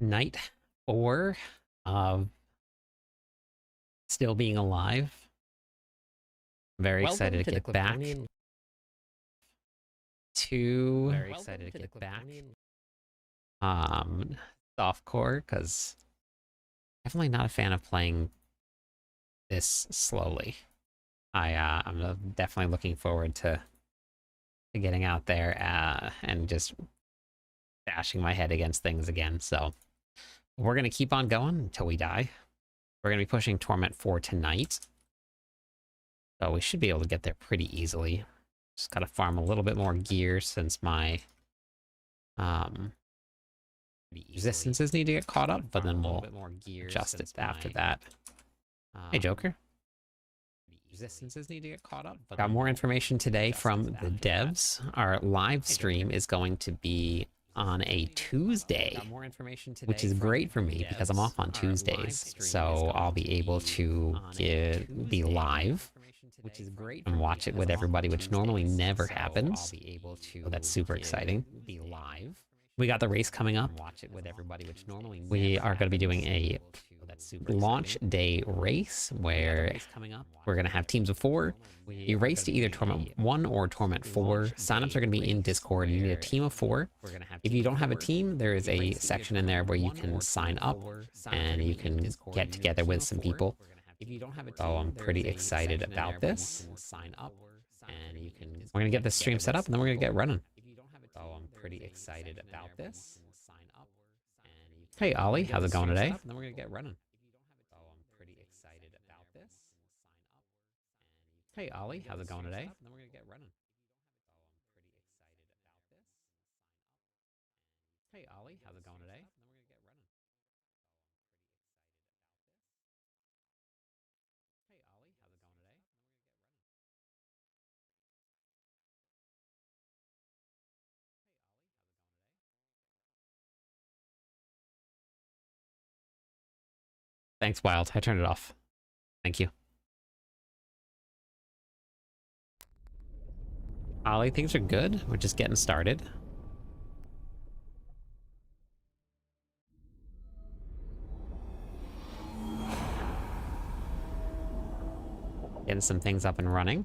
night 4 of still being alive. Very excited to get back to softcore, because definitely not a fan of playing this slowly. I'm definitely looking forward to getting out there and just bashing my head against things again. So we're gonna keep on going until we die. We're gonna be pushing Torment 4 tonight, so we should be able to get there pretty easily. Just gotta farm a little bit more gear since my resistances need to get caught up, but then we'll adjust it after that. Hey, Joker. Resistances need to get caught up. Got more information today from the devs. Our live stream is going to be on a Tuesday, which is great for me because I'm off on Tuesdays. So I'll be able to be live and watch it with everybody, which normally never happens. So that's super exciting. We got the race coming up. We are going to be doing a launch day race where we're going to have teams of 4. You race to either Torment 1 or Torment 4. Signups are going to be in Discord. You need a team of 4. If you don't have a team, there is a section in there where you can sign up and you can get together with some people. So I'm pretty excited about this. We're going to get this stream set up and then we're going to get running. So I'm pretty excited about this. Hey, Ollie, how's it going today? Then we're going to get running. So I'm pretty excited about this. Hey, Ollie, how's it going today? Then we're going to get running. Hey, Ollie, how's it going today? Then we're going to get running. Hey, Ollie, how's it going today? Thanks, Wild. I turned it off. Thank you. Ollie, things are good. We're just getting started. Getting some things up and running.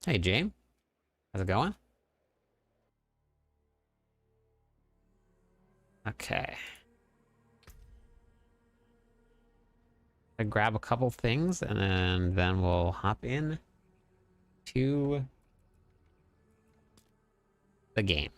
Hey, James. How's it going? Okay. I grab a couple things and then we'll hop in to the game.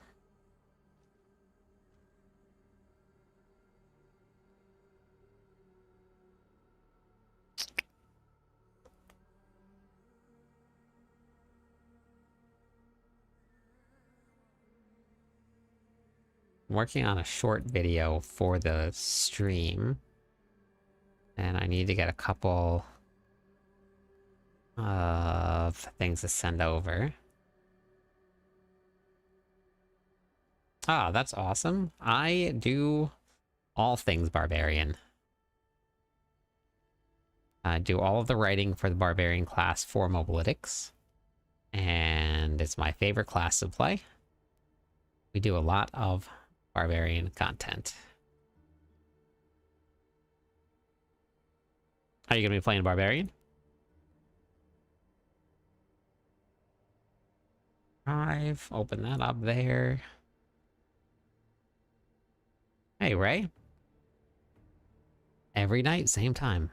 I'm working on a short video for the stream, and I need to get a couple of things to send over. Ah, that's awesome. I do all things Barbarian. I do all of the writing for the Barbarian class for Mobalytics, and it's my favorite class to play. We do a lot of Barbarian content. Are you going to be playing Barbarian? Drive, open that up there. Hey, Ray. Every night, same time.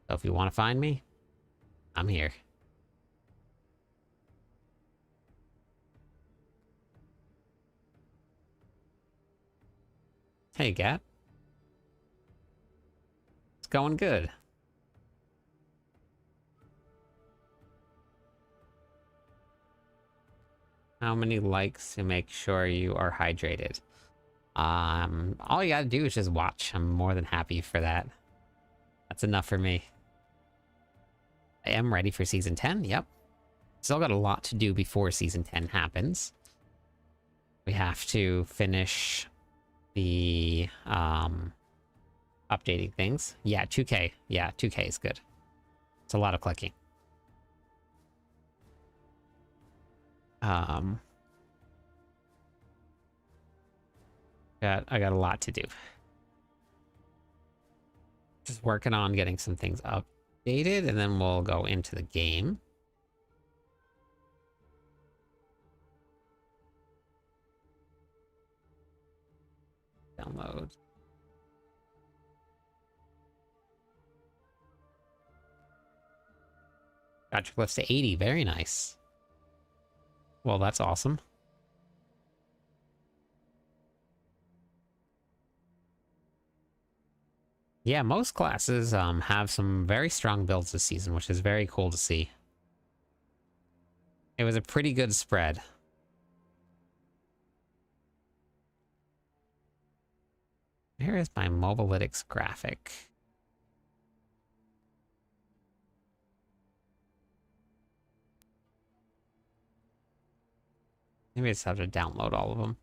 So if you want to find me, I'm here. Hey, Gat. It's going good. How many likes to make sure you are hydrated? All you gotta do is just watch. I'm more than happy for that. That's enough for me. I am ready for Season 10, yep. Still got a lot to do before Season 10 happens. We have to finish the, updating things. Yeah, 2K. Yeah, 2K is good. It's a lot of clicking. Um, I got a lot to do. Just working on getting some things updated, and then we'll go into the game. Download. Got your list to 80. Very nice. Well, that's awesome. Yeah, most classes have some very strong builds this season, which is very cool to see. It was a pretty good spread. Here is my Mobalytics graphic. Maybe I just have to download all of them.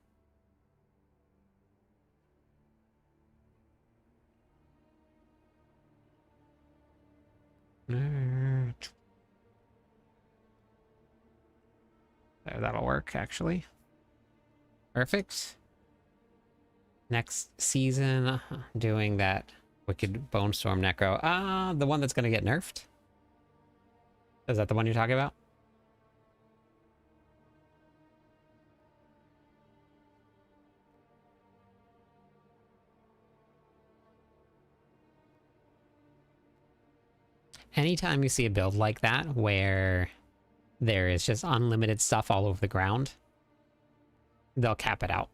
There, that'll work, actually. Perfect. Next season, doing that Wicked Bone Storm Necro. The one that's going to get nerfed? Is that the one you're talking about? Anytime you see a build like that, where there is just unlimited stuff all over the ground, they'll cap it out.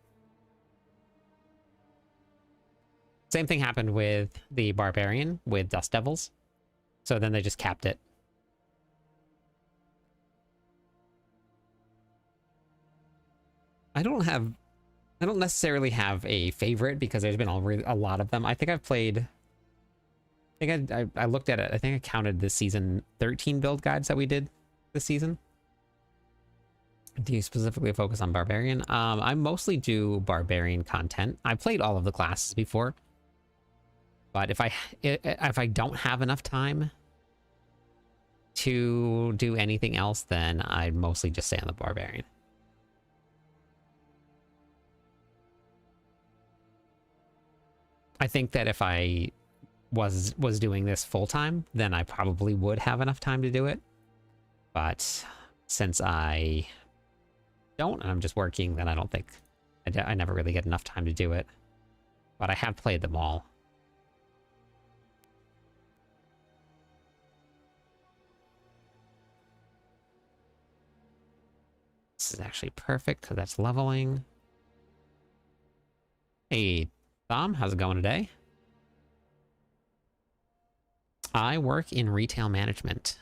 Same thing happened with the Barbarian with Dust Devils. So then they just capped it. I don't necessarily have a favorite because there's been a lot of them. I think I've played... I looked at it. I think I counted this season 13 build guides that we did this season. Do you specifically focus on Barbarian? I mostly do Barbarian content. I've played all of the classes before. But if I don't have enough time to do anything else, then I'd mostly just stay on the Barbarian. I think that if I was doing this full-time, then I probably would have enough time to do it. But since I don't, and I'm just working, then I don't think... I never really get enough time to do it. But I have played them all. This is actually perfect, because that's leveling. Hey, Tom, how's it going today? I work in retail management.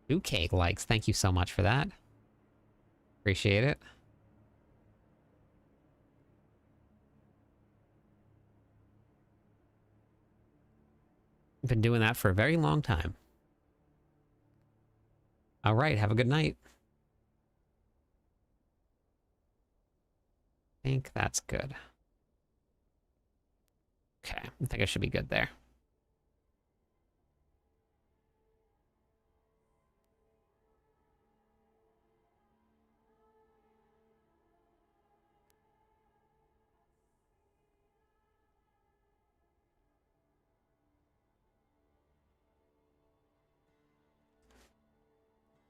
2K likes. Thank you so much for that. Appreciate it. Been doing that for a very long time. All right, have a good night. I think that's good. Okay, I think I should be good there.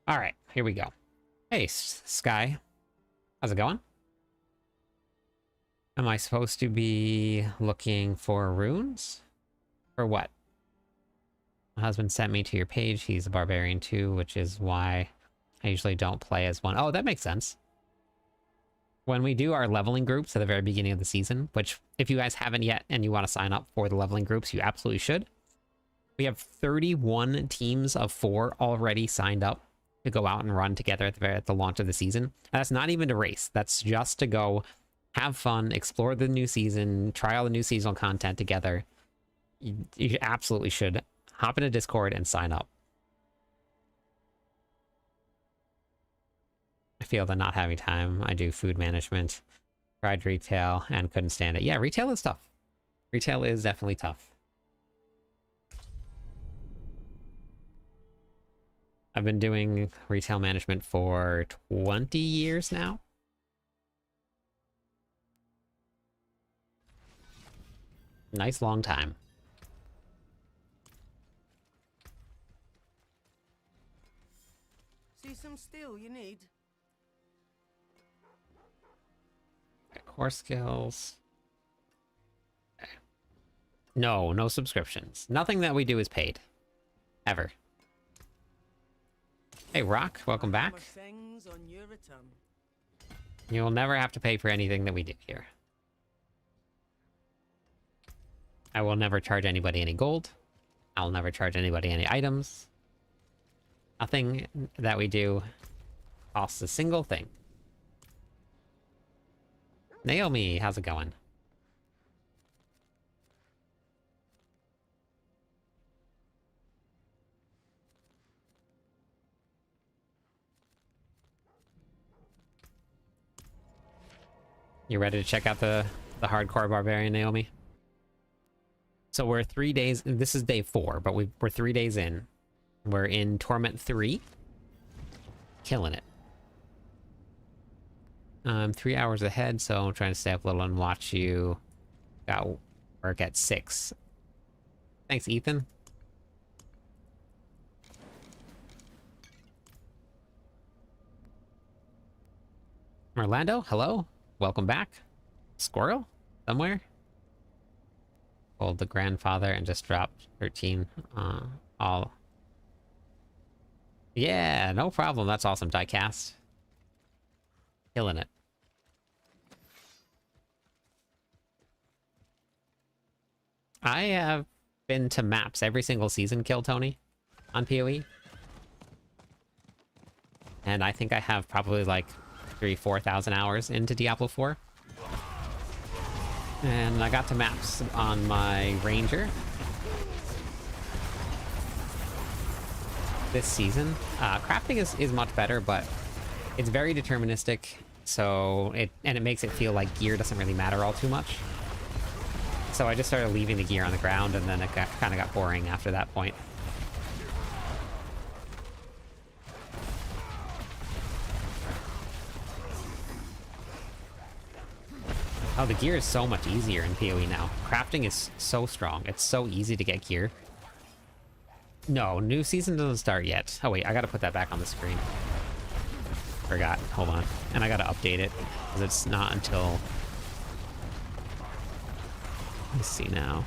All right, here we go. Hey, Sky. How's it going? Am I supposed to be looking for runes? For what? My husband sent me to your page. He's a barbarian too, which is why I usually don't play as one. Oh, that makes sense. When we do our leveling groups at the very beginning of the season, which if you guys haven't yet and you want to sign up for the leveling groups, you absolutely should. We have 31 teams of 4 already signed up to go out and run together at the launch of the season. And that's not even to race. That's just to go have fun, explore the new season, try all the new seasonal content together. You absolutely should hop into Discord and sign up. I feel that not having time. I do food management, tried retail, and couldn't stand it. Yeah, retail is tough. Retail is definitely tough. I've been doing retail management for 20 years now. Nice long time. See some steel you need? Got core skills. Okay. No subscriptions. Nothing that we do is paid. Ever. Hey, Rock, welcome back. You will never have to pay for anything that we do here. I will never charge anybody any gold. I'll never charge anybody any items. Nothing that we do costs a single thing. Naomi, how's it going? You ready to check out the hardcore barbarian, Naomi? So we're 3 days, this is day 4, but we're 3 days in. We're in Torment 3. Killing it. I'm 3 hours ahead, so I'm trying to stay up a little and watch you. Got work at 6. Thanks, Ethan. Orlando, hello. Welcome back. Squirrel? Somewhere? Called the grandfather and just dropped 13. All. Yeah, no problem. That's awesome, diecast. Killing it. I have been to maps every single season, Kill Tony, on PoE. And I think I have probably like 3,000-4,000 hours into Diablo 4. And I got to maps on my Ranger this season. Crafting is much better, but it's very deterministic, so it makes it feel like gear doesn't really matter all too much. So I just started leaving the gear on the ground, and then it kind of got boring after that point. Oh, the gear is so much easier in PoE now. Crafting is so strong. It's so easy to get gear. No, new season doesn't start yet. Oh wait, I gotta put that back on the screen. Forgot. Hold on. And I gotta update it, because it's not until... Let's see now.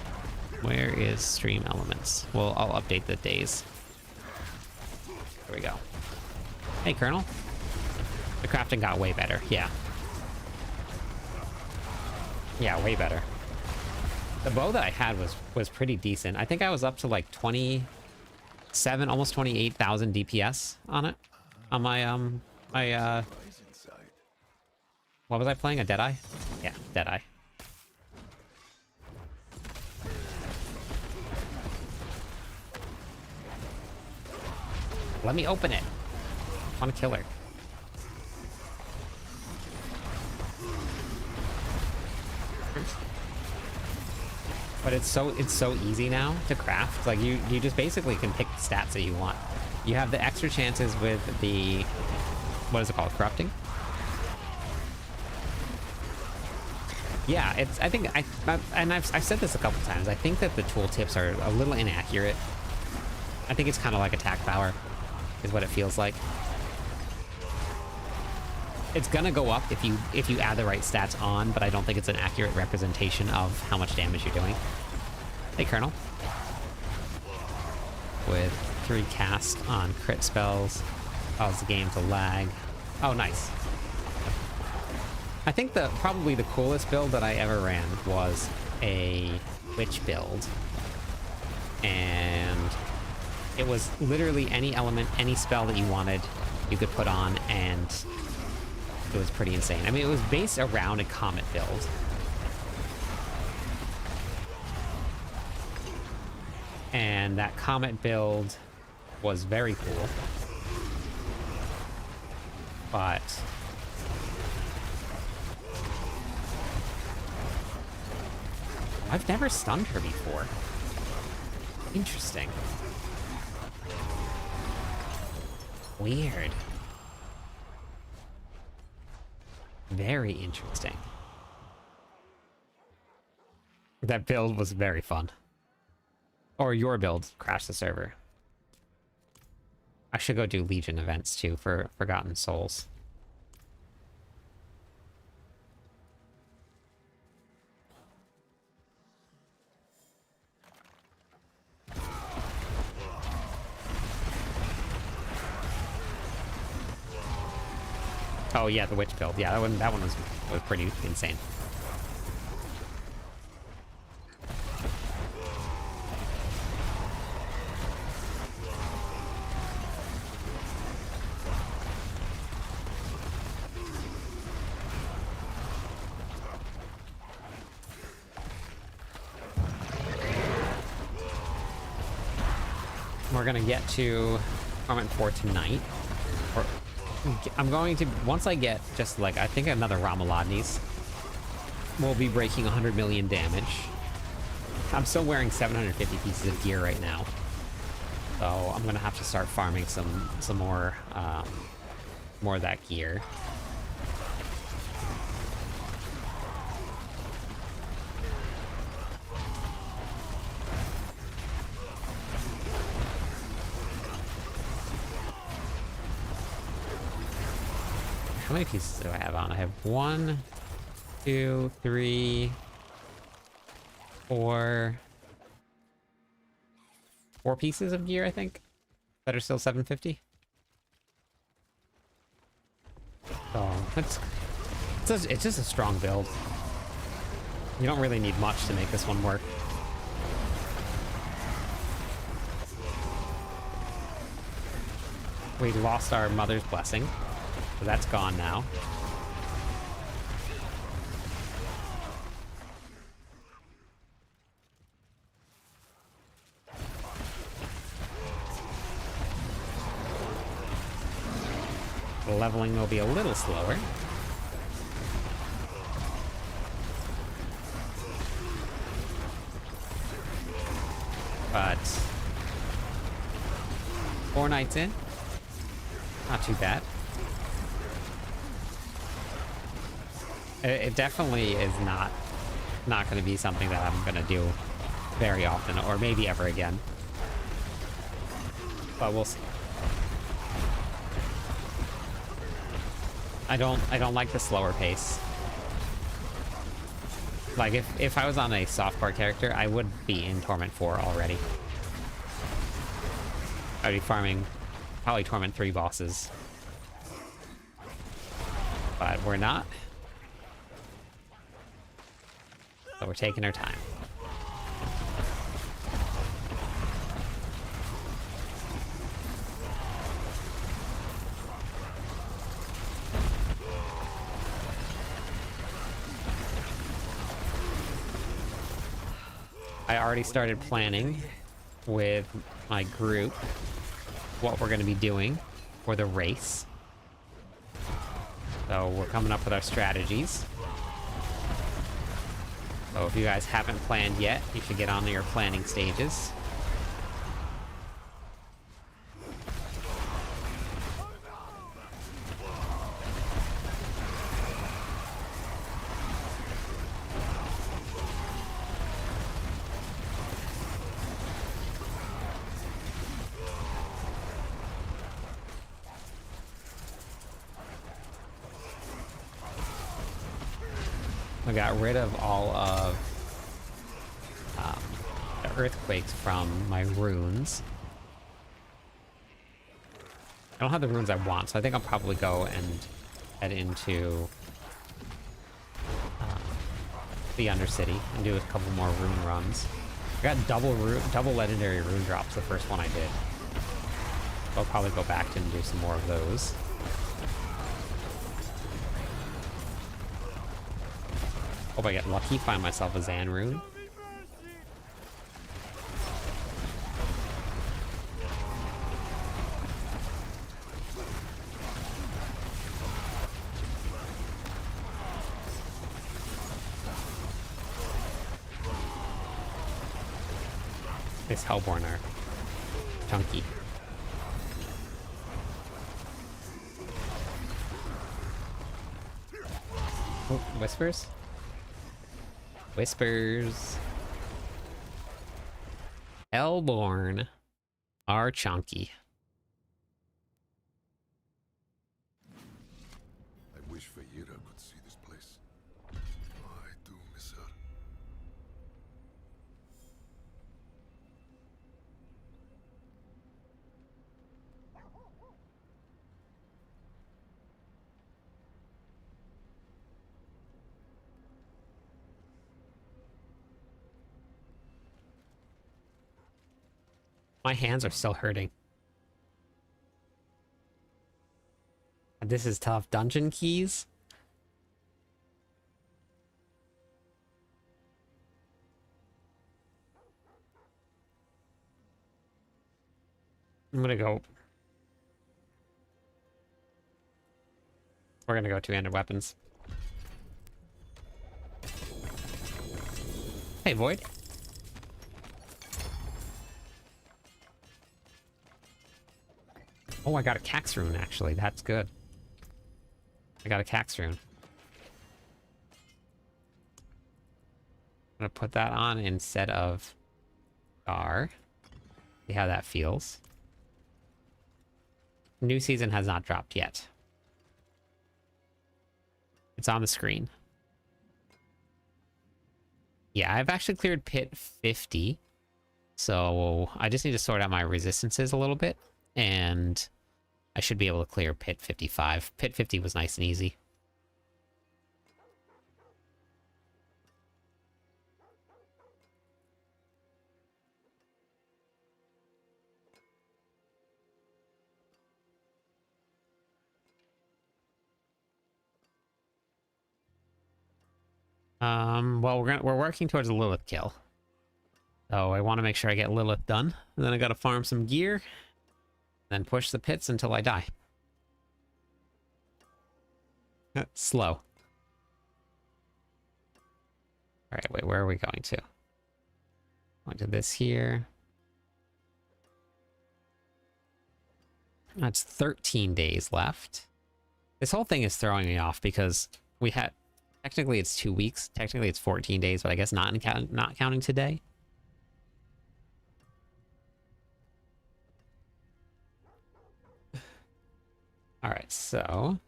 Where is stream elements? Well, I'll update the days. There we go. Hey, Colonel. The crafting got way better. Yeah. Yeah, way better. The bow that I had was pretty decent. I think I was up to like 27, almost 28,000 DPS on it. On my what was I playing? A Deadeye? Yeah, Deadeye. Let me open it. I want to kill her. But it's so easy now to craft. Like you just basically can pick the stats that you want. You have the extra chances with the, what is it called, corrupting? Yeah, it's, I think, I've said this a couple times. I think that the tooltips are a little inaccurate. I think it's kind of like attack power, is what it feels like. It's gonna go up if you add the right stats on, but I don't think it's an accurate representation of how much damage you're doing. Hey, Colonel. With 3 cast on crit spells, cause the game to lag. Oh, nice. I think probably the coolest build that I ever ran was a witch build, and it was literally any element, any spell that you wanted, you could put on, and it was pretty insane. I mean, it was based around a comet build. And that comet build was very cool. But I've never stunned her before. Interesting. Weird. Very interesting. That build was very fun. Or your build crashed the server. I should go do Legion events too for Forgotten Souls. Oh yeah, the witch build. Yeah, that one was pretty insane. We're gonna get to Torment 4 tonight. Or I'm going to, once I get just like, I think another Ramaladni's, we'll be breaking 100 million damage. I'm still wearing 750 pieces of gear right now. So I'm gonna have to start farming some more, more of that gear. How many pieces do I have on? I have 1, 2, 3, 4 pieces of gear, I think, that are still 750. Oh, it's just a strong build. You don't really need much to make this one work. We lost our mother's blessing. So that's gone now. The leveling will be a little slower. But 4 nights in, not too bad. It definitely is not going to be something that I'm going to do very often, or maybe ever again. But we'll see. I don't like the slower pace. Like if I was on a softcore character, I would be in Torment 4 already. I'd be farming probably Torment 3 bosses. But we're not. So we're taking our time. I already started planning with my group what we're going to be doing for the race. So we're coming up with our strategies. So if you guys haven't planned yet, you should get on to your planning stages. I got rid of all of the earthquakes from my runes. I don't have the runes I want, so I think I'll probably go and head into the Undercity and do a couple more rune runs. I got double legendary rune drops the first one I did. I'll probably go back and do some more of those. Hope I get lucky, find myself a Zan rune. This Hellborn are chunky. Oh, whispers? Whispers. Hellborn are chunky. I wish Feyera could see this place. I do miss her. My hands are still hurting. This is tough. Dungeon keys? I'm gonna go... We're gonna go two-handed weapons. Hey, Void. Oh, I got a Cax rune, actually. That's good. I got a Cax rune. I'm gonna put that on instead of Gar. See how that feels. New season has not dropped yet. It's on the screen. Yeah, I've actually cleared Pit 50. So I just need to sort out my resistances a little bit. And I should be able to clear Pit 55. Pit 50 was nice and easy. Well, we're working towards a Lilith kill. So I want to make sure I get Lilith done. And then I gotta farm some gear. Then push the pits until I die. Slow. Alright, wait, where are we going to? Going to this here. That's 13 days left. This whole thing is throwing me off because we had... Technically it's 2 weeks. Technically it's 14 days, but I guess not counting today. Alright, so...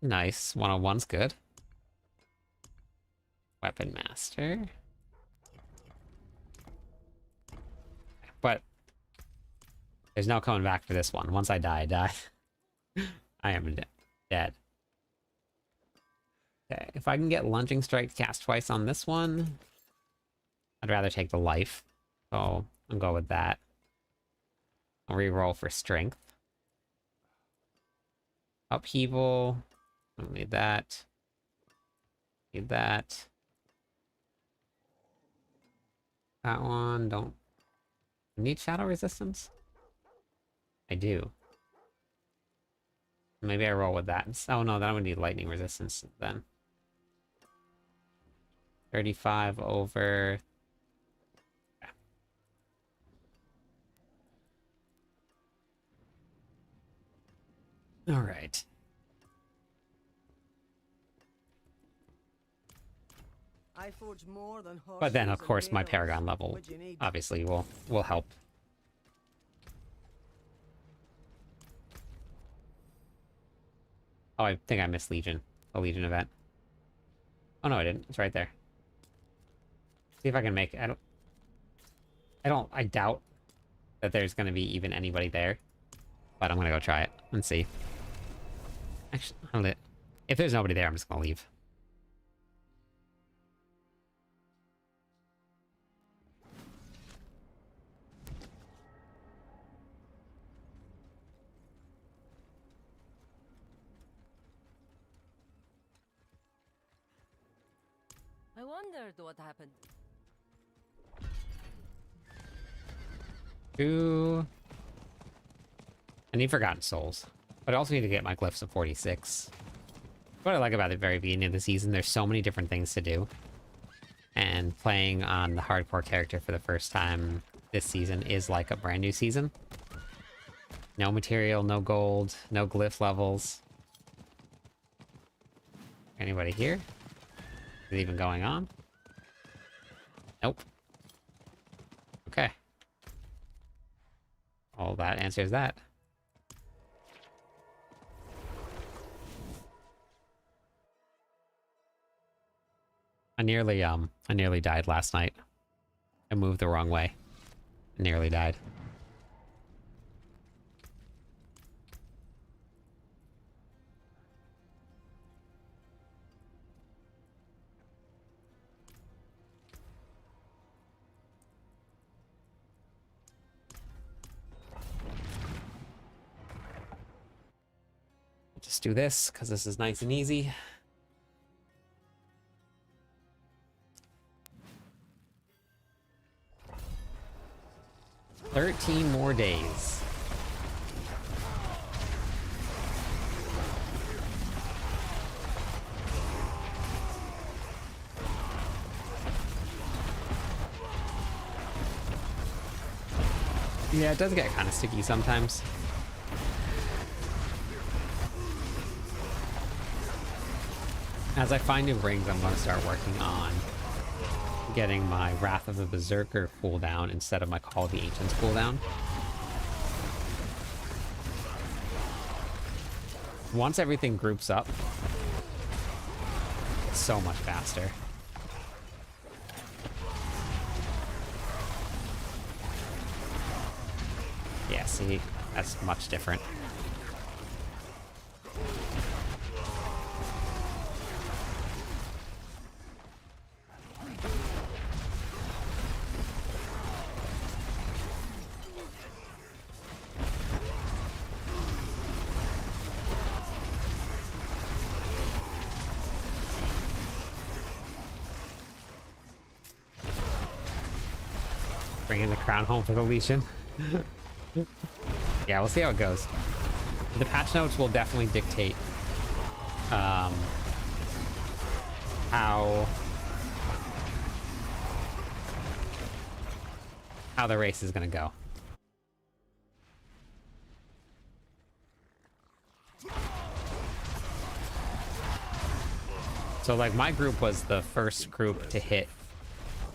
Nice. 101's good. Weapon Master. But... There's no coming back for this one. Once I die, I die. I am dead. Okay, if I can get Lunging Strike cast twice on this one, I'd rather take the life. So I'll go with that. I'll reroll for strength. Upheaval. Don't need that. Need that. That one, don't need shadow resistance? I do. Maybe I roll with that. Oh no, then I would need lightning resistance then. 35 over... All right. I forge more than But then, of horseshoes course, and my nails. Paragon level What do you need? obviously will help. Oh, I think I missed Legion. The Legion event. Oh no, I didn't. It's right there. See if I can make it. I doubt that there's gonna be even anybody there. But I'm gonna go try it and see. Actually, if there's nobody there, I'm just gonna leave. I wondered what happened. Ooh. I need Forgotten Souls. But I also need to get my Glyphs of 46. What I like about the very beginning of the season, there's so many different things to do. And playing on the hardcore character for the first time this season is like a brand new season. No material, no gold, no glyph levels. Anybody here? Is it even going on? Nope. Okay. Well, that answers that. I nearly died last night. I moved the wrong way. I nearly died. Just do this, because this is nice and easy. "13 more days." Yeah, it does get kind of sticky sometimes. As I find new rings, I'm going to start working on getting my Wrath of the Berserker cooldown instead of my Call of the Ancients cooldown. Once everything groups up, it's so much faster. Yeah, see, that's much different. Bringing the crown home for the Legion. Yeah, we'll see how it goes. The patch notes will definitely dictate how the race is going to go. So, like, my group was the first group to hit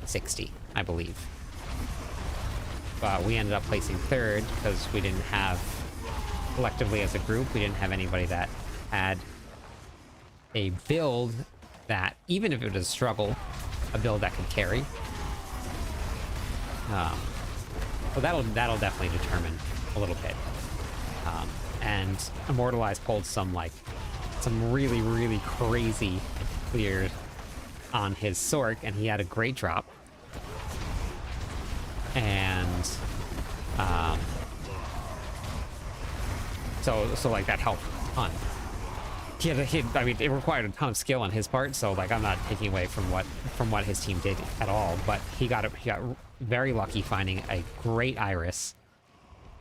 60, I believe. But we ended up placing third because we didn't have, collectively as a group, we didn't have anybody that had a build that, even if it was a struggle, a build that could carry. So that'll definitely determine a little bit. And Immortalized pulled some really, really crazy clears on his Sork, and he had a great drop. And so like that helped a ton. I mean, it required a ton of skill on his part, so like I'm not taking away from what his team did at all, but he got very lucky finding a great Iris.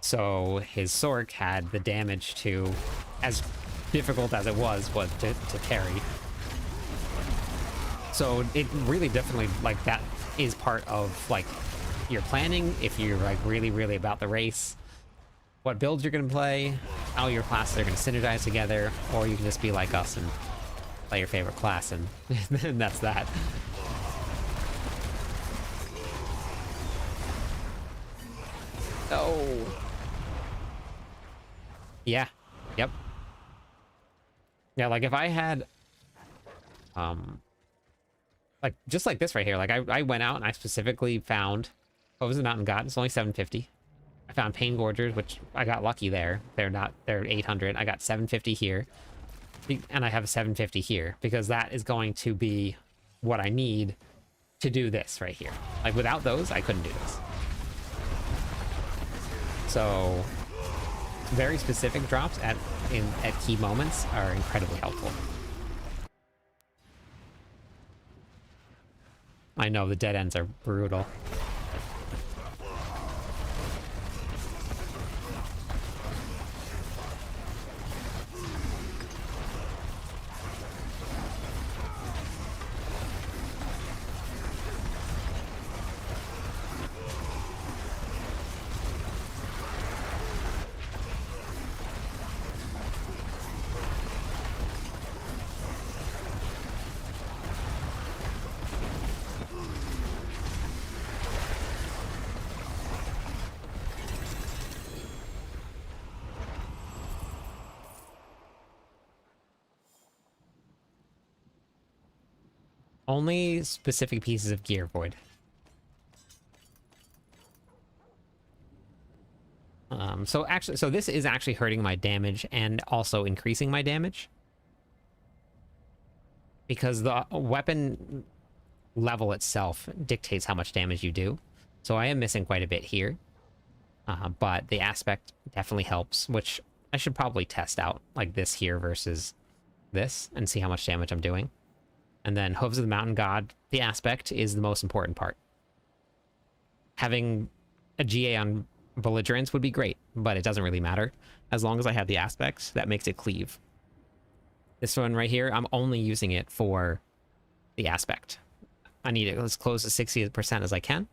So his Sork had the damage to, as difficult as it was to carry. So it really definitely, like, that is part of like your planning, if you're like really, really about the race, what builds you're going to play, how your classes are going to synergize together, or you can just be like us and play your favorite class, and and that's that. Oh. Yeah. Yep. Yeah, like if I had like just like this right here, like I went out and I specifically found, what was the mountain god? It's only 750. I found Pain Gorgers, which I got lucky there. They're 800. I got 750 here. And I have a 750 here, because that is going to be what I need to do this right here. Like without those, I couldn't do this. So very specific drops at key moments are incredibly helpful. I know the dead ends are brutal. Only specific pieces of gear void. So this is actually hurting my damage and also increasing my damage. Because the weapon level itself dictates how much damage you do. So I am missing quite a bit here. But the aspect definitely helps, which I should probably test out, like this here versus this, and see how much damage I'm doing. And then Hooves of the Mountain God, the aspect is the most important part. Having a GA on Belligerence would be great, but it doesn't really matter. As long as I have the aspect, that makes it cleave. This one right here, I'm only using it for the aspect. I need it as close to 60% as I can.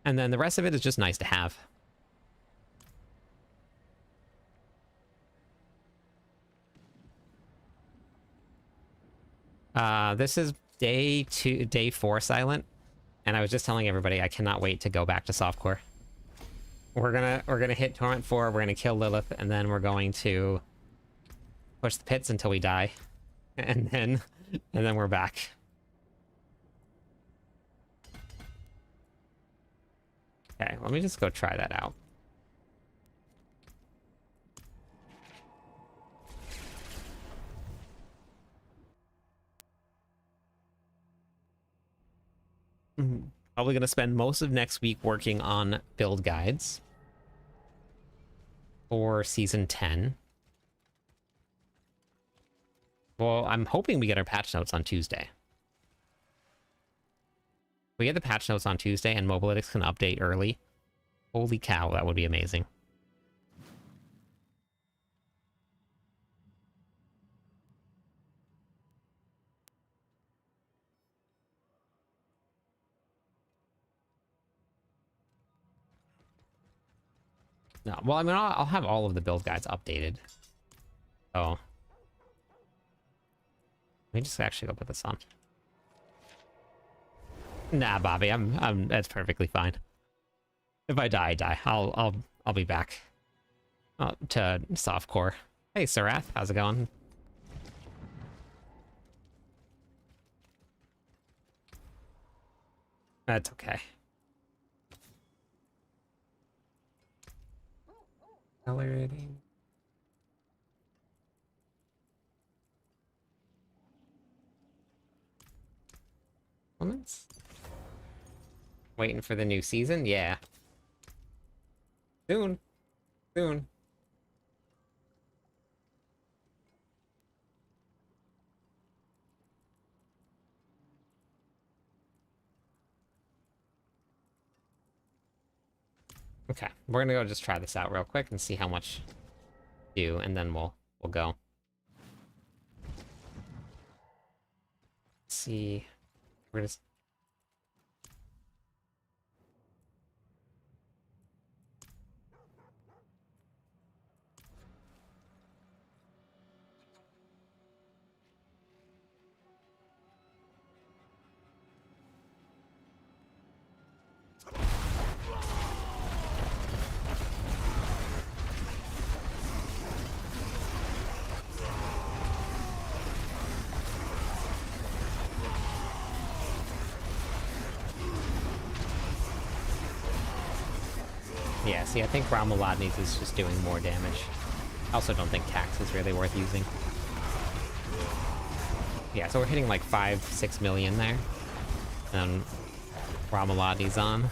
And then the rest of it is just nice to have. This is day 4 silent, and I was just telling everybody I cannot wait to go back to softcore. We're gonna hit Torment 4, we're gonna kill Lilith, and then we're going to push the pits until we die, and then we're back. Okay, let me just go try that out. Probably gonna spend most of next week working on build guides for season 10. Well, I'm hoping we get our patch notes on Tuesday. If we get the patch notes on Tuesday and Mobalytics can update early, holy cow, that would be amazing. No, well, I mean, I'll have all of the build guides updated. Oh. Let me just actually go put this on. Nah, Bobby, that's perfectly fine. If I die, I die. I'll be back to softcore. Hey, Sarath, how's it going? That's okay. Accelerating. Moments. Waiting for the new season? Yeah. Soon. Soon. Okay, we're gonna go just try this out real quick and see how much do, and then we'll go. Let's see. We're just yeah, see, I think Ramalodnes is just doing more damage. I also don't think Cax is really worth using. Yeah, so we're hitting like 5-6 million there. And Ramalodnes on.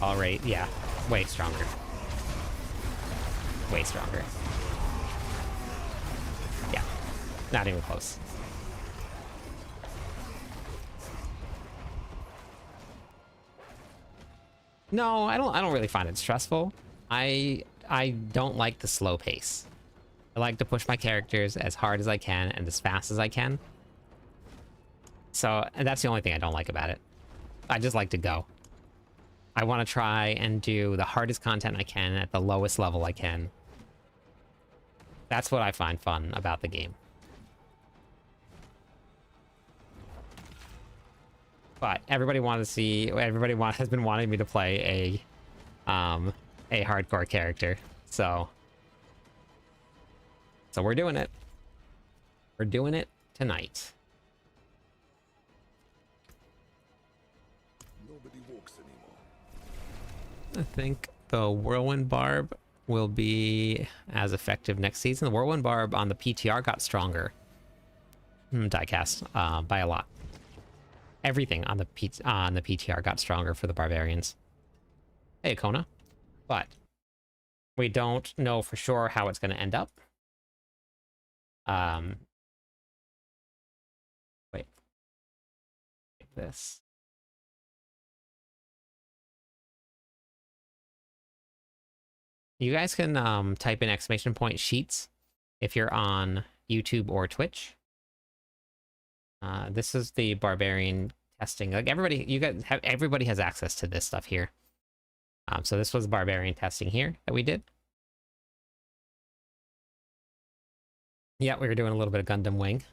Alright, yeah, way stronger. Way stronger. Yeah, not even close. No, I don't really find it stressful. I don't like the slow pace. I like to push my characters as hard as I can and as fast as I can. So, and that's the only thing I don't like about it. I just like to go. I want to try and do the hardest content I can at the lowest level I can. That's what I find fun about the game. But everybody has been wanting me to play a hardcore character, so we're doing it. We're doing it tonight. Nobody walks anymore. I think the Whirlwind Barb will be as effective next season. The Whirlwind Barb on the PTR got stronger. Diecast, by a lot. Everything on the PTR got stronger for the Barbarians. Hey, Kona. But we don't know for sure how it's going to end up. Wait. Like this. You guys can type in exclamation point sheets if you're on YouTube or Twitch. This is the Barbarian testing. Like everybody has access to this stuff here. So this was Barbarian testing here that we did. Yeah, we were doing a little bit of Gundam Wing.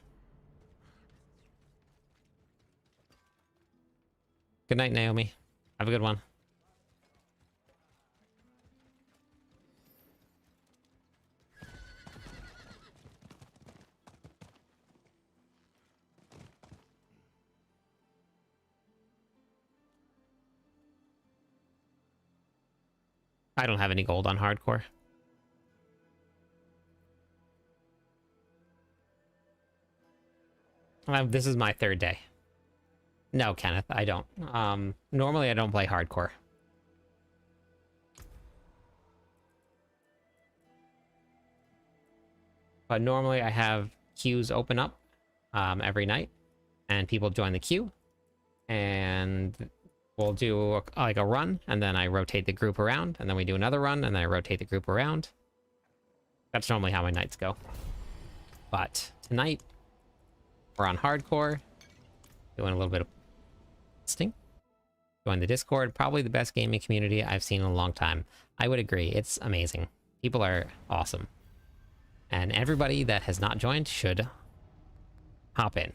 Good night, Naomi. Have a good one. I don't have any gold on hardcore. This is my third day. No, Kenneth, I don't. Normally I don't play hardcore. But normally I have queues open up every night, and people join the queue, and we'll do like a run, and then I rotate the group around, and then we do another run, and then I rotate the group around. That's normally how my nights go. But tonight, we're on hardcore, doing a little bit of testing. Join the Discord, probably the best gaming community I've seen in a long time. I would agree, it's amazing. People are awesome. And everybody that has not joined should hop in.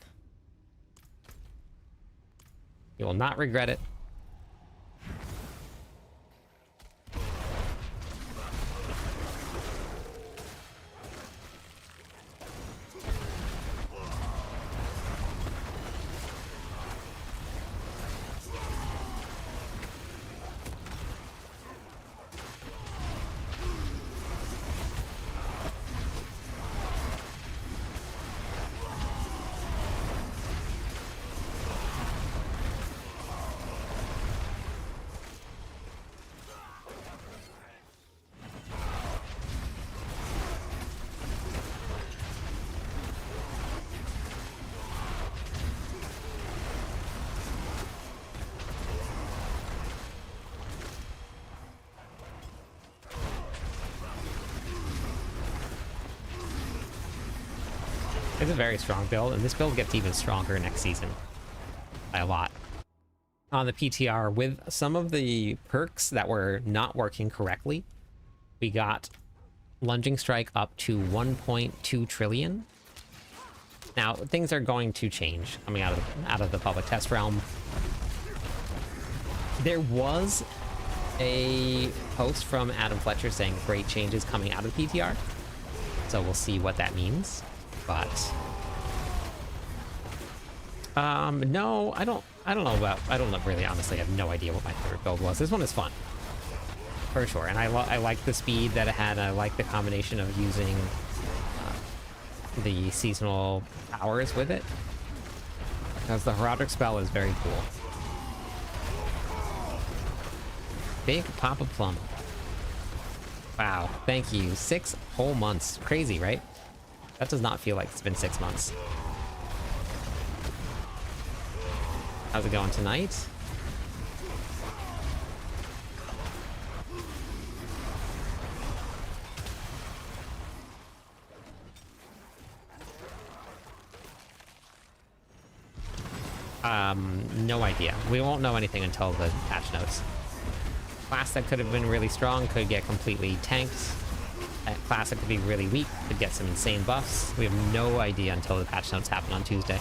You will not regret it. It's a very strong build, and this build gets even stronger next season. By a lot. On the PTR, with some of the perks that were not working correctly, we got Lunging Strike up to 1.2 trillion. Now, things are going to change coming out of the public test realm. There was a post from Adam Fletcher saying great changes coming out of the PTR. So we'll see what that means. But no, I don't really honestly have no idea what my favorite build was. This one is fun for sure, and I like the speed that it had. I like the combination of using the seasonal powers with it, because the Herodic spell is very cool. Big Papa Plum. Wow, thank you. 6 whole months. Crazy, right? That does not feel like it's been 6 months. How's it going tonight? No idea. We won't know anything until the patch notes. Class that could have been really strong could get completely tanked. That class that could be really weak could get some insane buffs. We have no idea until the patch notes happen on Tuesday.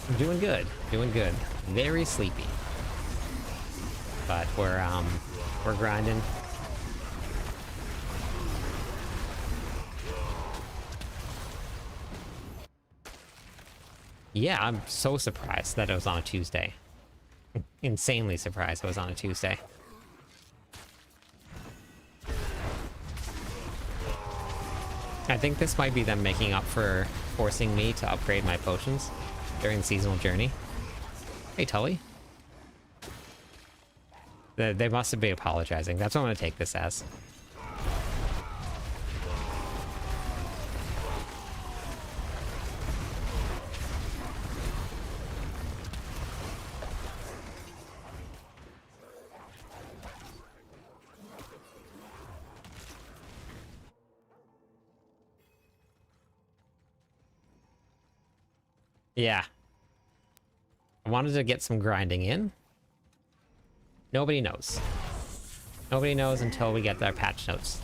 I'm doing good. Doing good. Very sleepy. But we're grinding. Yeah, I'm so surprised that it was on a Tuesday. Insanely surprised it was on a Tuesday. I think this might be them making up for forcing me to upgrade my potions during the seasonal journey. Hey, Tully. They must have been apologizing. That's what I'm going to take this as. Yeah. I wanted to get some grinding in. Nobody knows. Nobody knows until we get their patch notes.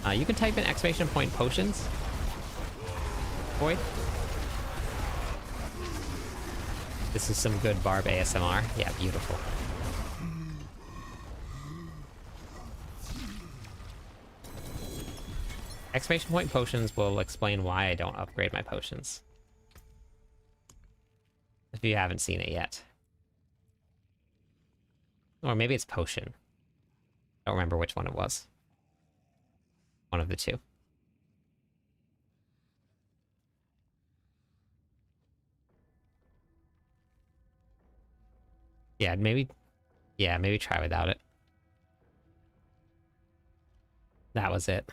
You can type in exclamation point potions. Boy. This is some good Barb ASMR. Yeah, beautiful. Exclamation point potions will explain why I don't upgrade my potions. If you haven't seen it yet. Or maybe it's potion. I don't remember which one it was. One of the two. Yeah, maybe try without it. That was it.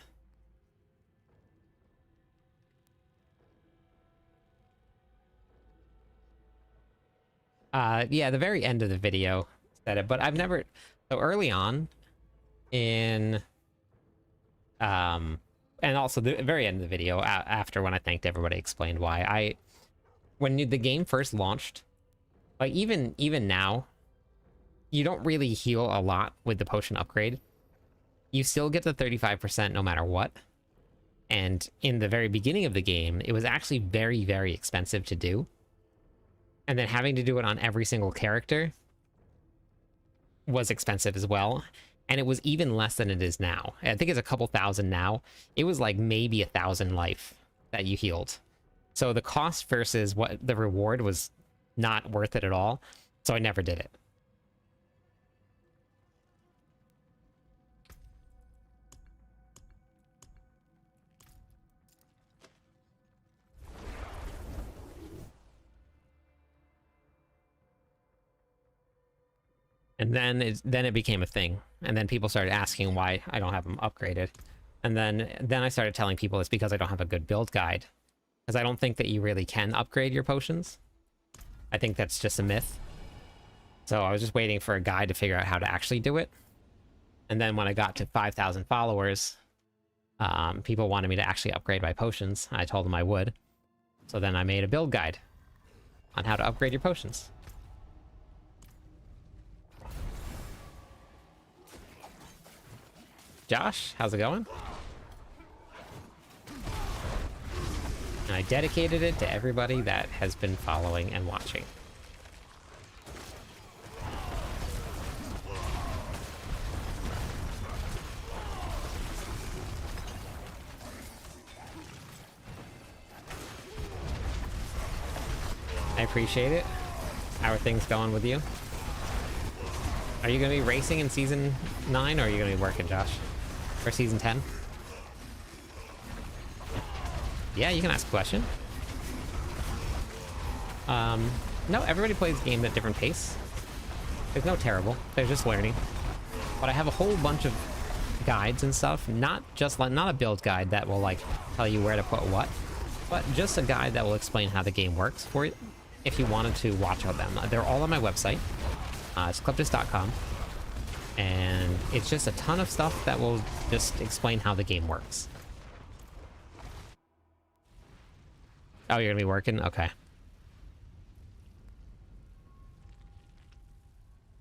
Yeah, the very end of the video said it, but I've never... So early on in... and also the very end of the video, after when I thanked everybody, explained why. When the game first launched, like even now, you don't really heal a lot with the potion upgrade. You still get the 35% no matter what. And in the very beginning of the game, it was actually very, very expensive to do. And then having to do it on every single character was expensive as well. And it was even less than it is now. I think it's a couple thousand now. It was like maybe 1,000 life that you healed. So the cost versus what the reward was not worth it at all. So I never did it. And then it became a thing. And then people started asking why I don't have them upgraded. And then I started telling people it's because I don't have a good build guide. Because I don't think that you really can upgrade your potions. I think that's just a myth. So I was just waiting for a guide to figure out how to actually do it. And then when I got to 5,000 followers, people wanted me to actually upgrade my potions. I told them I would. So then I made a build guide on how to upgrade your potions. Josh, how's it going? And I dedicated it to everybody that has been following and watching. I appreciate it. How are things going with you? Are you going to be racing in Season 9, or are you going to be working, Josh? Or Season 10? Yeah, you can ask a question. No, everybody plays the game at a different pace. There's no terrible. They're just learning. But I have a whole bunch of guides and stuff. Not a build guide that will, like, tell you where to put what. But just a guide that will explain how the game works for you if you wanted to watch out them. They're all on my website. It's cliptus.com. And it's just a ton of stuff that will just explain how the game works. Oh, you're gonna be working? Okay.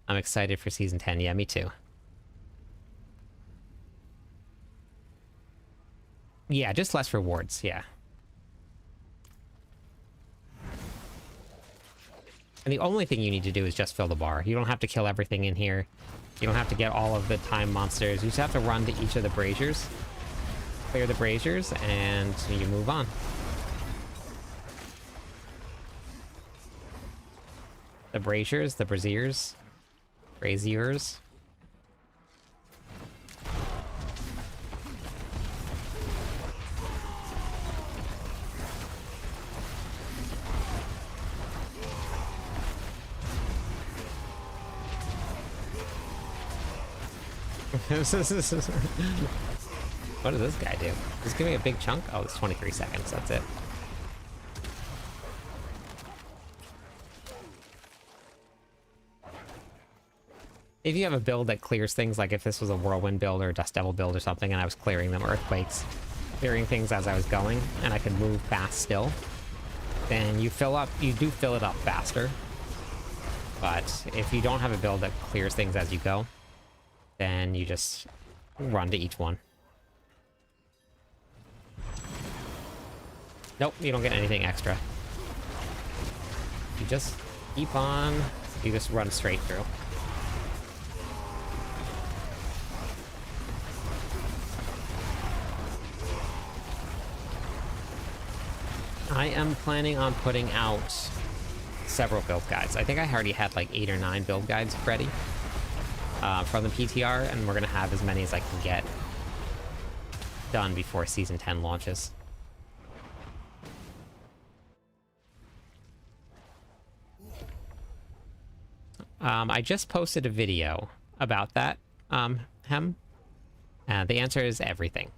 I'm excited for Season 10. Yeah, me too. Yeah, just less rewards, yeah. And the only thing you need to do is just fill the bar. You don't have to kill everything in here. You don't have to get all of the time monsters. You just have to run to each of the braziers, clear the braziers, and you move on. The braziers, the braziers. Braziers. What does this guy do? Just give me a big chunk? Oh, it's 23 seconds, that's it. If you have a build that clears things, like if this was a whirlwind build or a dust devil build or something, and I was clearing them, earthquakes, clearing things as I was going, and I could move fast still, then you do fill it up faster. But if you don't have a build that clears things as you go, then you just run to each one. Nope, you don't get anything extra. You just keep on, you just run straight through. I am planning on putting out several build guides. I think I already had like 8 or 9 build guides ready from the PTR, and we're gonna have as many as I can get done before Season 10 launches. I just posted a video about that, Hem. The answer is everything.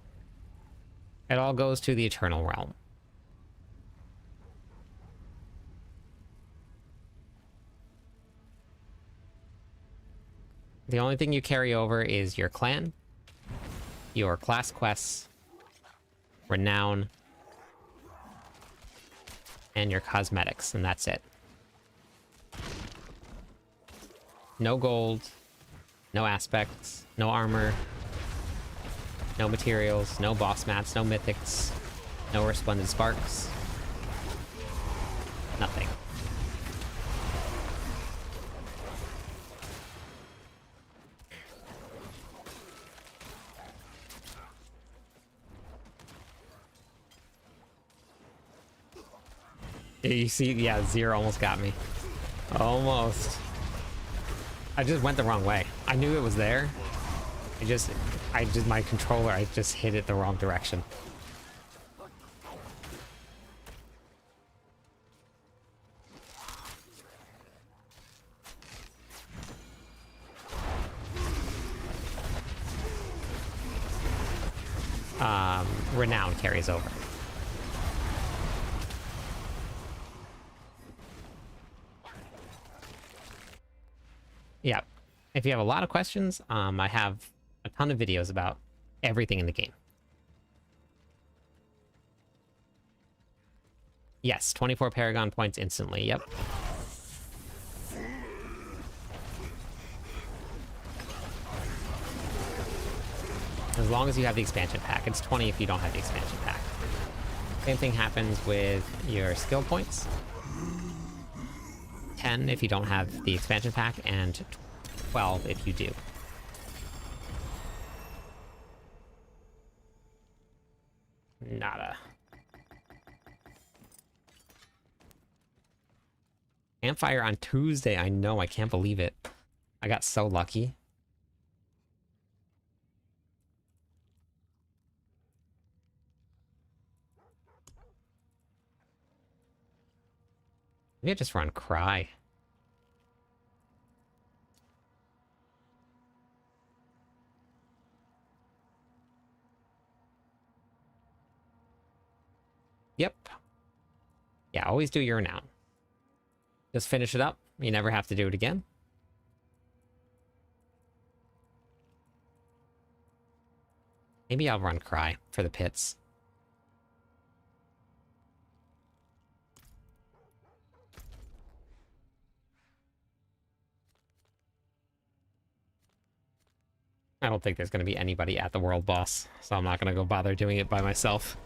It all goes to the Eternal Realm. The only thing you carry over is your clan, your class quests, renown, and your cosmetics, and that's it. No gold, no aspects, no armor, no materials, no boss mats, no mythics, no resplendent sparks. Nothing. You see, yeah, Zero almost got me. Almost. I just went the wrong way. I knew it was there. My controller, I just hit it the wrong direction. Renown carries over. Yeah, if you have a lot of questions, I have a ton of videos about everything in the game. Yes, 24 Paragon points instantly, yep. As long as you have the expansion pack. It's 20 if you don't have the expansion pack. Same thing happens with your skill points. 10 if you don't have the expansion pack, and 12 if you do. Nada. Campfire on Tuesday. I know, I can't believe it. I got so lucky. Maybe I just run Cry. Yep. Yeah, always do your renown. Just finish it up. You never have to do it again. Maybe I'll run Cry for the pits. I don't think there's going to be anybody at the world boss, so I'm not going to go bother doing it by myself.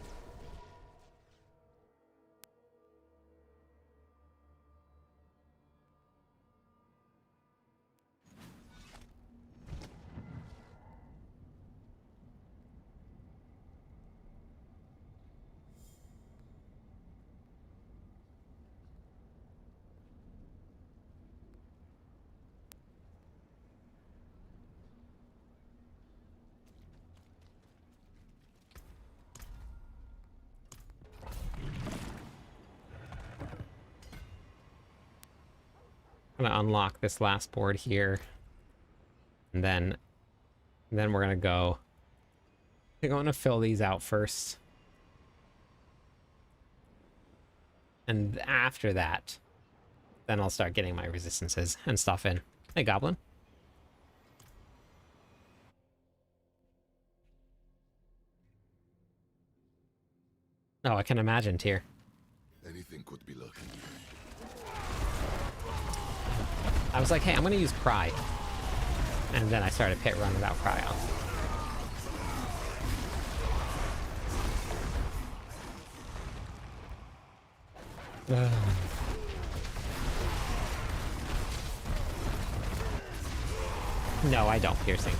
I'm gonna unlock this last board here, and then we're gonna go. I think I'm gonna fill these out first, and after that, then I'll start getting my resistances and stuff in. Hey, Goblin. Oh, I can imagine, Tyr. Anything could be lucky. I was like, hey, I'm gonna use Pry. And then I started pit run without Pry on. No, I don't, piercing.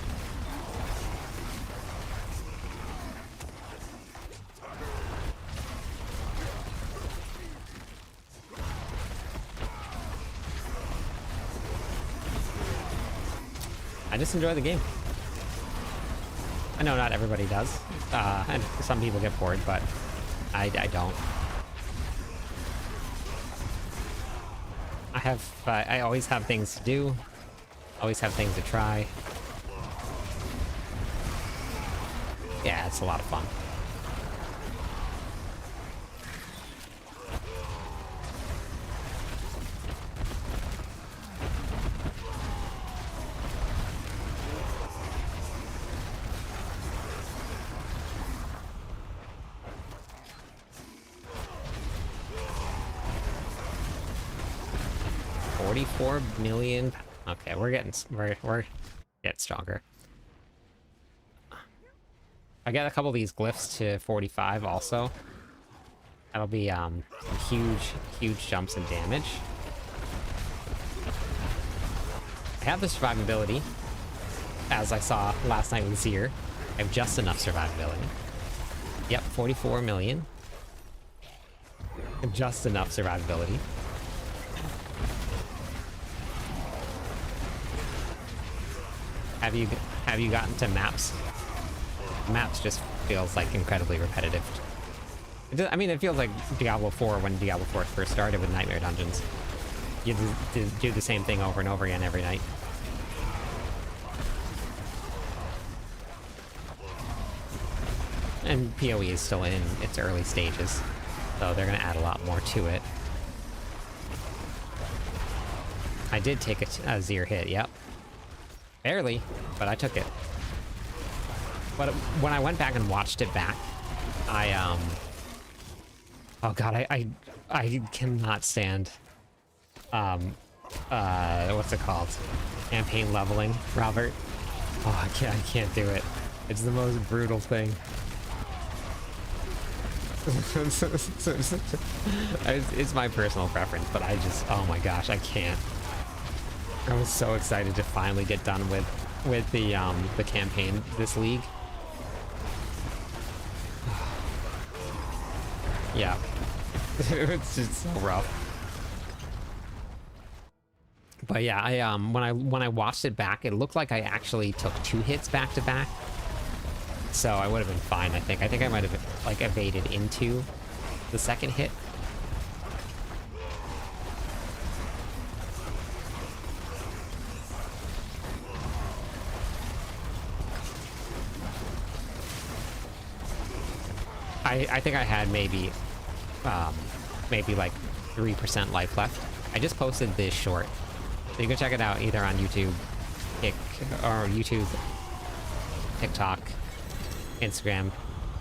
I just enjoy the game. I know not everybody does, and some people get bored, but I don't. I always have things to do, always have things to try. Yeah, it's a lot of fun. $44 million. Okay, we're getting stronger. I get a couple of these glyphs to 45 also. That'll be huge jumps in damage. I have the survivability, as I saw last night with Zir. I have just enough survivability. Yep, 44 million. Just enough survivability. Have you gotten to maps? Maps just feels like incredibly repetitive. I mean, it feels like Diablo 4 when Diablo 4 first started with Nightmare Dungeons. You do the same thing over and over again every night. And PoE is still in its early stages, so they're going to add a lot more to it. I did take a Zir hit, yep. Barely, but I took it. But when I went back and watched it back, oh god, I cannot stand, what's it called? Campaign leveling, Robert. Oh, I can't do it. It's the most brutal thing. It's my personal preference, but I just, oh my gosh, I can't. I was so excited to finally get done with the campaign this league. Yeah, it's just so rough. But yeah, when I watched it back, it looked like I actually took 2 hits back to back, so I would have been fine. I think I might have like evaded into the second hit. I think I had maybe like 3% life left. I just posted this short, so you can check it out either on YouTube, TikTok, Instagram,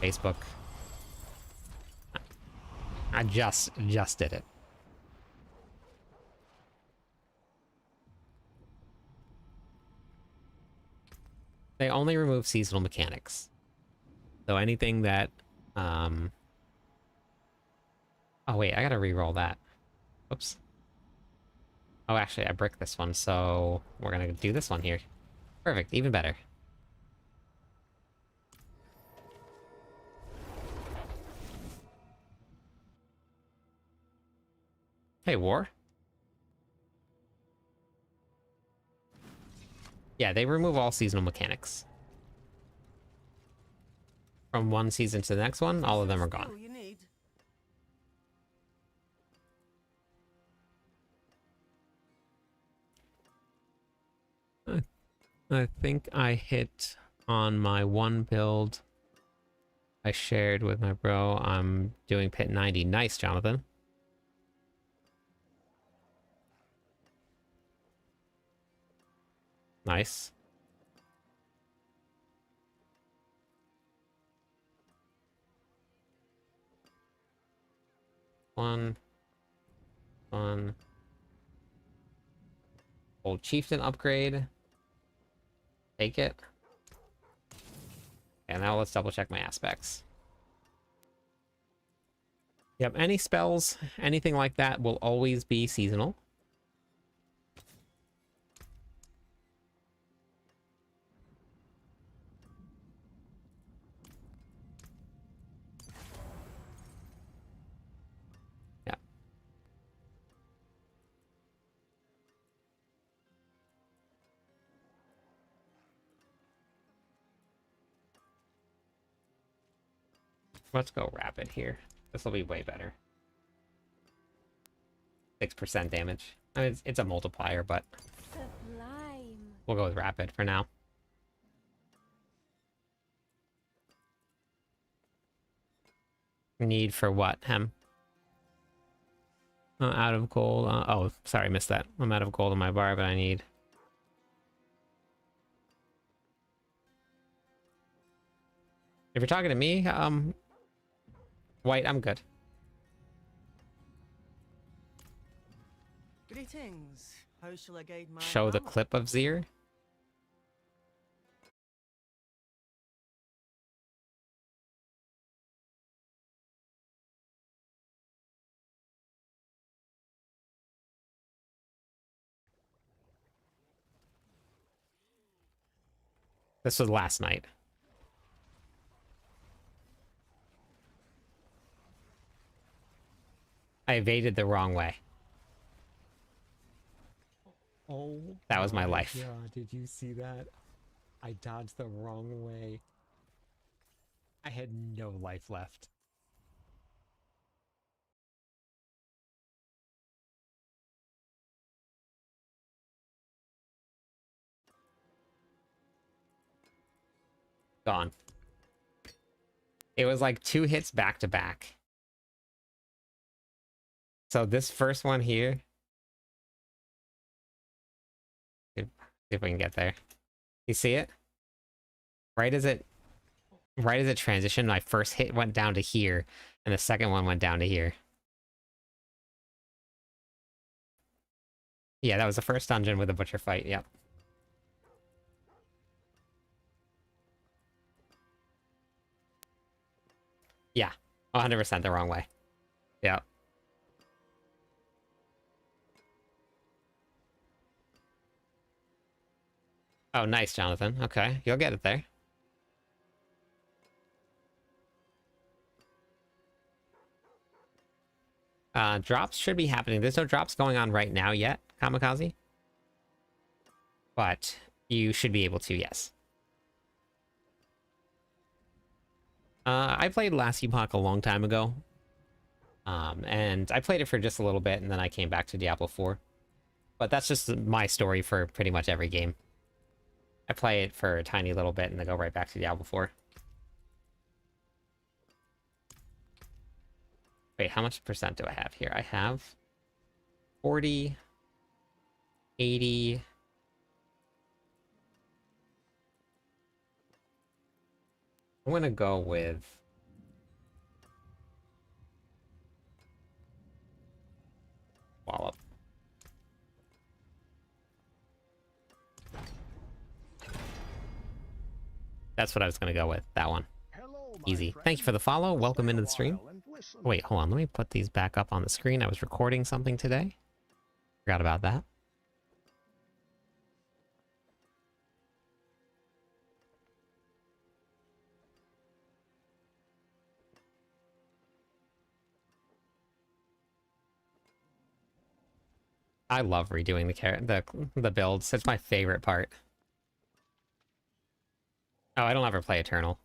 Facebook. I just did it. They only remove seasonal mechanics, so anything that oh wait, I gotta re-roll that. Oops. Oh, actually, I bricked this one, so we're gonna do this one here. Perfect, even better. Hey, War? Yeah, they remove all seasonal mechanics. From one season to the next one, all of them are gone. You need. I think I hit on my one build I shared with my bro. I'm doing pit 90. Nice, Jonathan. Nice. One. Old chieftain upgrade. Take it. And now let's double check my aspects. Yep, any spells, anything like that will always be seasonal. Yeah. Let's go rapid here. This will be way better. 6% damage. I mean, it's a multiplier, but Sublime. we'll go with rapid for now. Need for what, Hem? Out of gold. Oh, sorry, missed that. I'm out of gold on my bar, but I need... If you're talking to me, White, I'm good. Greetings. How shall I guide my Show the family? clip of Zir. This was last night. I evaded the wrong way. Oh, That was my life. God, did you see that? I dodged the wrong way. I had no life left. Gone. It was like 2 hits back to back. So this first one here. See if we can get there. You see it? Right as it transitioned, my first hit went down to here, and the second one went down to here. Yeah, that was the first dungeon with a butcher fight, yep. Yeah, 100% the wrong way. Yep. Oh, nice, Jonathan. Okay, you'll get it there. Drops should be happening. There's no drops going on right now yet, Kamikaze. But you should be able to, yes. I played Last Epoch a long time ago. And I played it for just a little bit, and then I came back to Diablo 4. But that's just my story for pretty much every game. I play it for a tiny little bit, and then go right back to Diablo 4. Wait, how much percent do I have here? I have 40, 80... I'm gonna go with... Wallop. That's what I was gonna go with, that one. Easy. Thank you for the follow. Welcome into the stream. Wait, hold on. Let me put these back up on the screen. I was recording something today. Forgot about that. I love redoing the builds. It's my favorite part. Oh, I don't ever play Eternal.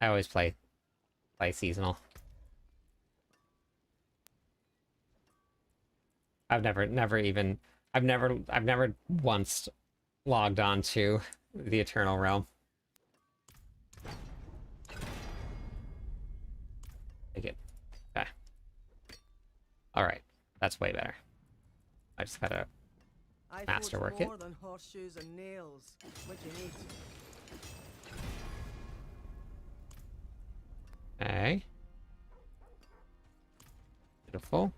I always play seasonal. I've never once logged on to the Eternal Realm. Take it. Okay. Alright. That's way better. I just gotta I masterwork forge it. more than horseshoes and nails. What you need? Okay. Beautiful.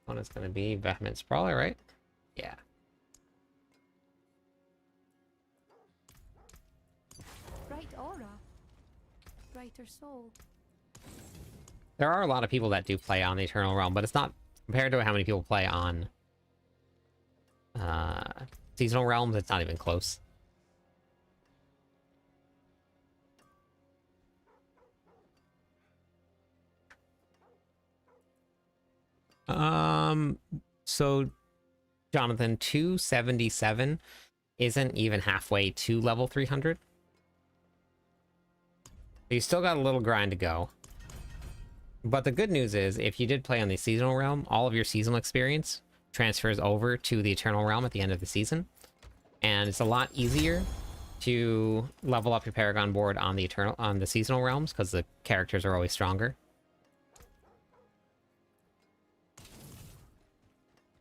One is going to be Vehement Sprawler, right? Yeah. Bright aura. Brighter soul. There are a lot of people that do play on the Eternal Realm, but it's not compared to how many people play on Seasonal Realms, it's not even close. So Jonathan, 277 isn't even halfway to level 300. You still got a little grind to go. But the good news is, if you did play on the Seasonal Realm, all of your seasonal experience transfers over to the Eternal Realm at the end of the season. And it's a lot easier to level up your Paragon board on the Seasonal Realms, because the characters are always stronger.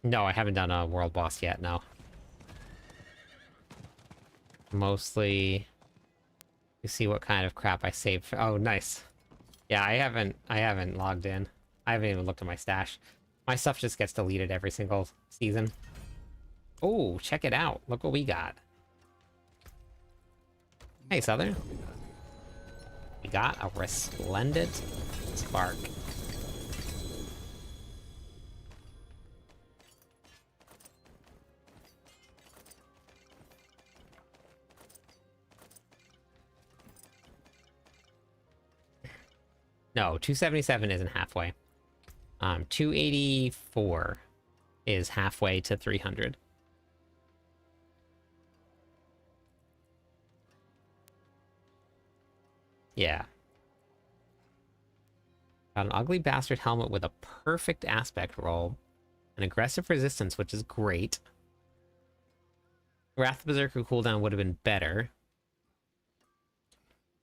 No, I haven't done a world boss yet, no. Mostly... You see what kind of crap I saved for... Oh, nice. Yeah, I haven't logged in. I haven't even looked at my stash. My stuff just gets deleted every single season. Oh, check it out. Look what we got. Hey, Southern. We got a Resplendent Spark. No, 277 isn't halfway. 284 is halfway to 300. Yeah. Got an ugly bastard helmet with a perfect aspect roll. An aggressive resistance, which is great. Wrath of Berserker cooldown would have been better.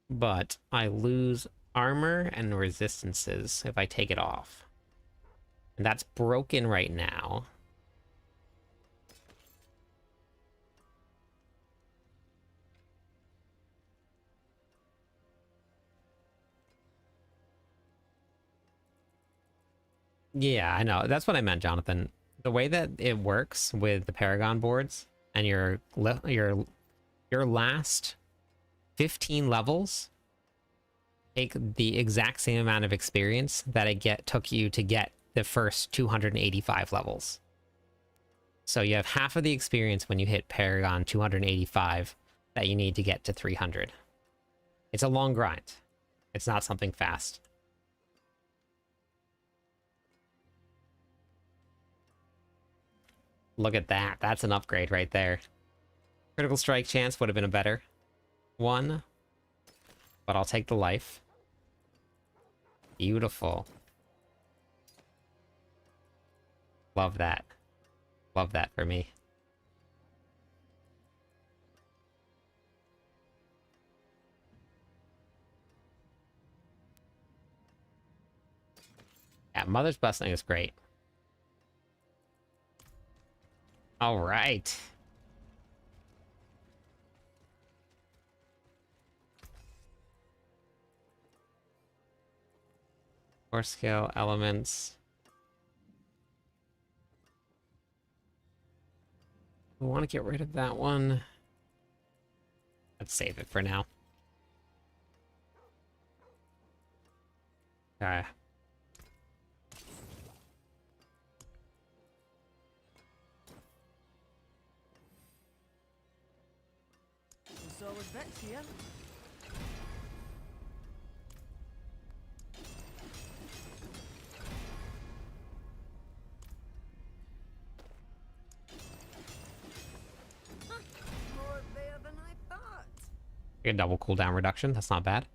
But I lose armor and resistances if I take it off. And that's broken right now. Yeah, I know. That's what I meant, Jonathan. The way that it works with the Paragon boards and your last 15 levels take the exact same amount of experience that it took you to get the first 285 levels. So you have half of the experience when you hit Paragon 285 that you need to get to 300. It's a long grind. It's not something fast. Look at that. That's an upgrade right there. Critical strike chance would have been a better one, but I'll take the life. Beautiful. Love that. Love that for me. Yeah, Mother's Blessing is great. All right. Core scale elements. We want to get rid of that one. Let's save it for now. Okay. Solid bits here. More there than I thought. Get a double cooldown reduction. That's not bad.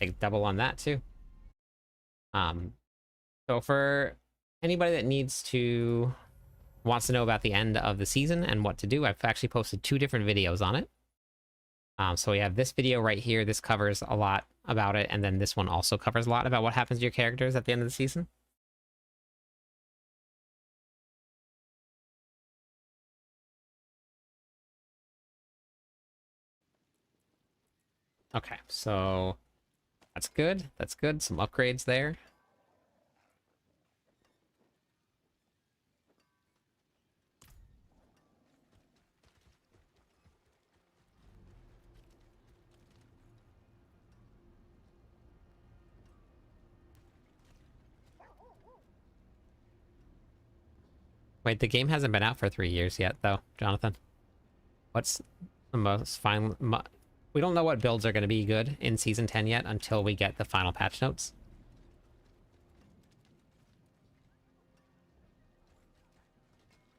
take double on that too. So for anybody that wants to know about the end of the season and what to do, I've actually posted 2 different videos on it. So we have this video right here. This covers a lot about it, and then this one also covers a lot about what happens to your characters at the end of the season. Okay, so that's good. That's good. Some upgrades there. Wait, the game hasn't been out for 3 years yet, though, Jonathan. What's the most final... We don't know what builds are going to be good in Season 10 yet until we get the final patch notes.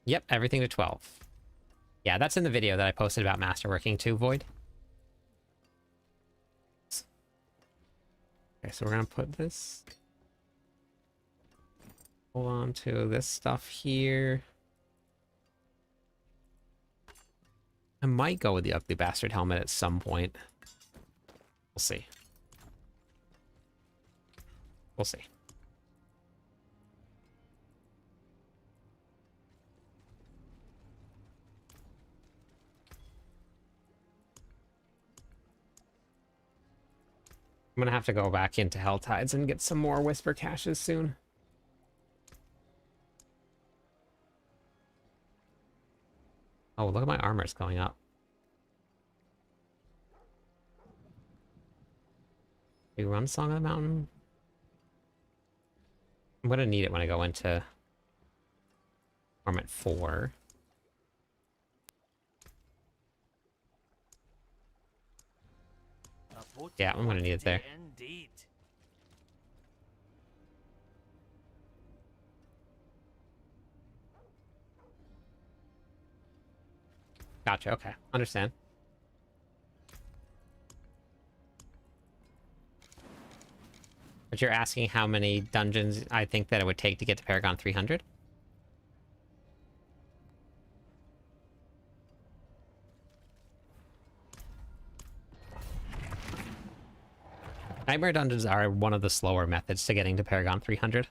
Yep, everything to 12. Yeah, that's in the video that I posted about masterworking too, Void. Okay, so we're going to put this... Hold on to this stuff here. I might go with the Ugly Bastard helmet at some point. We'll see. We'll see. I'm gonna have to go back into Helltides and get some more Whisper caches soon. Oh, look at my armor's going up. Do you run Song of the Mountain? I'm gonna need it when I go into Torment 4. Yeah, I'm gonna need it there. Indeed. Gotcha, okay. Understand. But you're asking how many dungeons I think that it would take to get to Paragon 300? Nightmare dungeons are one of the slower methods to getting to Paragon 300.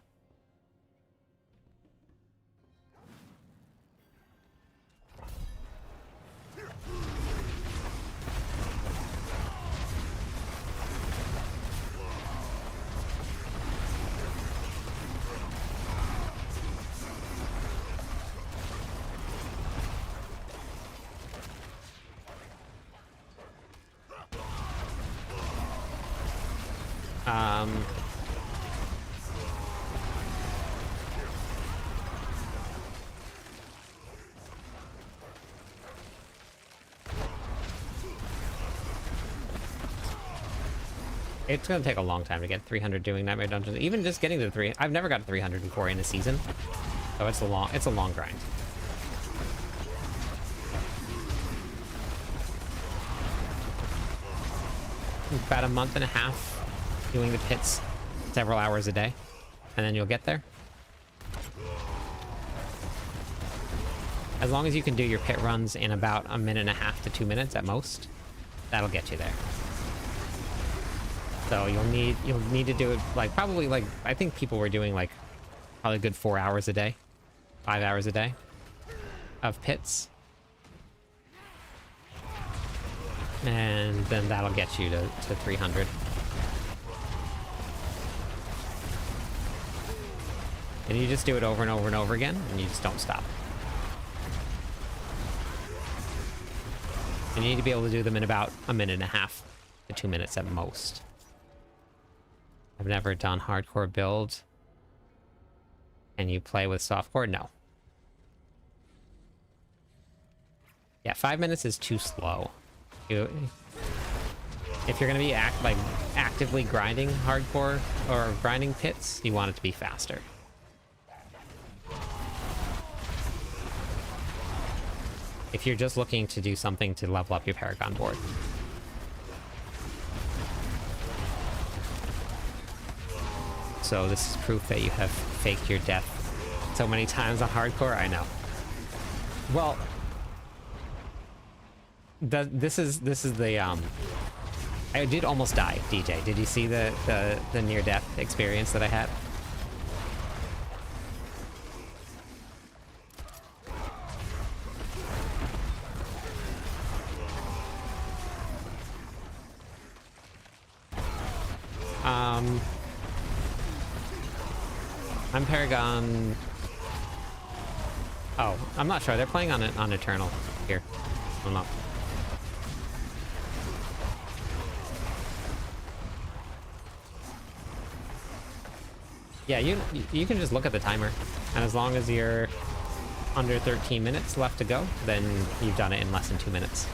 It's gonna take a long time to get 300 doing Nightmare Dungeons. Even just getting to 300, I've never got to 300 before in a season, so it's a long grind. About a month and a half doing the pits several hours a day, and then you'll get there. As long as you can do your pit runs in about a minute and a half to 2 minutes at most, that'll get you there. So you'll need to do it like probably like I think people were doing like probably a good 4 hours a day, 5 hours a day of pits. And then that'll get you to 300. And you just do it over and over and over again, and you just don't stop. And you need to be able to do them in about a minute and a half to 2 minutes at most. I've never done hardcore build. Can you play with softcore? No. Yeah, 5 minutes is too slow. If you're going to be actively grinding hardcore or grinding pits, you want it to be faster. If you're just looking to do something to level up your Paragon board. so this is proof that you have faked your death so many times on hardcore. I know. Well, this is the I did almost die, DJ. Did you see the near-death experience that I had? I'm Paragon. Oh, I'm not sure. They're playing on Eternal here. I don't know. Yeah, you can just look at the timer, and as long as you're under 13 minutes left to go, then you've done it in less than 2 minutes.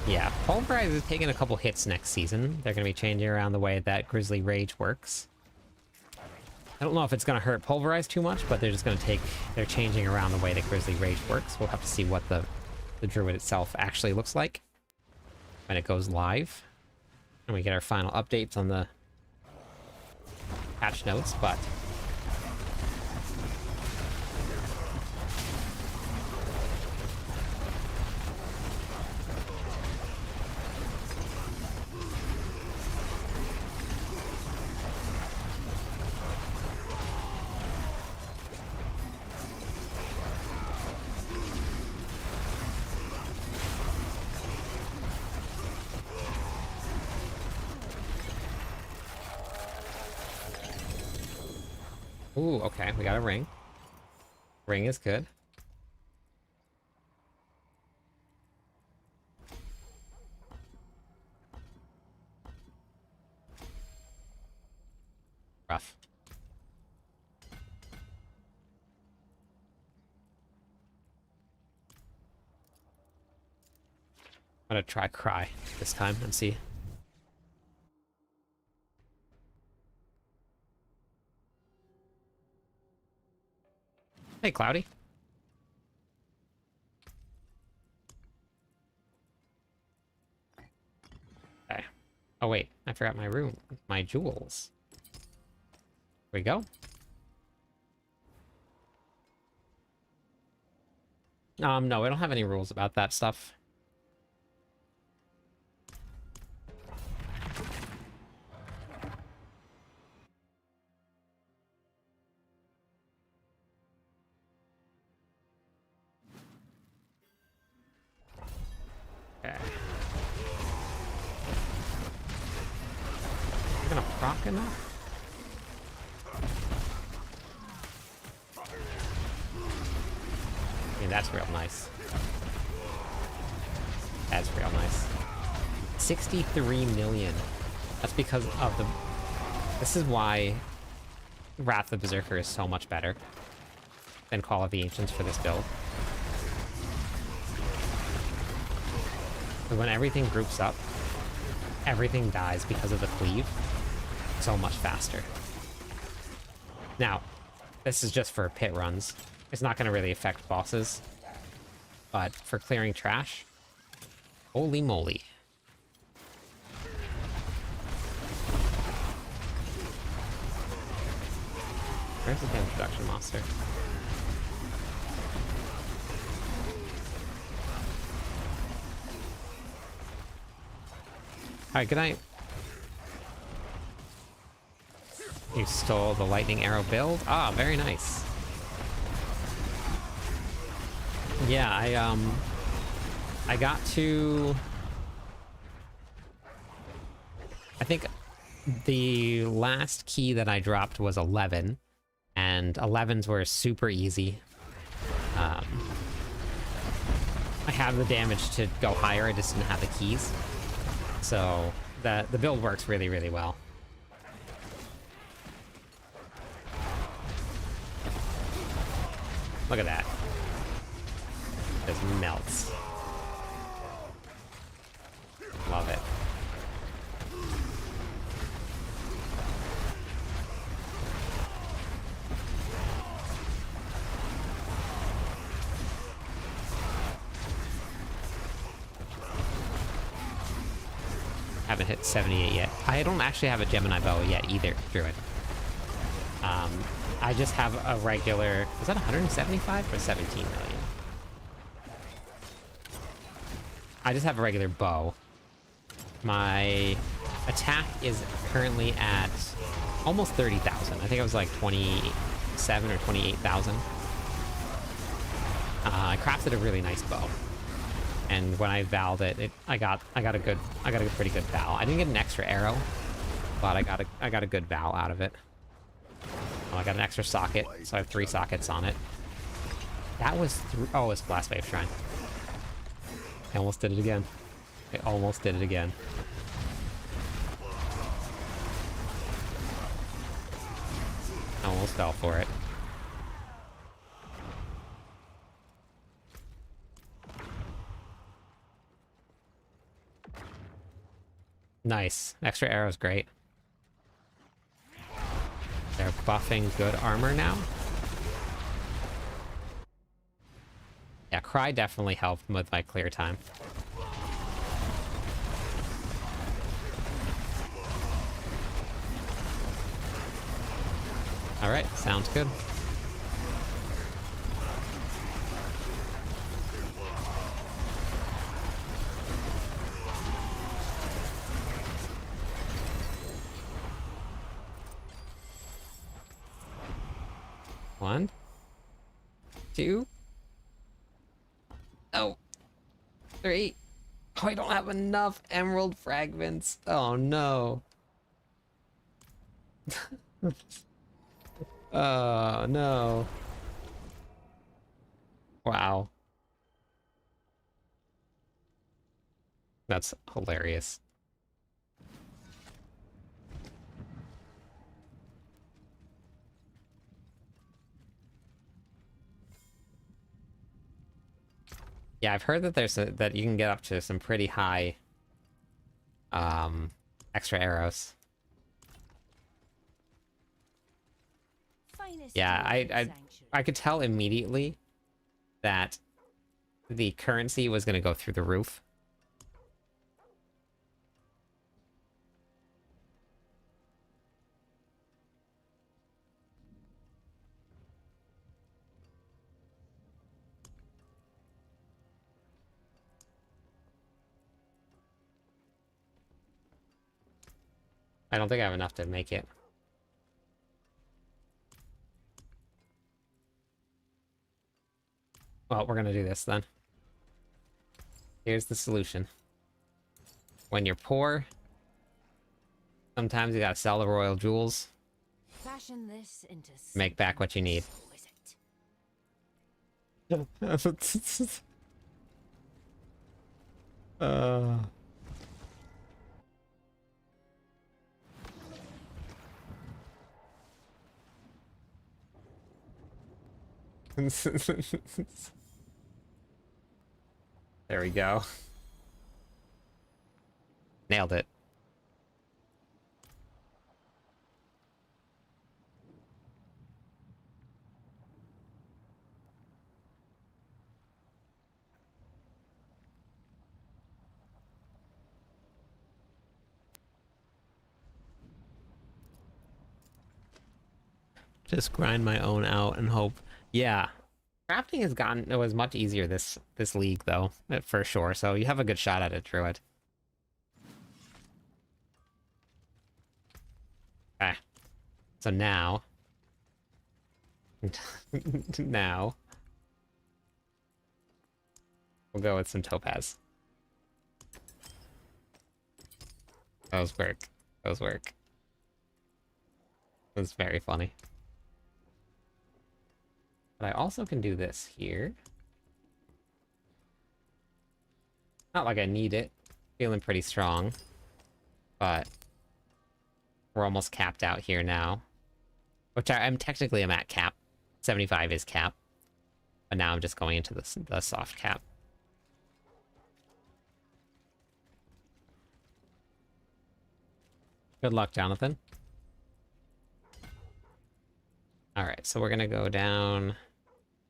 Yeah, Pulverize is taking a couple hits next season. They're going to be changing around the way that Grizzly Rage works. I don't know if it's going to hurt Pulverize too much, but they're just going to they're changing around the way that Grizzly Rage works. We'll have to see what the Druid itself actually looks like when it goes live. And we get our final updates on the patch notes, but... Ooh, okay, we got a ring. Ring is good. Rough. I'm gonna try Cry this time and see. Hey, Cloudy. Okay. Oh, wait. I forgot my room. My jewels. Here we go. No, we don't have any rules about that stuff. Okay. You're gonna proc enough? I mean, that's real nice. That's real nice. 63 million. That's because of the... This is why Wrath of Berserker is so much better than Call of the Ancients for this build. When everything groups up, everything dies because of the cleave so much faster. Now, this is just for pit runs. It's not going to really affect bosses, but for clearing trash, holy moly. Where's the damn production monster? Alright, good night. You stole the lightning arrow build? Ah, very nice. Yeah, I got to... I think the last key that I dropped was 11, and 11s were super easy. I have the damage to go higher, I just didn't have the keys. So the build works really, really well. Look at that. Just melts. Love it. Haven't hit 78 yet. I don't actually have a Gemini bow yet either, Druid. I just have a regular... Was that 175 or 17 million? I just have a regular bow. My attack is currently at almost 30,000. I think it was like 27 or 28,000. I crafted a really nice bow. And when I valved it, I got a pretty good val. I didn't get an extra arrow, but I got a good val out of it. Oh, I got an extra socket, so I have 3 sockets on it. That was oh, it's Blast Wave Shrine. I almost did it again. I almost did it again. I almost fell for it. Nice. Extra arrow's great. They're buffing good armor now. Yeah, Cry definitely helped with my clear time. Alright, sounds good. One, 2, oh, 3. Oh, I don't have enough emerald fragments. Oh no. Oh no. Wow. That's hilarious. Yeah, I've heard that that you can get up to some pretty high extra arrows. Yeah, I could tell immediately that the currency was going to go through the roof. I don't think I have enough to make it. Well, we're gonna do this then. Here's the solution. When you're poor, sometimes you gotta sell the royal jewels. Fashion this into Make back what you need. There we go. Nailed it. Just grind my own out and hope. Yeah. Crafting has gotten it was much easier this league though, for sure. So you have a good shot at it, Druid. Okay. So now now we'll go with some topaz. Those work. Those work. That's very funny. But I also can do this here. Not like I need it. Feeling pretty strong. but we're almost capped out here now. Which I'm technically I'm at cap. 75 is cap. But now I'm just going into the soft cap. Good luck, Jonathan. Alright, so we're gonna go down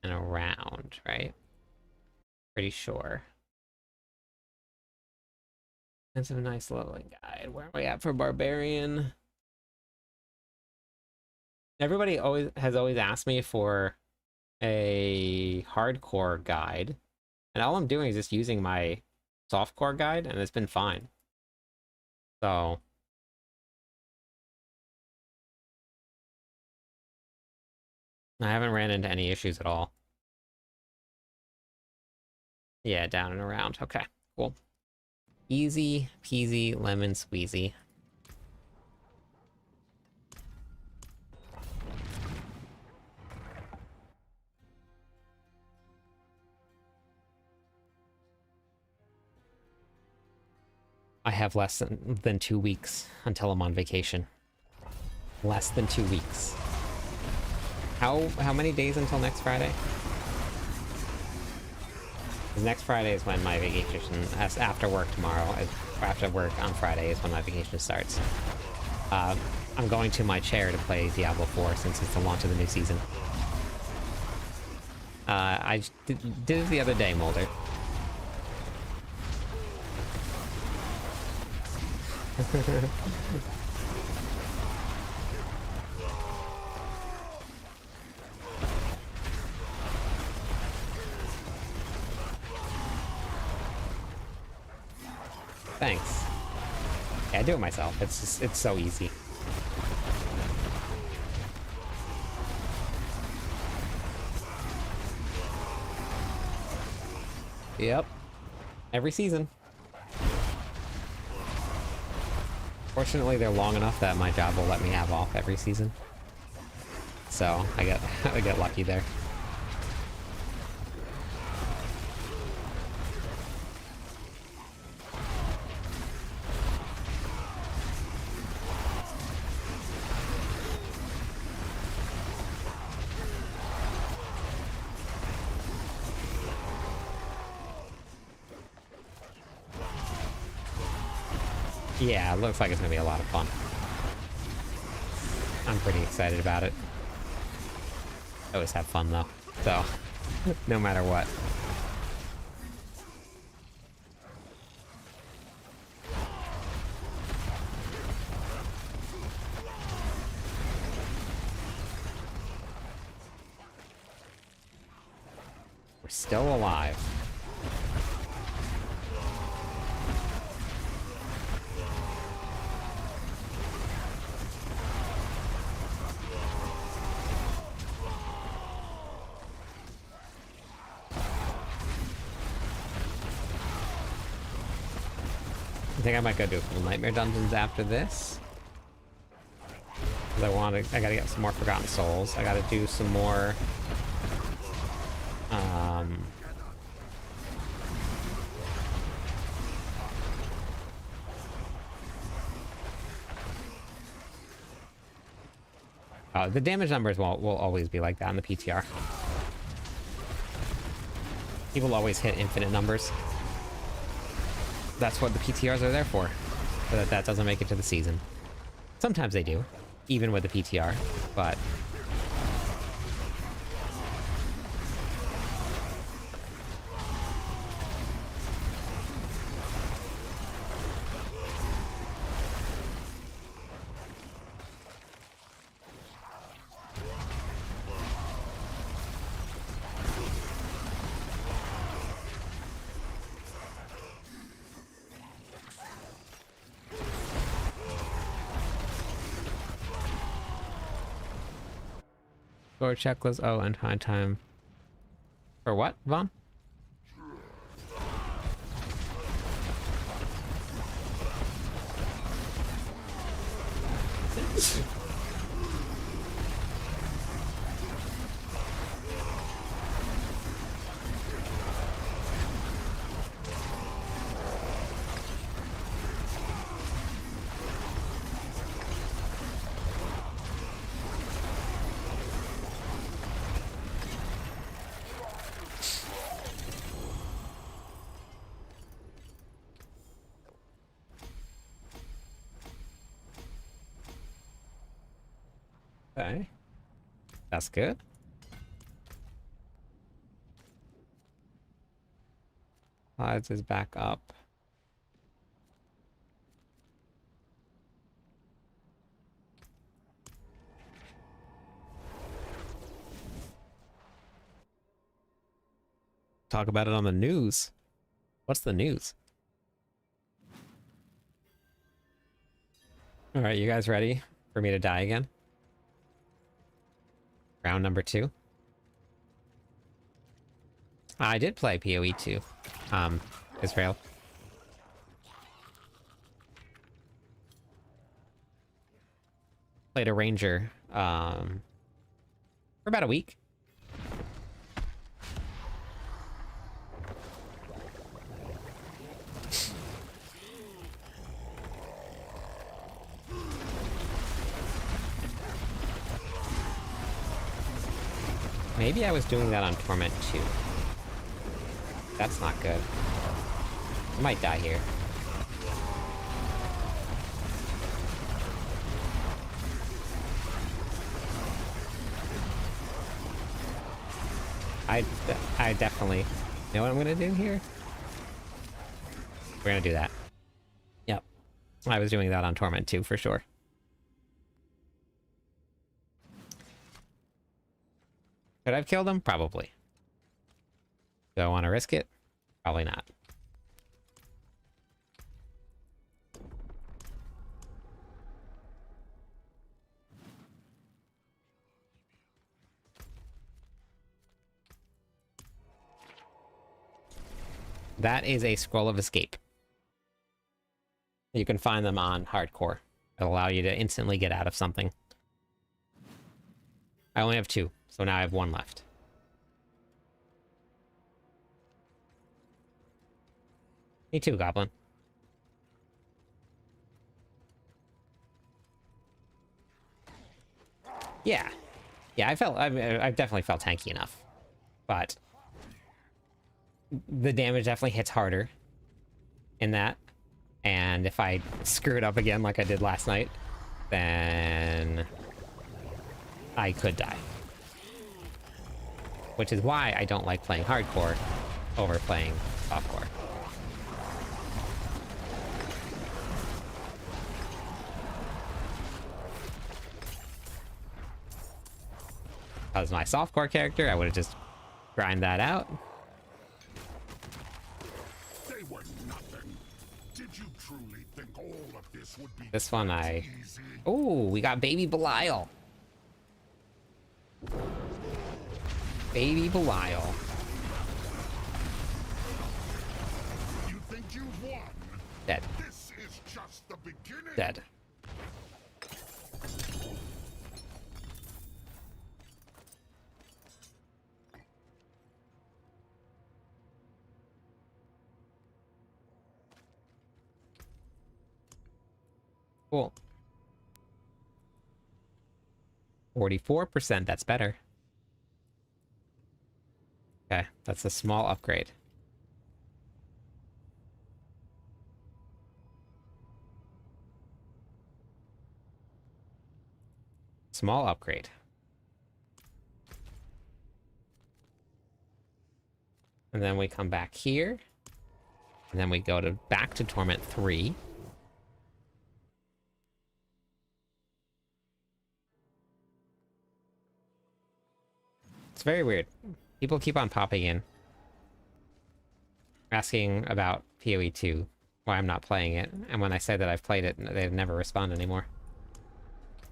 and around, right? Pretty sure. That's a nice leveling guide. Where are we at for Barbarian? Everybody has always asked me for a hardcore guide, and all I'm doing is just using my softcore guide, and it's been fine. So I haven't ran into any issues at all. Yeah, down and around. Okay, cool. Easy peasy lemon squeezy. I have less than 2 weeks until I'm on vacation. Less than 2 weeks. How many days until next Friday? 'Cause next Friday is when my vacation, after work tomorrow, or after work on Friday is when my vacation starts. I'm going to my chair to play Diablo 4 since it's the launch of the new season. I did it the other day, Mulder. Thanks. Yeah, I do it myself. It's so easy. Yep. Every season. Fortunately, they're long enough that my job will let me have off every season. So, I get lucky there. Yeah, it looks like it's gonna be a lot of fun. I'm pretty excited about it. I always have fun though, so no matter what. We're still alive. I think I might go do a couple Nightmare Dungeons after this. I gotta get some more Forgotten Souls. I gotta do some more... the damage numbers will always be like that on the PTR. People always hit infinite numbers. That's what the PTRs are there for, so that doesn't make it to the season. Sometimes they do, even with the PTR, but... Or checklist. Oh, and high time. For what, Vaughn? Okay. That's good. Slides is back up. Talk about it on the news. What's the news? All right, you guys ready for me to die again? Round number 2. I did play PoE 2. Israel. Played a ranger, for about a week. Maybe I was doing that on Torment too. That's not good. I might die here. I definitely know what I'm gonna do here. We're gonna do that. Yep. I was doing that on Torment too, for sure. Could I have killed him? Probably. Do I want to risk it? Probably not. That is a scroll of escape. You can find them on hardcore. It'll allow you to instantly get out of something. I only have 2, so now I have 1 left. Me too, Goblin. Yeah. Yeah, I've definitely felt tanky enough. But the damage definitely hits harder in that. And if I screw it up again like I did last night, then I could die. Which is why I don't like playing hardcore over playing softcore. As my softcore character, I would have just grind that out. They were nothing. Did you truly think all of this would be This one I... easy? Oh, we got Baby Belial. Baby Belial. You think you've won? Dead. This is just the beginning. Dead. Cool. 44%, that's better. Okay, that's a small upgrade. Small upgrade. And then we come back here. And then we go to back to Torment 3. It's very weird. People keep on popping in. Asking about PoE 2. Why I'm not playing it. And when I say that I've played it, they never respond anymore.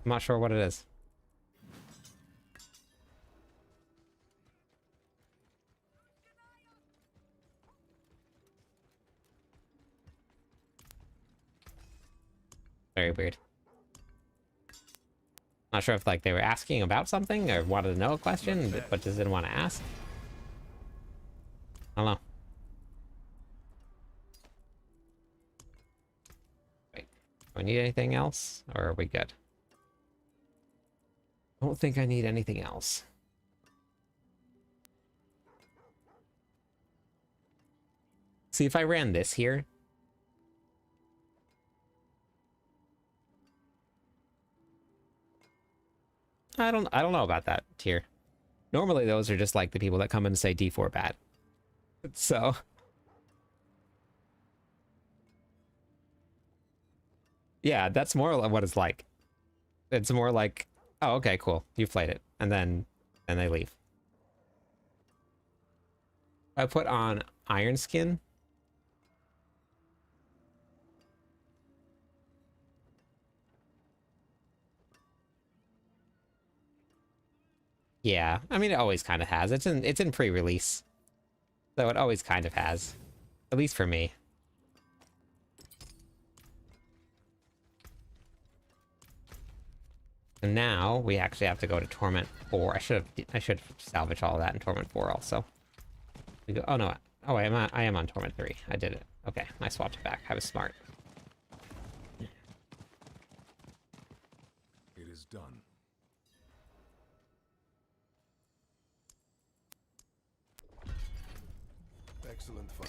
I'm not sure what it is. Very weird. Not sure if like they were asking about something or wanted to know a question, but just didn't want to ask. I don't know. Wait, do I need anything else, or are we good? I don't think I need anything else. See, if I ran this here, I don't know about that tier. Normally those are just like the people that come in and say D4 bad. So yeah, that's more like what it's like. It's more like, oh, okay, cool, you've played it, and then they leave. I put on Iron Skin. Yeah, I mean, it always kind of has. It's in pre-release, so it always kind of has, at least for me. And now we actually have to go to Torment 4. I should salvage all of that in Torment 4 also. We go, oh no, oh I am on Torment 3. I did it. Okay, I swapped it back. I was smart. It is done. Excellent fight.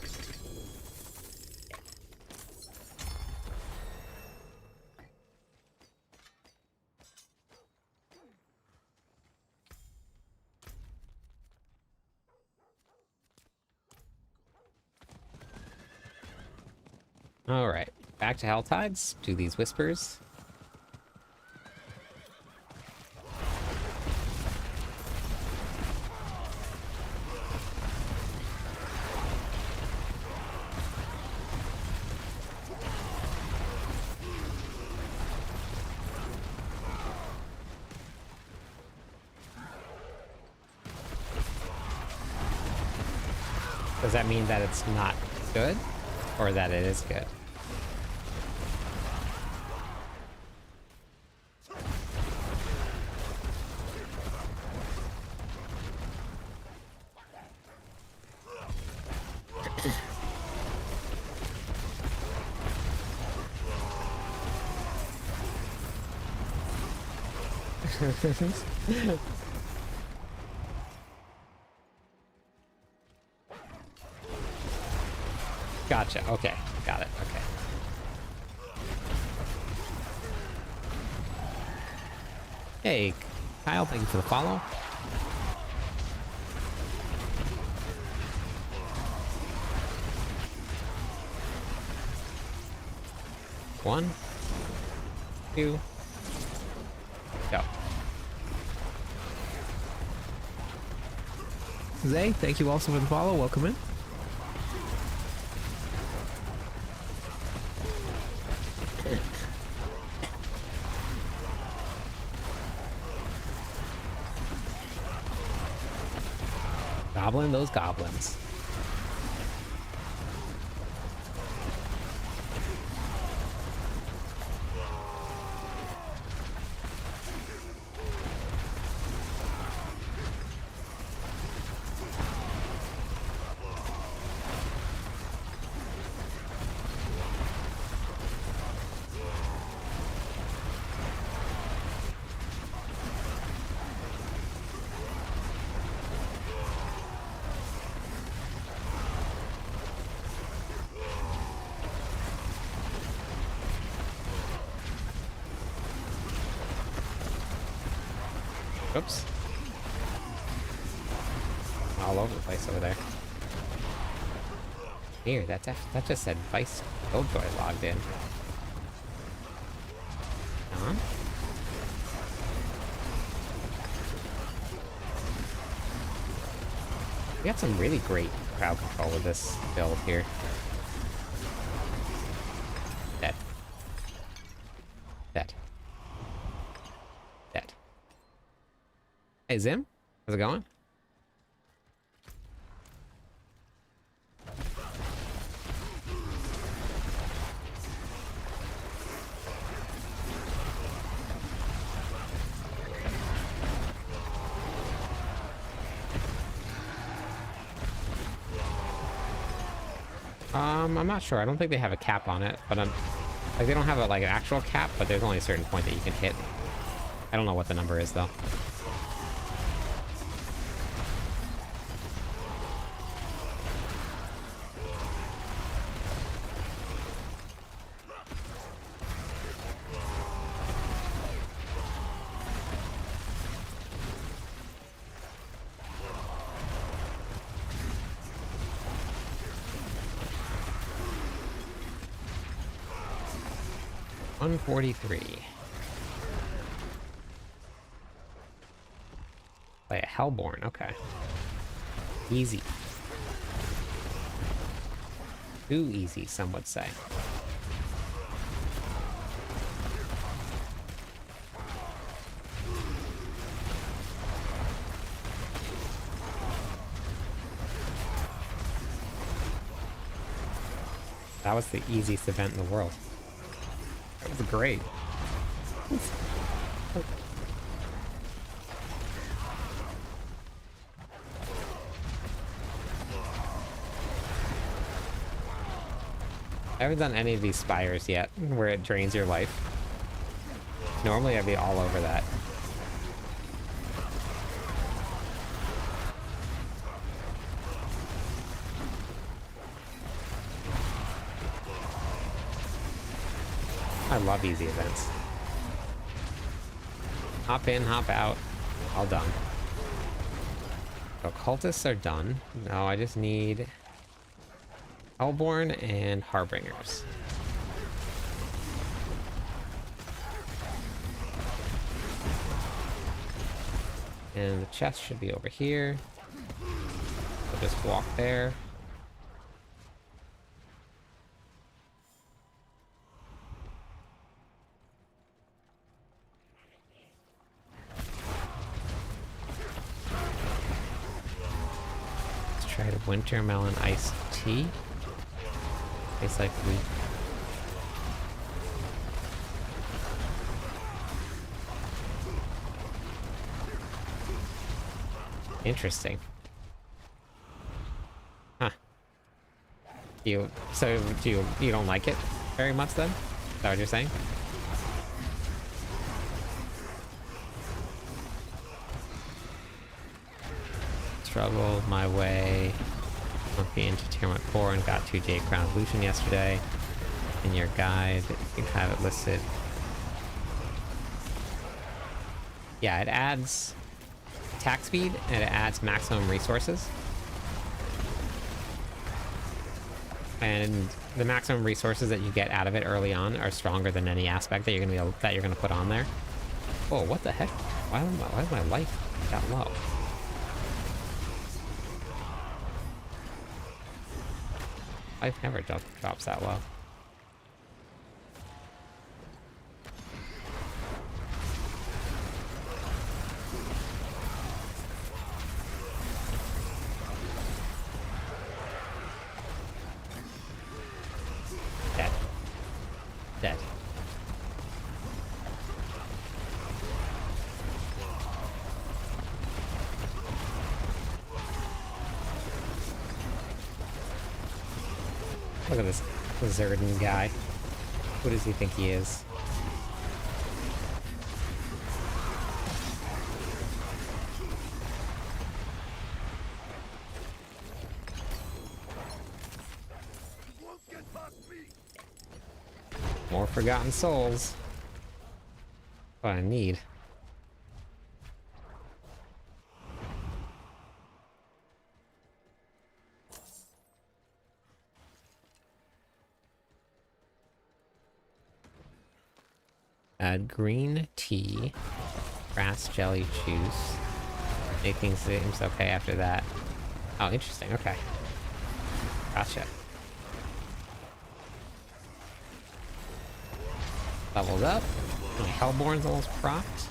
All right, back to Helltides. Do these whispers. Does that mean that it's not good, or that it is good? Gotcha. Okay. Got it. Okay. Hey, Kyle, thank you for the follow. One, two, go. Zay, thank you also for the follow. Welcome in. Goblin those goblins. Oops. All over the place over there. Here, that just said Vice Killjoy logged in. Huh? We got some really great crowd control with this build here. Dead. Dead. Dead. Hey, Zim? How's it going? I'm not sure. I don't think they have a cap on it, but like they don't have like an actual cap, but there's only a certain point that you can hit. I don't know what the number is though. 143. Play a Hellborn, okay. Easy. Too easy, some would say. That was the easiest event in the world. That was great. I haven't done any of these spires yet, where it drains your life. Normally I'd be all over that. I love easy events. Hop in, hop out, all done. So cultists are done. No, I just need Hellborn and Harbingers. And the chest should be over here. So just walk there. Let's try the winter melon iced tea. Tastes like wheat. Interesting. Huh. You don't like it very much then? Is that what you're saying? Struggled my way monkey into Torment Core and got 2 Jade Crown Evolution yesterday. In your guide, you have it listed. Yeah, it adds attack speed and it adds maximum resources. And the maximum resources that you get out of it early on are stronger than any aspect that you're gonna put on there. Oh, what the heck? Why is my life that low? Life never drops that low. Dead. Dead. Look at this Zerdan guy. Who does he think he is? More Forgotten Souls. What I need. Add green tea, grass jelly juice. Making seems okay after that. Oh, interesting. Okay. Gotcha. Leveled up. My Hellborn's almost procced.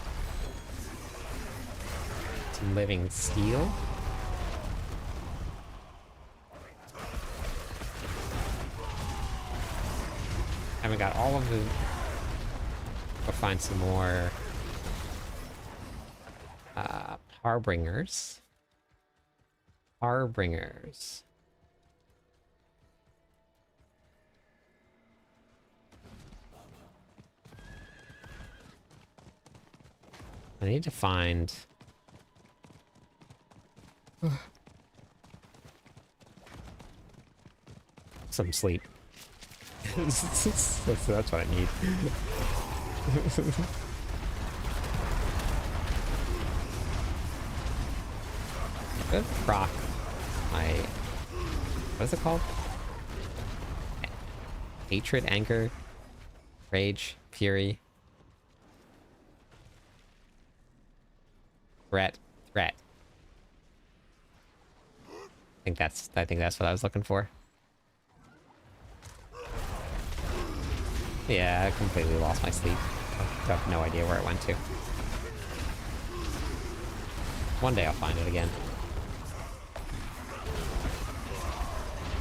Some living steel. Haven't got all of the... Go find some more Harbingers. Harbingers. I need to find some sleep. that's what I need. Good proc. What is it called? Hatred, anger, rage. Fury. Threat. Threat. I think that's what I was looking for. Yeah, I completely lost my sleep. I have no idea where it went to. One day I'll find it again.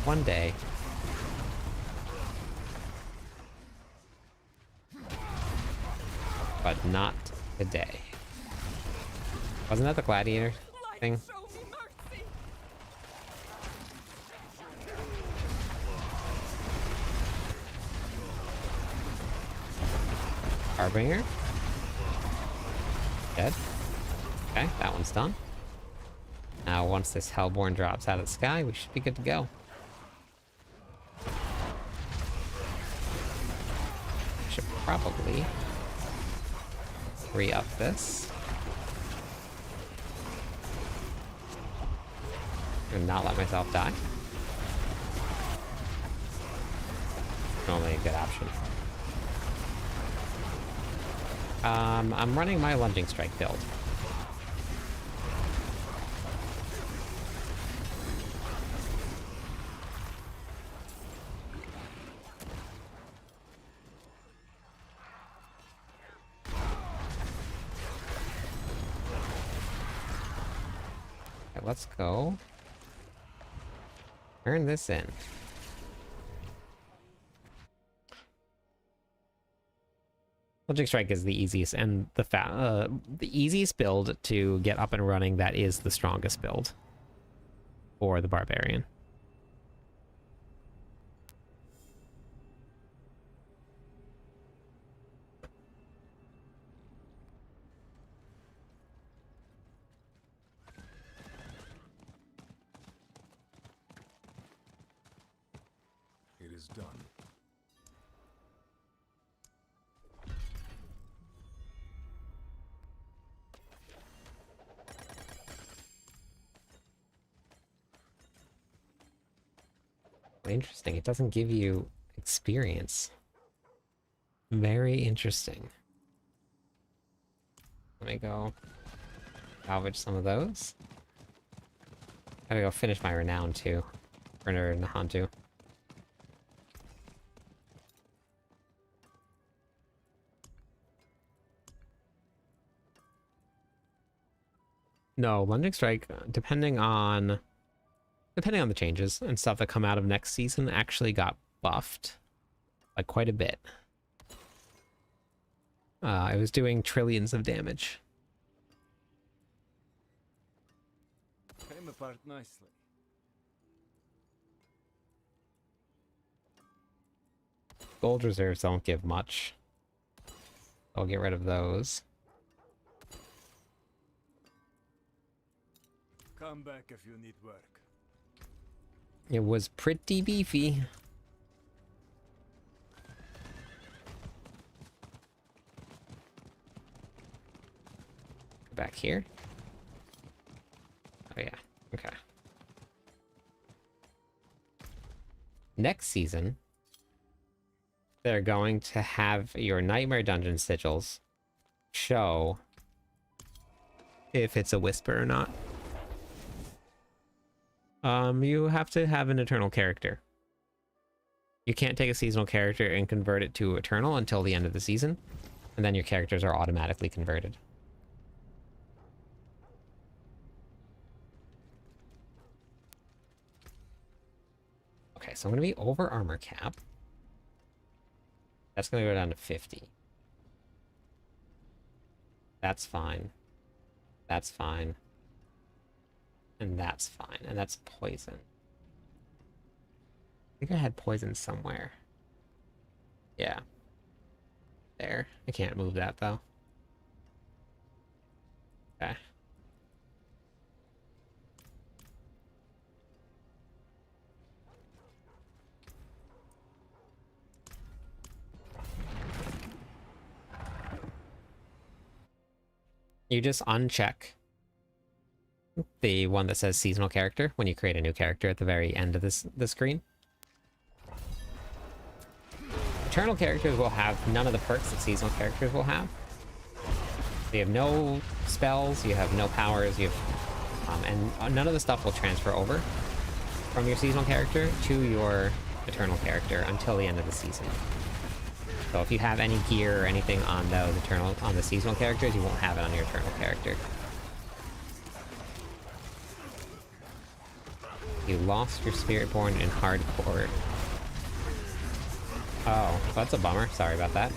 One day. But not today. Wasn't that the gladiator thing? Harbinger? Dead? Okay, that one's done. Now, once this Hellborn drops out of the sky, we should be good to go. Should probably re-up this. And not let myself die. Normally a good option. I'm running my lunging strike build. Okay, let's go. Turn this in. Lunging Strike is the easiest and the easiest build to get up and running. That is the strongest build for the Barbarian. It is done. Interesting. It doesn't give you experience. Very interesting. Let me go salvage some of those. Gotta go finish my renown too. Runner and Hantu. No, Lunging Strike, depending on the changes and stuff that come out of next season, actually got buffed like quite a bit. It was doing trillions of damage. Came apart nicely. Gold reserves don't give much. I'll get rid of those. Come back if you need work. It was pretty beefy. Back here. Oh yeah, okay. Next season, they're going to have your Nightmare Dungeon sigils show if it's a whisper or not. You have to have an Eternal character. You can't take a seasonal character and convert it to Eternal until the end of the season, and then your characters are automatically converted. Okay, so I'm going to be over armor cap. That's going to go down to 50. That's fine. That's fine. And that's fine. And that's poison. I think I had poison somewhere. Yeah. There. I can't move that, though. Okay. You just uncheck the one that says seasonal character when you create a new character at the very end of the screen. Eternal characters will have none of the perks that seasonal characters will have. So you have no spells, you have no powers, you have, and none of the stuff will transfer over from your seasonal character to your eternal character until the end of the season. So if you have any gear or anything on those on the seasonal characters, you won't have it on your eternal character. You lost your Spiritborn in hardcore. Oh, that's a bummer. Sorry about that.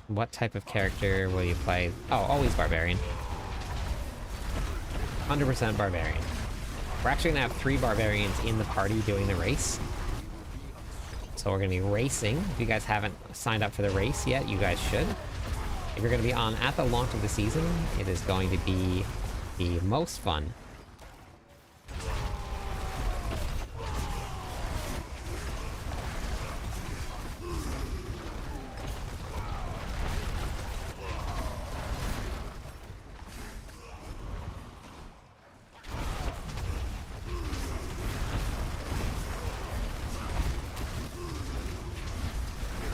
What type of character will you play? Oh, always Barbarian. 100% Barbarian. We're actually gonna have 3 Barbarians in the party doing the race. So we're gonna be racing. If you guys haven't signed up for the race yet, you guys should. If you're gonna be on at the launch of the season, it is going to be the most fun.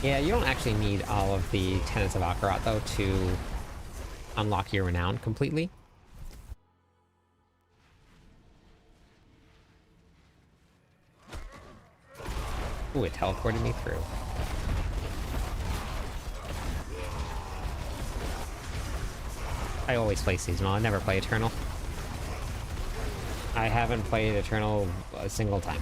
Yeah, you don't actually need all of the Tenets of Akarat, though, to unlock your renown completely. Ooh, it teleported me through. I always play seasonal, I never play Eternal. I haven't played Eternal a single time.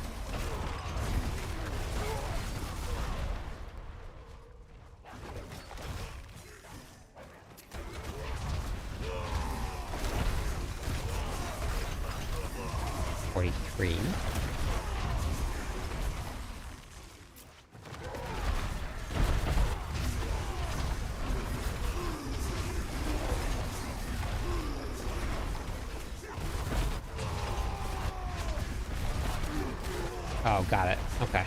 Oh, got it. Okay.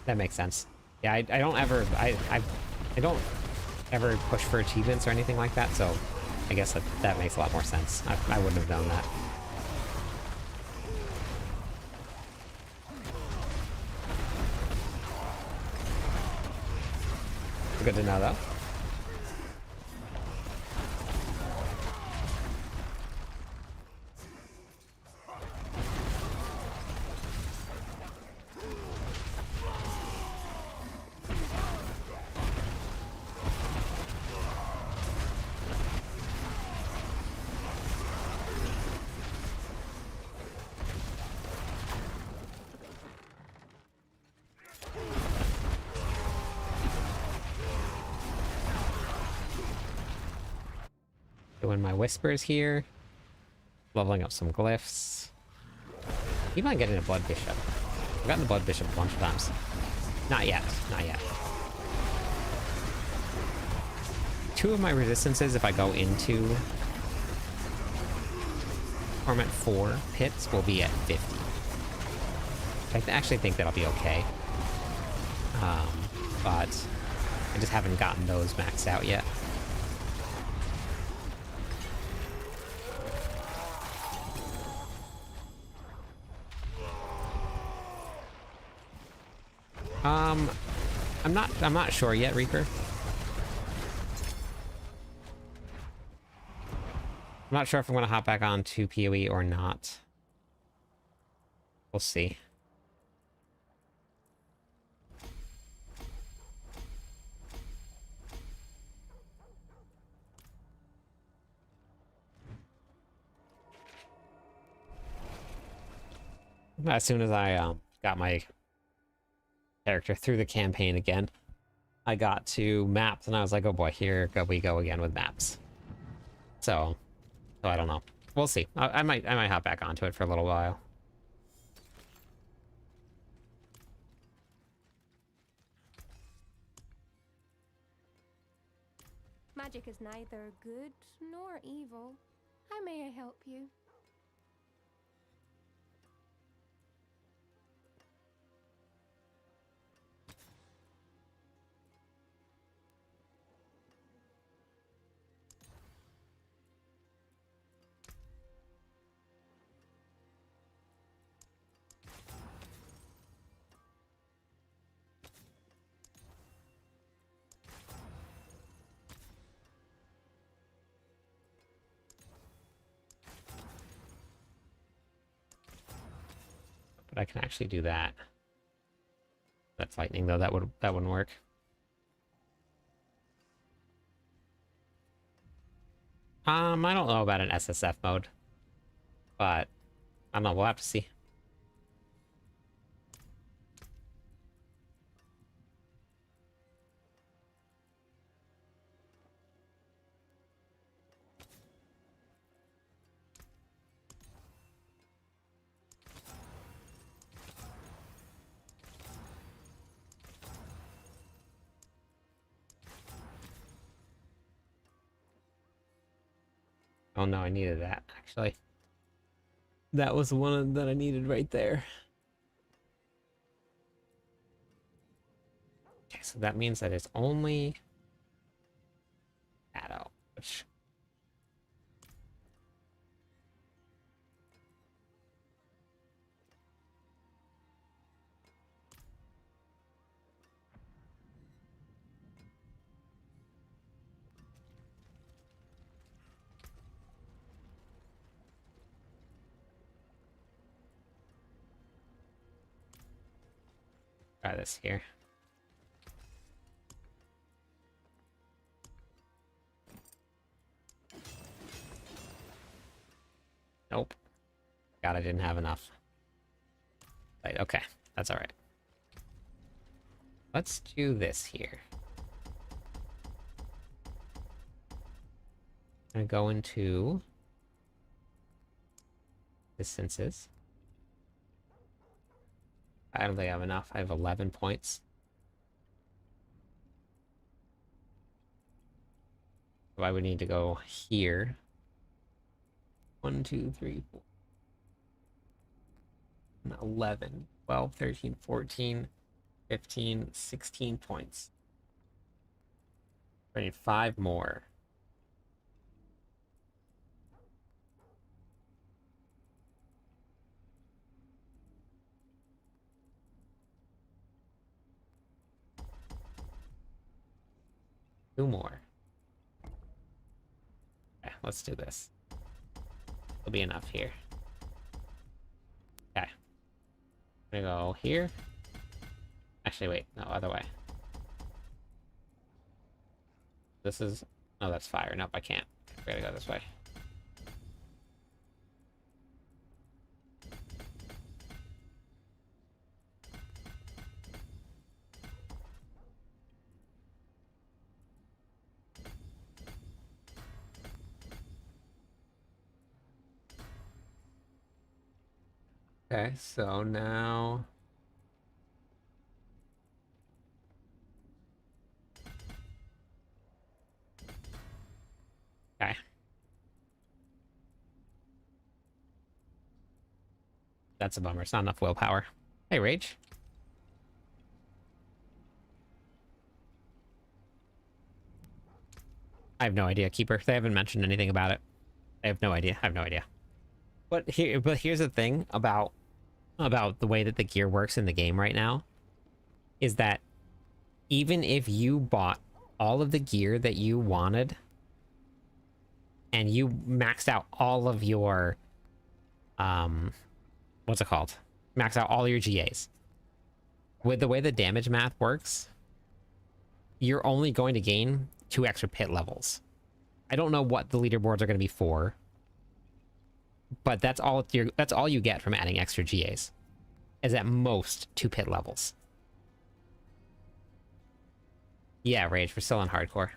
That makes sense. Yeah, I don't ever I don't ever push for achievements or anything like that, so I guess that makes a lot more sense. I wouldn't have known that. Good to know, though. Doing my whispers here. Leveling up some glyphs. Keep on getting a Blood Bishop. I've gotten the Blood Bishop a bunch of times. Not yet. Not yet. 2 of my resistances, if I go into Torment 4 pits, will be at 50. I actually think that'll be okay. But I just haven't gotten those maxed out yet. I'm not sure yet, Reaper. I'm not sure if I'm gonna hop back on to PoE or not. We'll see. As soon as I got my character through the campaign again, I got to maps and I was like, oh boy, here we go again with maps. So I don't know. We'll see. I might hop back onto it for a little while. Magic is neither good nor evil. How may I help you? but I can actually do that. That's lightning though. That wouldn't work. I don't know about an SSF mode, but I don't know. We'll have to see. Oh no, I needed that, actually. That was the one that I needed right there. Okay, so that means that it's only Shadow, which... Try this here. Nope. God, I didn't have enough. Right, okay. That's alright. Let's do this here. I'm gonna go into distances. I don't think I have enough. I have 11 points. So I would need to go here. 1, 2, 3, 4. 11, 12, 13, 14, 15, 16 points. I need 5 more. Two more. Okay, let's do this. There'll be enough here. Okay. I'm gonna go here. Actually, wait. No, other way. This is... Oh, that's fire. Nope, I can't. I gotta go this way. Okay, so now... Okay. That's a bummer. It's not enough willpower. Hey, Rage. I have no idea, Keeper. They haven't mentioned anything about it. I have no idea. I have no idea. But here's the thing about the way that the gear works in the game right now, is that even if you bought all of the gear that you wanted and you maxed out all of your what's it called? Max out all your GAs. With the way the damage math works, you're only going to gain 2 extra pit levels. I don't know what the leaderboards are going to be for, but that's all you get from adding extra GAs, is at most 2 pit levels. Yeah, Rage, we're still on hardcore.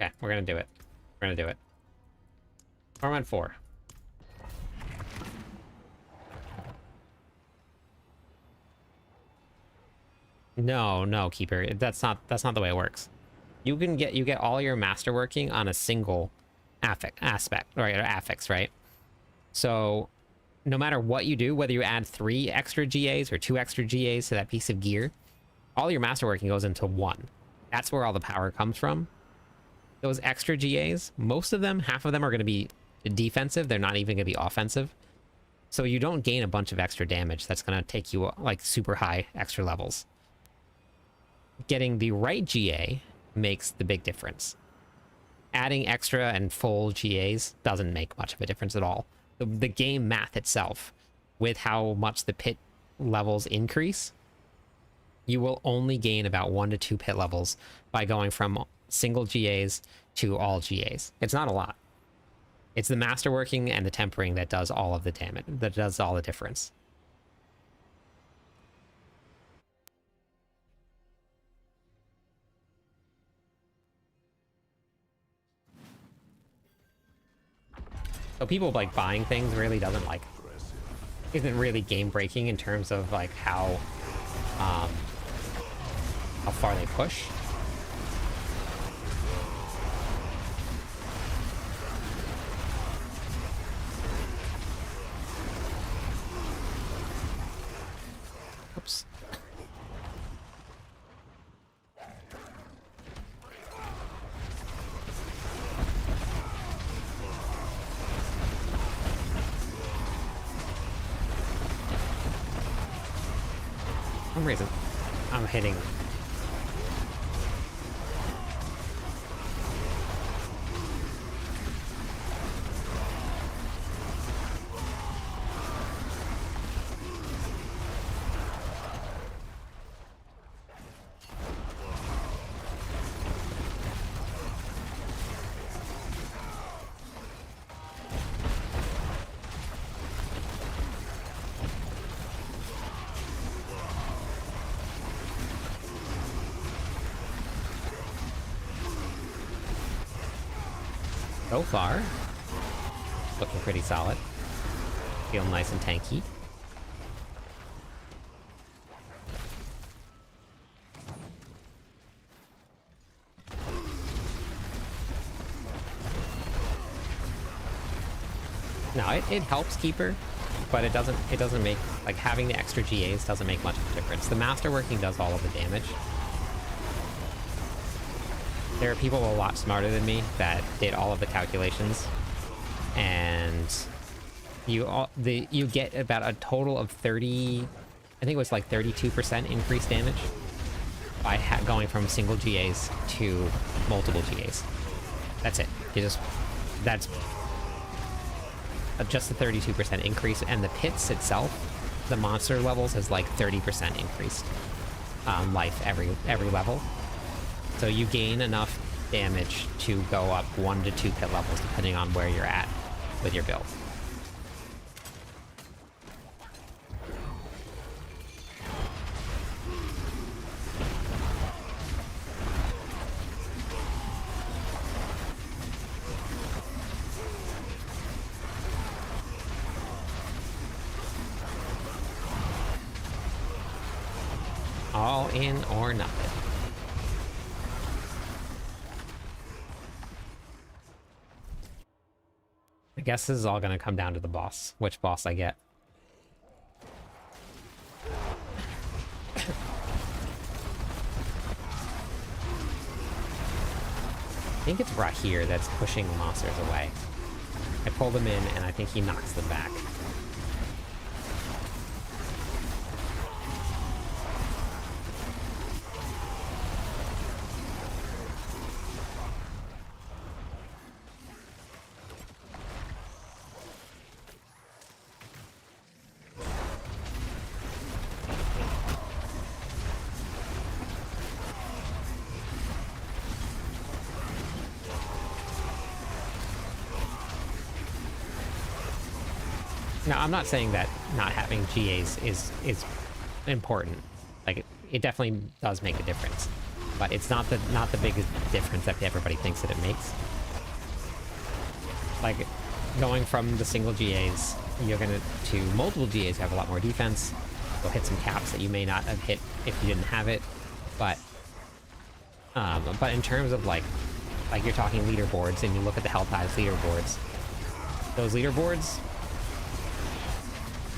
Okay, we're gonna do it. We're gonna do it. Torment 4. No, Keeper. That's not the way it works. You get all your masterworking on a single aspect, right? Or affix, right? So no matter what you do, whether you add 3 extra GAs or 2 extra GAs to that piece of gear, all your masterworking goes into 1. That's where all the power comes from. Those extra GAs, most of them, half of them are going to be defensive. They're not even going to be offensive. So you don't gain a bunch of extra damage that's going to take you like super high extra levels. Getting the right GA makes the big difference. Adding extra and full GAs doesn't make much of a difference at all. The game math itself, with how much the pit levels increase, you will only gain about 1 to 2 pit levels by going from single GAs to all GAs. It's not a lot. It's the masterworking and the tempering that does all of the damage, that does all the difference. So people like buying things really doesn't like, isn't really game breaking in terms of like how far they push. Oops. For some reason, I'm hitting. So far, looking pretty solid. Feel nice and tanky. No, it helps Keeper, but it doesn't make, like, having the extra GAs doesn't make much of a difference. The masterworking does all of the damage. There are people a lot smarter than me that did all of the calculations, and you get about a total of 30, I think it was like 32% increased damage by going from single GAs to multiple GAs. That's it. That's just a 32% increase, and the pits itself, the monster levels, is like 30% increased life every level. So you gain enough damage to go up 1 to 2 pit levels depending on where you're at with your build. All in or nothing. I guess this is all going to come down to the boss, which boss I get. I think it's right here that's pushing monsters away. I pull them in, and I think he knocks them back. Now, I'm not saying that not having GAs is important. Like, it definitely does make a difference, but it's not the biggest difference that everybody thinks that it makes. Like, going from the single GAs, to multiple GAs, you have a lot more defense. You'll hit some caps that you may not have hit if you didn't have it, but in terms of like you're talking leaderboards, and you look at the Helltide's leaderboards, those leaderboards,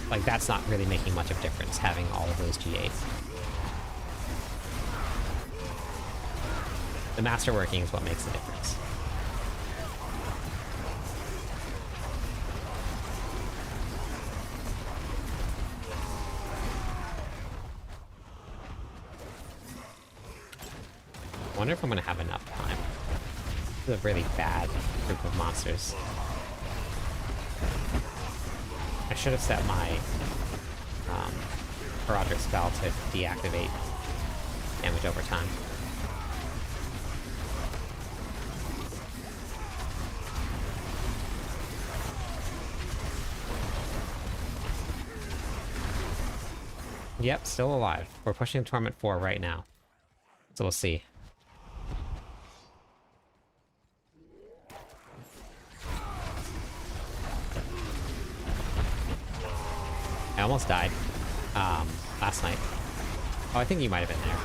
like, that's not really making much of a difference, having all of those GAs. The masterworking is what makes the difference. wonder if I'm gonna have enough time. This is a really bad group of monsters. I should have set my Paragon spell to deactivate damage over time. Yep, still alive. We're pushing Torment 4 right now. So we'll see. I almost died last night. Oh, I think you might have been there.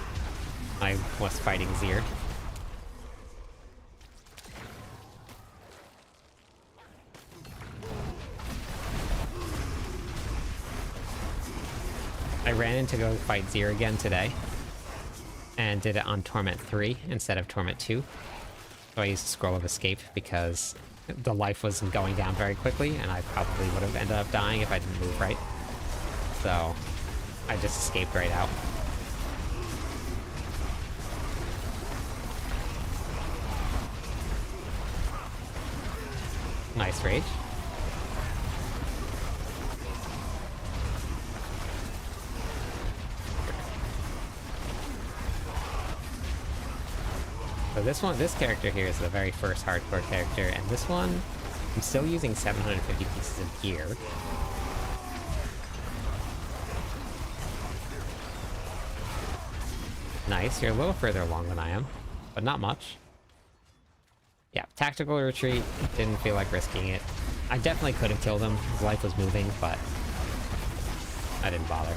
I was fighting Zir. I ran in to go fight Zir again today, and did it on Torment 3 instead of Torment 2. So I used the Scroll of Escape because the life was going down very quickly, and I probably would have ended up dying if I didn't move right. So I just escaped right out. Nice rage. So this character here is the very first hardcore character, and this one, I'm still using 750 pieces of gear. Nice, you're a little further along than I am, but not much. Yeah, tactical retreat, didn't feel like risking it. I definitely could have killed him, his life was moving, but I didn't bother.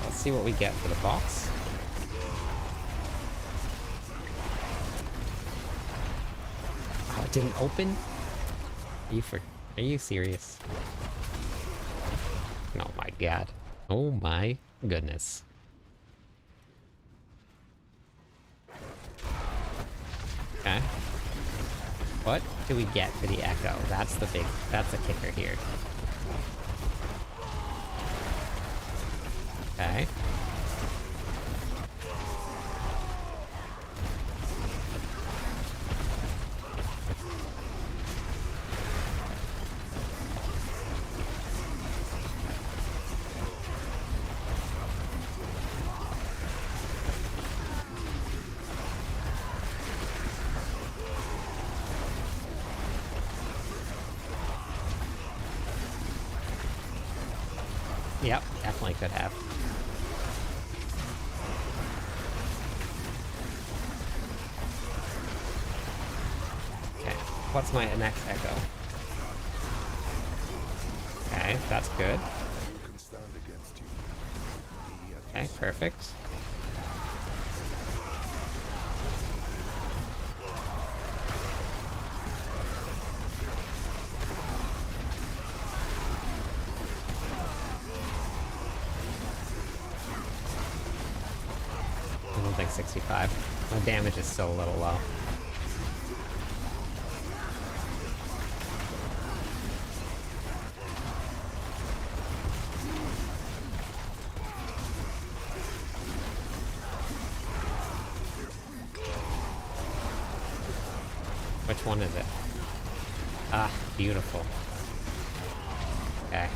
Let's see what we get for the box. Oh, it didn't open? Are you serious? Oh my god. Oh my goodness. Okay. What do we get for the Echo? That's the kicker here. Okay. Yep, definitely could have. Okay, what's my next Echo? Okay, that's good. Okay, perfect. I don't think 65. My damage is still a little low. Which one is it? Ah, beautiful. Okay.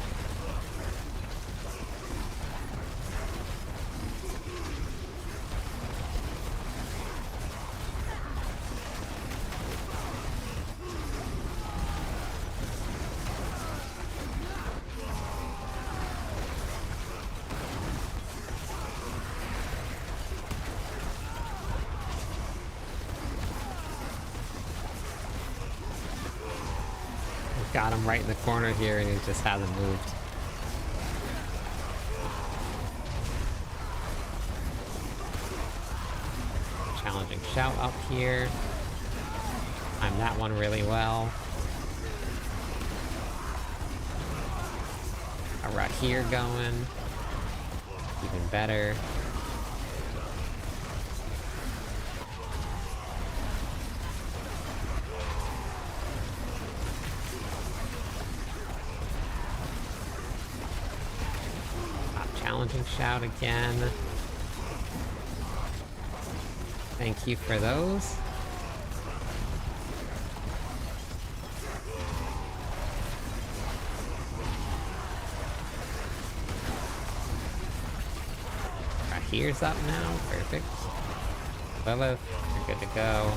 Got him right in the corner here, and he just hasn't moved. Challenging shout up here. I'm that one really well. A Rakir going. Even better. Haunting Shout again. Thank you for those. Our here's up now. Perfect. Lilith, you're good to go.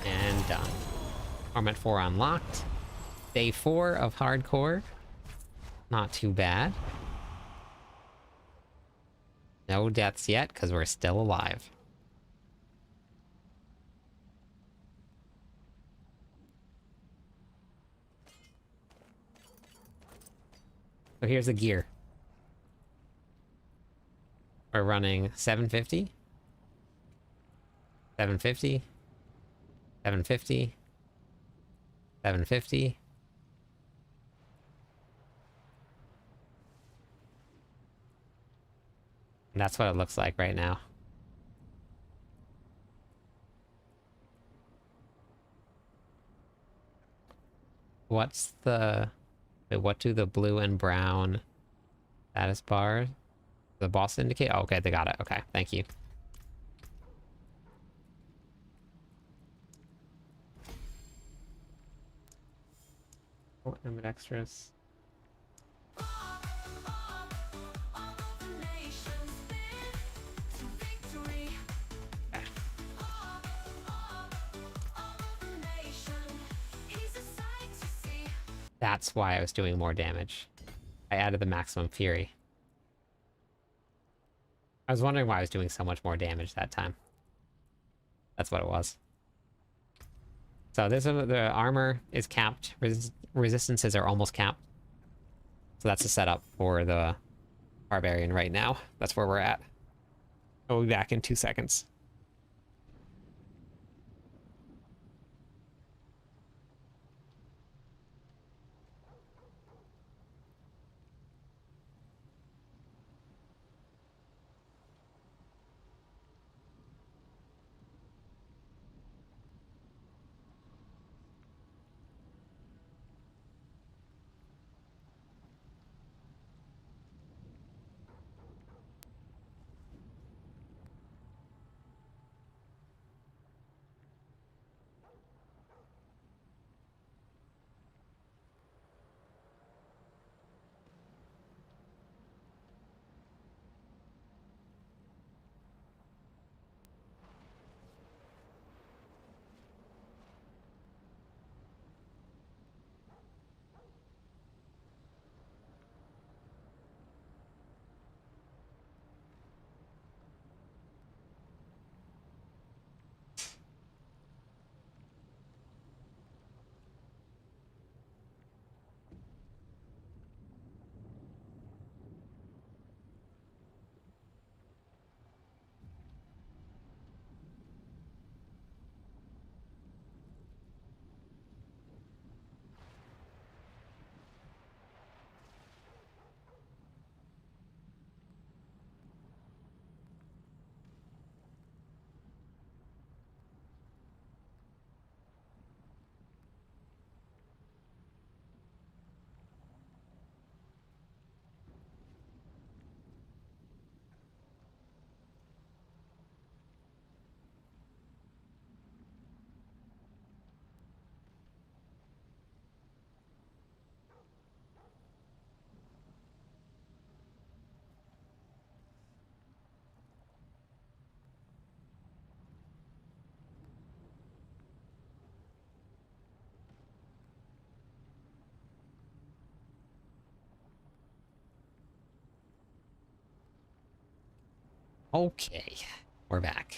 And done. Torment 4 unlocked. Day 4 of hardcore. Not too bad. No deaths yet, because we're still alive. So here's the gear. We're running 750. 750. 750. 750. And that's what it looks like right now. What's the... Wait, what do the blue and brown status bars? The boss indicate? Oh, okay, they got it. Okay, thank you. Oh, ambidextrous. That's why I was doing more damage. I added the maximum fury. I was wondering why I was doing so much more damage that time. That's what it was. So this the armor is capped. Resistances are almost capped. So that's the setup for the Barbarian right now. That's where we're at. I'll be back in 2 seconds. Okay, we're back.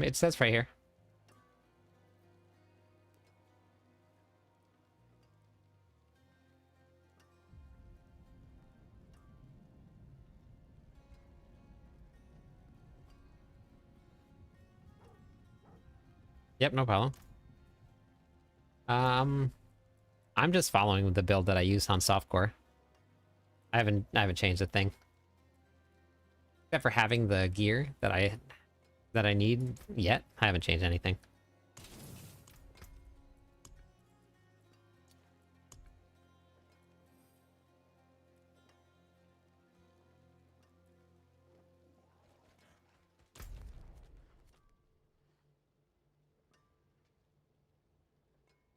It says right here. Yep, no problem. I'm just following the build that I used on softcore. I haven't changed a thing. Except for having the gear that I need yet. I haven't changed anything.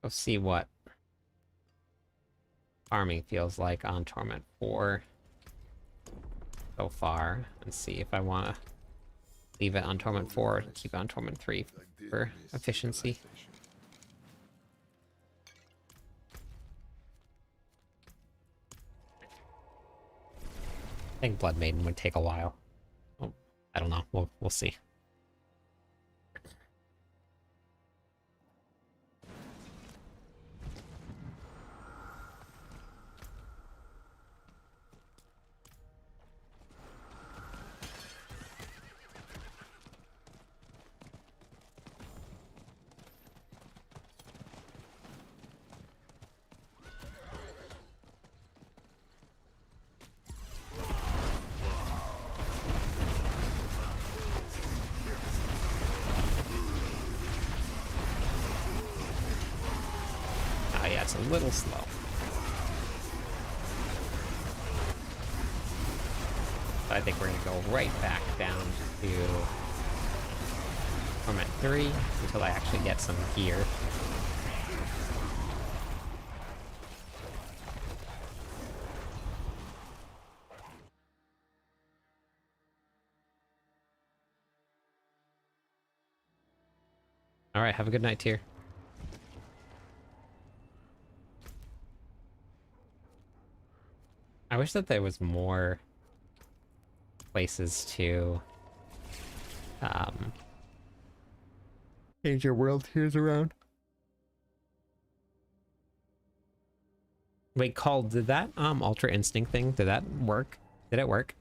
Let's see what farming feels like on Torment 4 so far, and see if I want to leave it on Torment 4 and keep it on Torment 3 for efficiency. I think Blood Maiden would take a while. Oh, I don't know. We'll see. Yeah, it's a little slow. But I think we're gonna go right back down to Torment 3 until I actually get some gear. Alright, have a good night, Tier. I wish that there was more places to change your world tiers around. Wait, Call, did that Ultra Instinct thing, did that work? Did it work?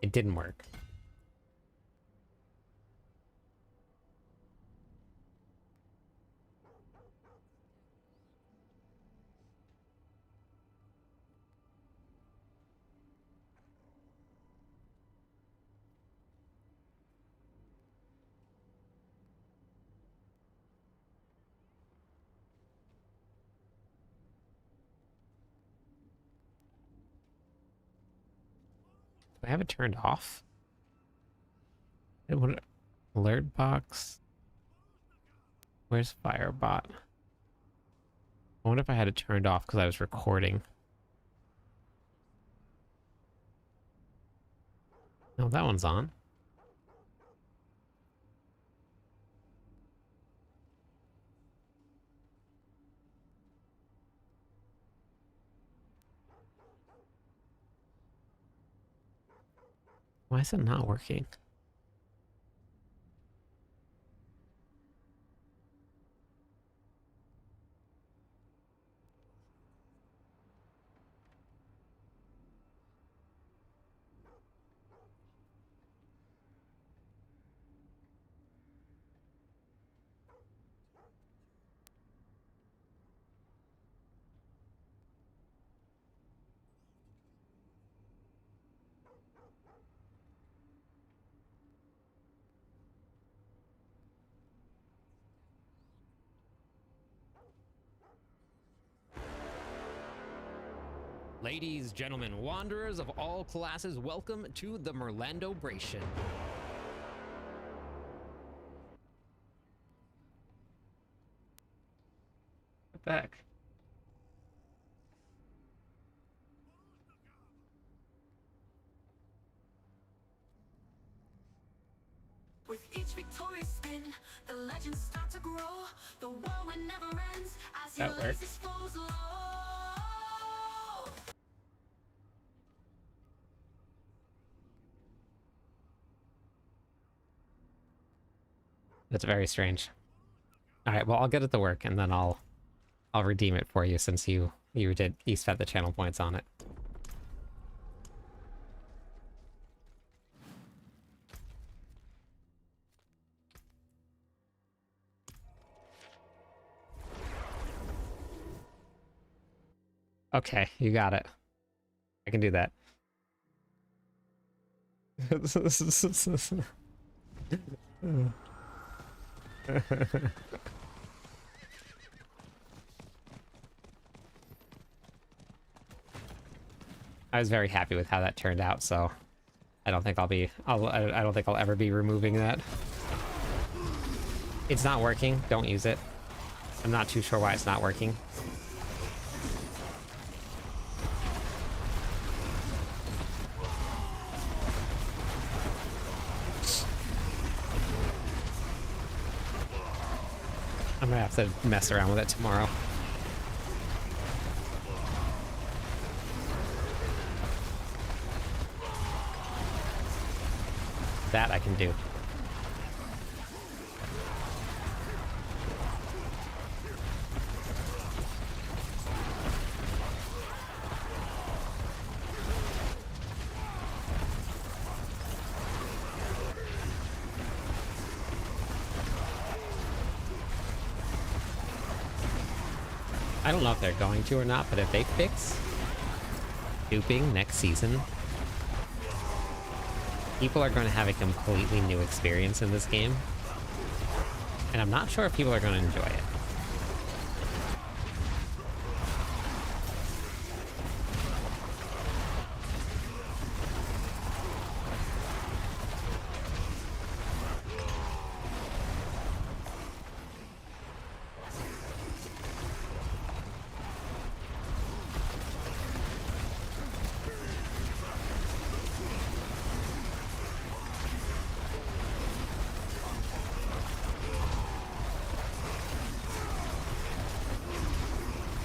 It didn't work. Do I have it turned off? What alert box? Where's Firebot? I wonder if I had it turned off because I was recording. No, that one's on. Why is it not working? Ladies, gentlemen, wanderers of all classes, welcome to the Merlando-bration. Back. With each victorious spin, the legends start to grow. The whirlwind never ends as he That lays works. his foes low. That's very strange. All right, well, I'll get it to work and then I'll redeem it for you since you spent the channel points on it. Okay, you got it. I can do that. I was very happy with how that turned out, so I don't think I don't think I'll ever be removing that. It's not working. Don't use it. I'm not too sure why it's not working. I'm gonna have to mess around with it tomorrow. That I can do. I don't know if they're going to or not, but if they fix duping next season, people are going to have a completely new experience in this game. And I'm not sure if people are going to enjoy it.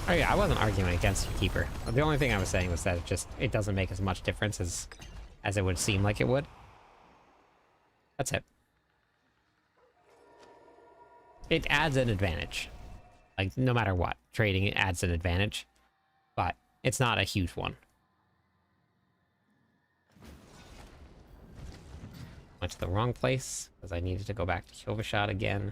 Oh yeah, I wasn't arguing against your keeper. The only thing I was saying was that it doesn't make as much difference as it would seem like it would. That's it. It adds an advantage. Like, no matter what, trading it adds an advantage, but it's not a huge one. Went to the wrong place because I needed to go back to Kyovashad again.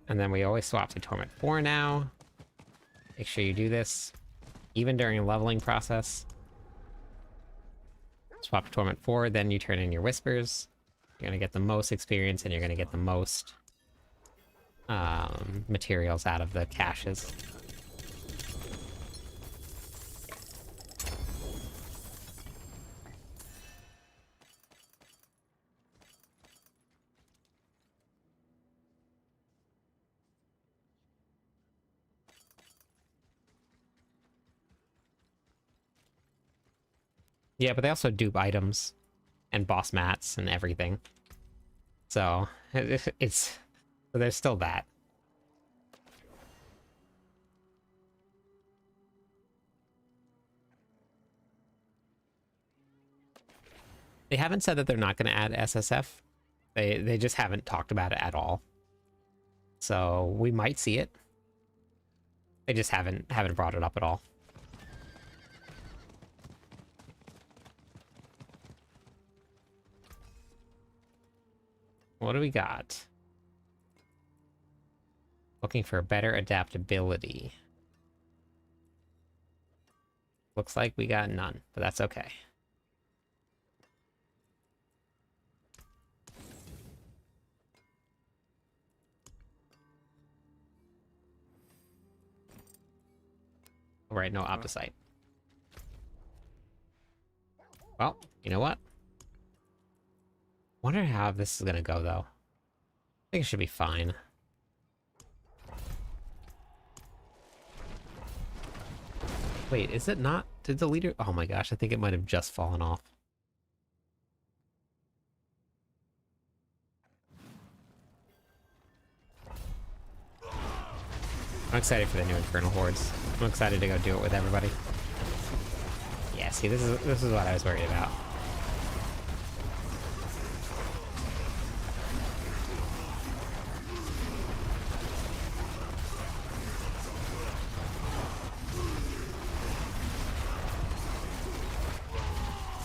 And then we always swap to Torment 4 now. Make sure you do this, even during a leveling process. Swap to Torment 4, then you turn in your Whispers. You're going to get the most experience, and you're going to get the most materials out of the caches. Yeah, but they also dupe items and boss mats and everything. So so there's still that. They haven't said that they're not going to add SSF. They just haven't talked about it at all. So we might see it. They just haven't brought it up at all. What do we got? Looking for better adaptability. Looks like we got none, but that's okay. Right, no opticite. Well, you know what? Wonder how this is gonna go, though. I think it should be fine. Wait, is it not? Did the leader... Oh my gosh, I think it might have just fallen off. I'm excited for the new Infernal Hordes. I'm excited to go do it with everybody. Yeah, see, this is what I was worried about.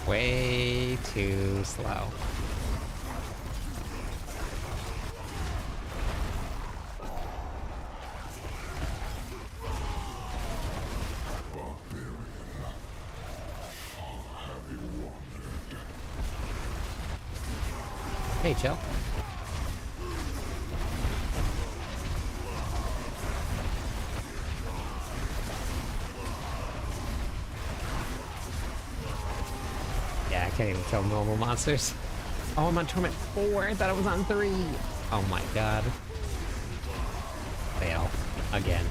Way too slow. Hey, chill. Yeah, I can't even kill normal monsters. Oh, I'm on Torment 4. I thought I was on 3. Oh my god. Fail. Again.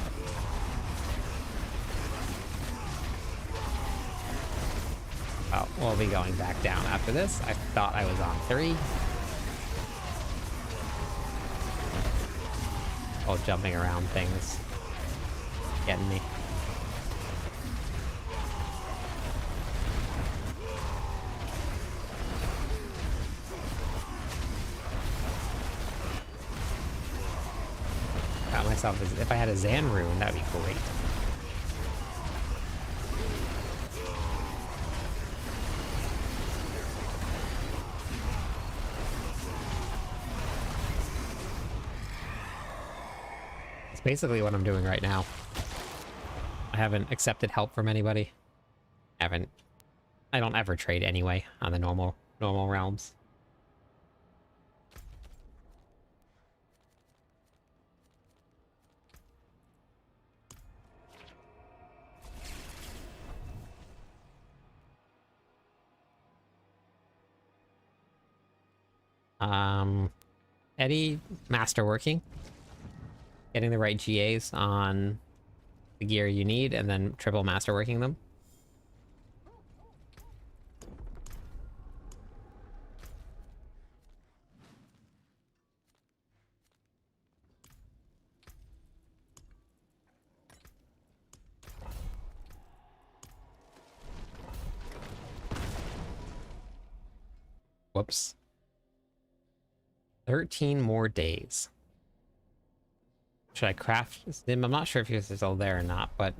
Oh, we'll be going back down after this. I thought I was on 3. Oh, jumping around things. Getting me. Got myself, if I had a Zan rune, that'd be great. It's basically what I'm doing right now. I haven't accepted help from anybody. I don't ever trade anyway on the normal realms. Eddie, masterworking. Getting the right GAs on the gear you need, and then triple masterworking them. Whoops. 13 more days. Should I craft him? I'm not sure if he's still there or not, but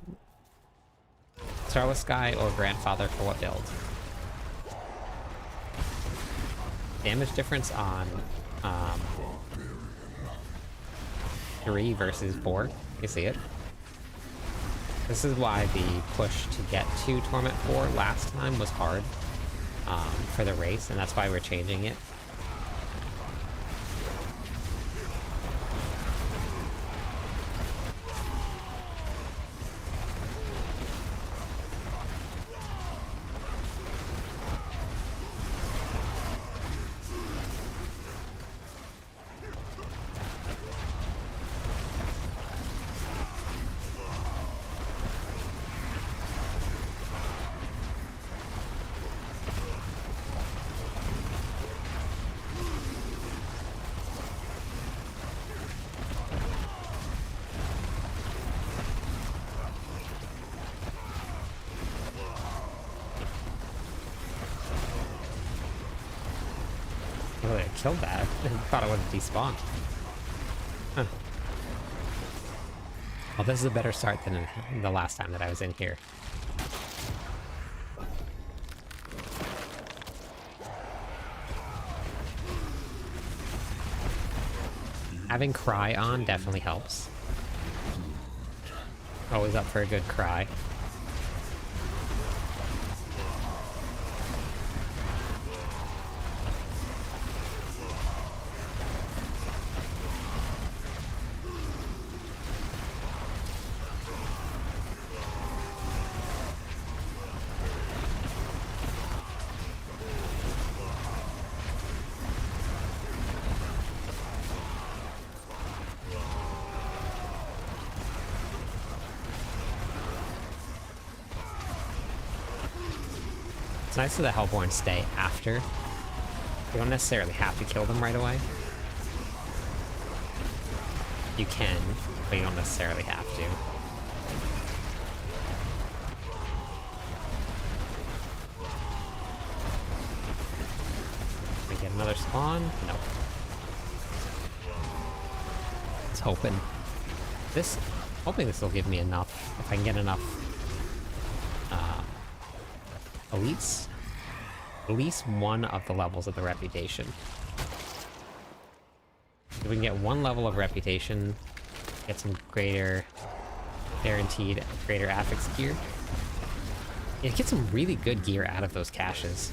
Starless Sky or Grandfather for what build? Damage difference on 3 versus 4. You see it? This is why the push to get to Torment 4 last time was hard for the race, and that's why we're changing it. Really, I killed that. I thought it wasn't despawned. Huh. Well, this is a better start than the last time that I was in here. Having cry on definitely helps. Always up for a good cry. It's nice that the Hellborn stay after. You don't necessarily have to kill them right away. You can, but you don't necessarily have to. We get another spawn? Nope. I was hoping this will give me enough, if I can get enough elites. at least one of the levels of the reputation. If we can get one level of reputation, get some greater, guaranteed greater affix gear. Yeah, get some really good gear out of those caches.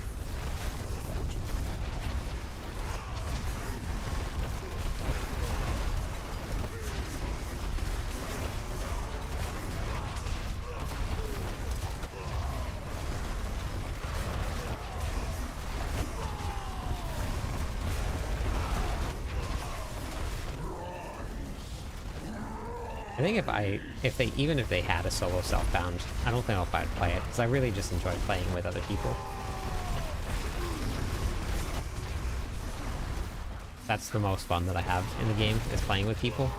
I think even if they had a solo self-bound, I don't think I'd play it, because I really just enjoy playing with other people. That's the most fun that I have in the game, is playing with people.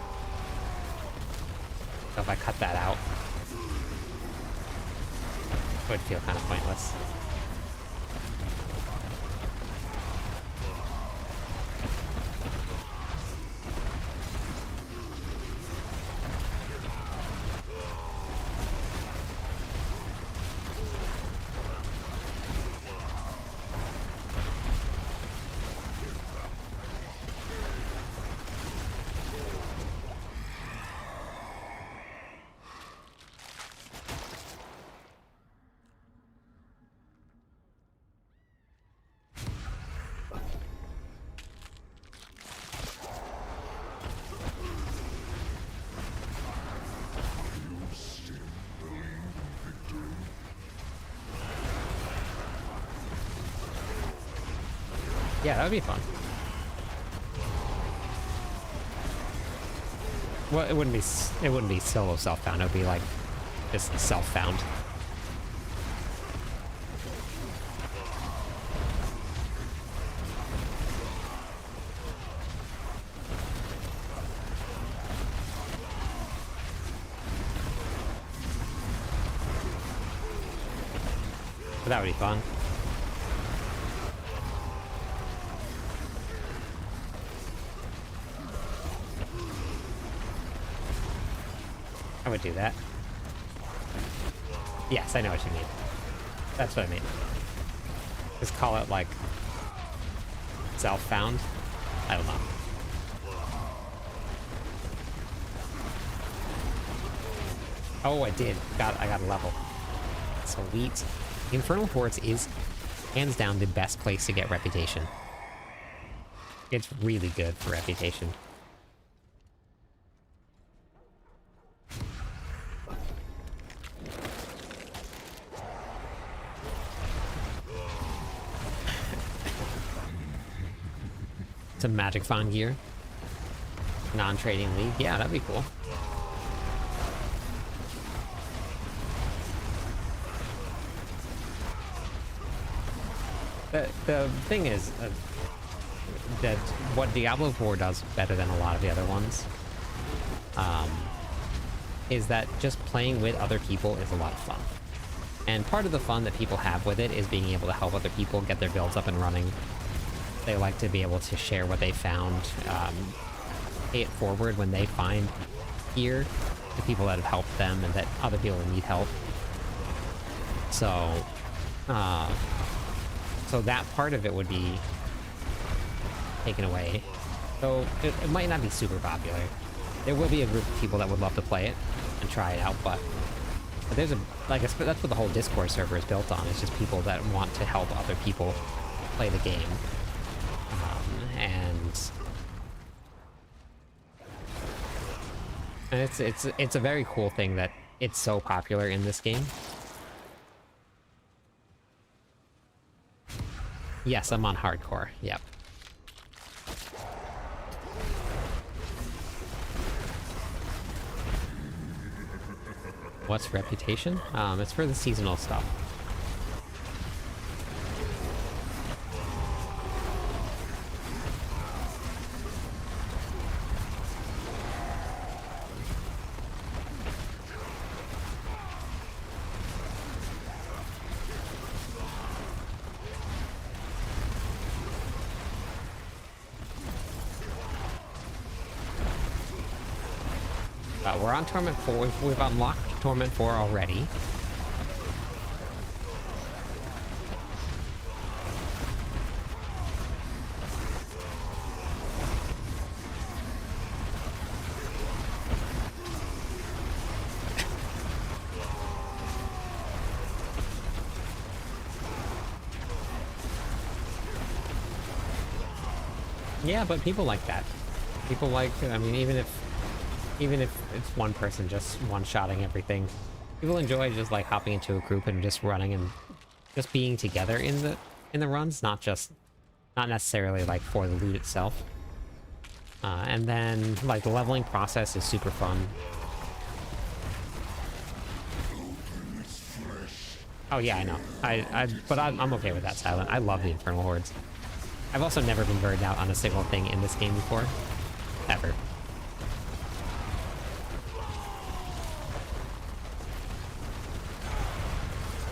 So if I cut that out, it would feel kind of pointless. Yeah, that would be fun. Well, it wouldn't be solo self-found, it would be like just self-found. But that would be fun. I would do that. Yes, I know what you mean. That's what I mean. Just call it, like, self-found? I don't know. Oh, I did. I got a level. Sweet. Infernal Hordes is, hands down, the best place to get reputation. It's really good for reputation. Some Magic Fond gear. Non-trading league. Yeah, that'd be cool. The thing is that what Diablo 4 does better than a lot of the other ones is that just playing with other people is a lot of fun. And part of the fun that people have with it is being able to help other people get their builds up and running. They like to be able to share what they found, pay it forward when they find gear to people that have helped them and that other people need help. So, so that part of it would be taken away. So it might not be super popular. There will be a group of people that would love to play it and try it out, but there's that's what the whole Discord server is built on. It's just people that want to help other people play the game. And it's a very cool thing that it's so popular in this game. Yes, I'm on hardcore. Yep. What's reputation? It's for the seasonal stuff. We're on Torment 4. We've unlocked Torment 4 already. Yeah, but people like that. People like, I mean, even if it's one person just one-shotting everything, people enjoy just like hopping into a group and just running and just being together in the runs, not necessarily like for the loot itself. And then like the leveling process is super fun. Oh yeah, I know. But I'm okay with that, Silent. I love the Infernal Hordes. I've also never been burned out on a single thing in this game before. Ever.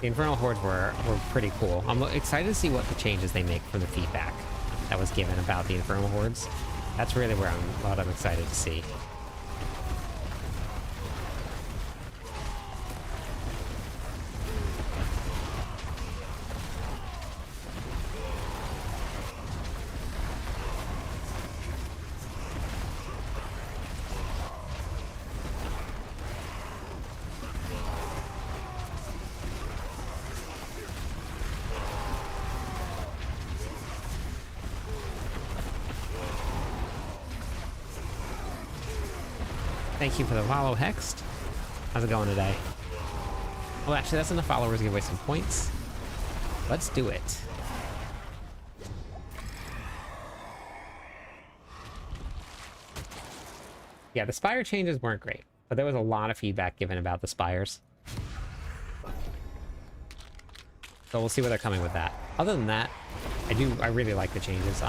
The Infernal Hordes were pretty cool. I'm excited to see what the changes they make from the feedback that was given about the Infernal Hordes. That's really what I'm excited to see. Thank you for the follow, Hext. How's it going today? Well, actually, that's enough followers to give away some points. Let's do it. Yeah, the spire changes weren't great, but there was a lot of feedback given about the spires. So we'll see where they're coming with that. Other than that, I really like the changes.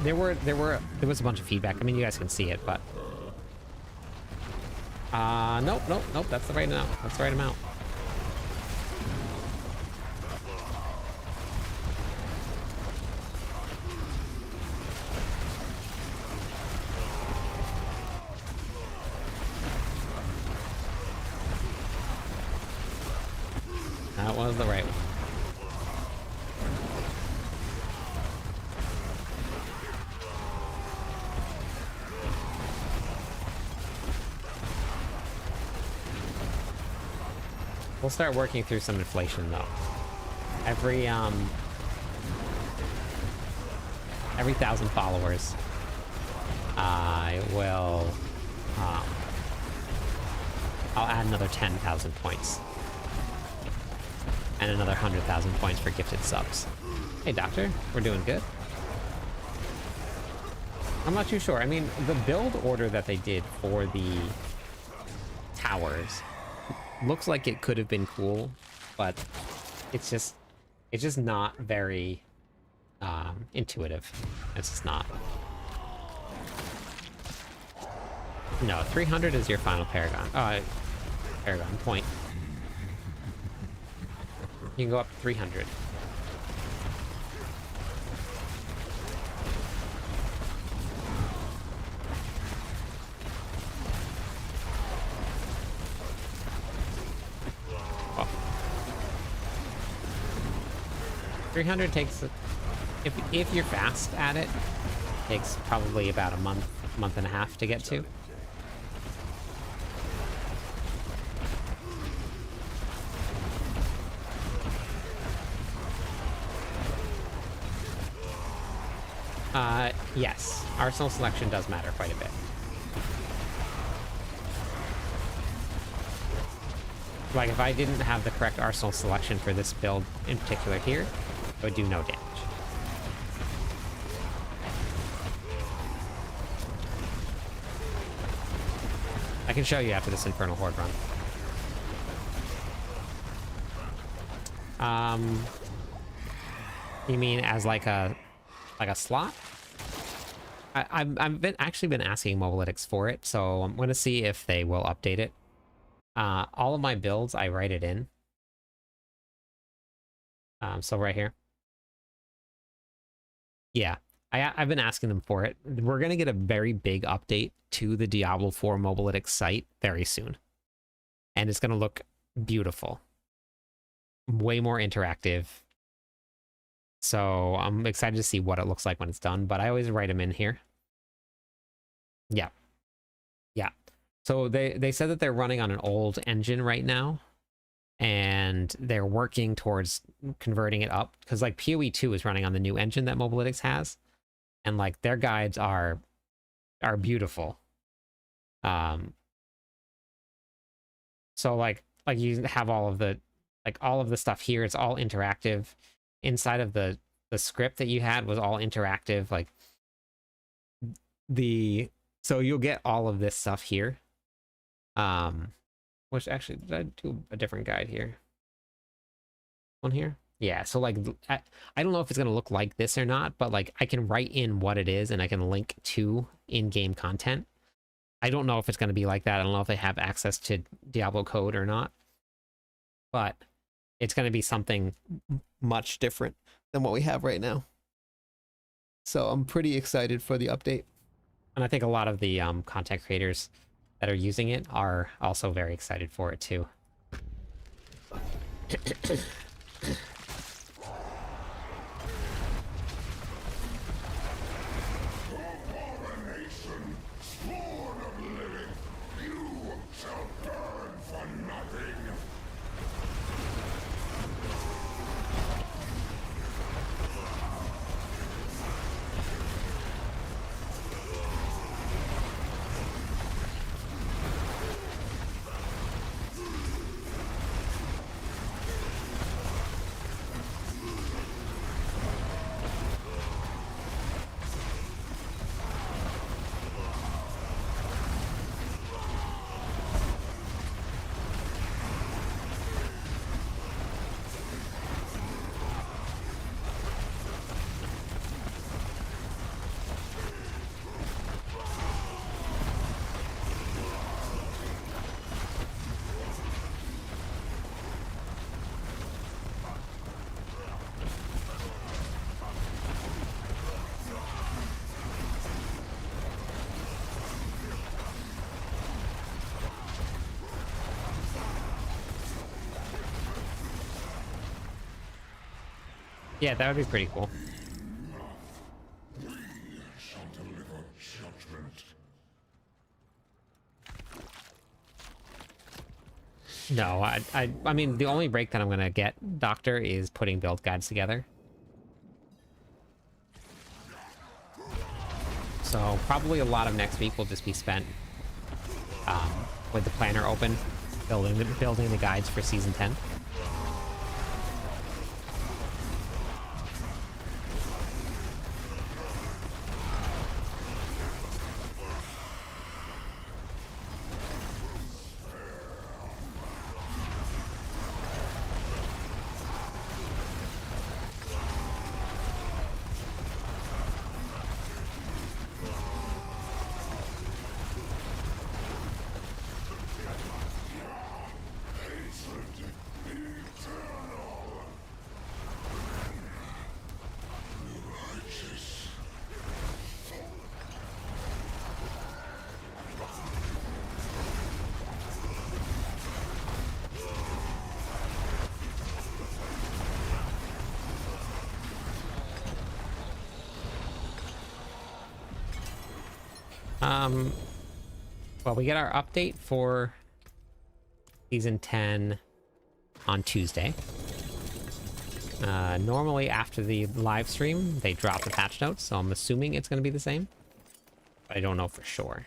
There was a bunch of feedback. I mean, you guys can see it, but nope, that's the right amount. That's the right amount. That was the right one. We'll start working through some inflation though. Every 1,000 followers, I will I'll add another 10,000 points. And another 100,000 points for gifted subs. Hey Doctor, we're doing good. I'm not too sure. I mean, the build order that they did for the towers looks like it could have been cool, but it's just not very intuitive. It's just not. No, 300 is your final Paragon. Paragon point. You can go up to 300. Oh. 300 takes, if you're fast at it, takes probably about a month and a half to get to. Yes, arsenal selection does matter quite a bit. Like, if I didn't have the correct arsenal selection for this build in particular here, it would do no damage. I can show you after this Infernal Horde run. You mean as like a slot? I've actually been asking Mobalytics for it, so I'm gonna see if they will update it. All of my builds, I write it in. So right here. Yeah, I've been asking them for it. We're gonna get a very big update to the Diablo 4 Mobalytics site very soon. And it's gonna look beautiful. Way more interactive. So I'm excited to see what it looks like when it's done, but I always write them in here. Yeah. Yeah. So they said that they're running on an old engine right now, and they're working towards converting it up, because like PoE 2 is running on the new engine that Mobalytics has. and like their guides are beautiful. So like you have all of the stuff here. It's all interactive. Inside of the script that you had was all interactive. Like so you'll get all of this stuff here. Which actually, did I do a different guide here? One here? Yeah, so like, I don't know if it's going to look like this or not, but like I can write in what it is and I can link to in-game content. I don't know if it's going to be like that. I don't know if they have access to Diablo code or not, but it's going to be something much different than what we have right now. So I'm pretty excited for the update. And I think a lot of the content creators that are using it are also very excited for it too. Yeah, that would be pretty cool. No, I mean, the only break that I'm gonna get, Doctor, is putting build guides together. So probably a lot of next week will just be spent with the planner open, building the guides for season 10. Well, we get our update for season 10 on Tuesday. Normally after the live stream, they drop the patch notes, so I'm assuming it's going to be the same, but I don't know for sure.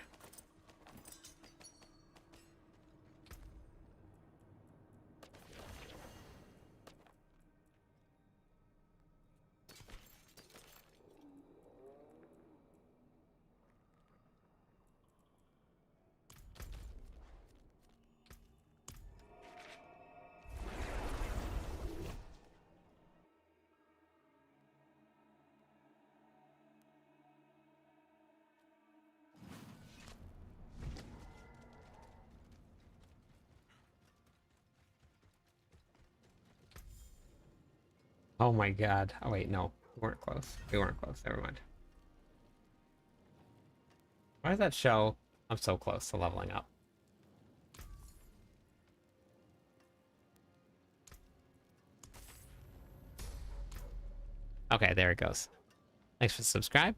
Oh my god. Oh wait, no. We weren't close. We weren't close. Never mind. Why does that show I'm so close to leveling up? Okay, there it goes. Thanks for the subscribe.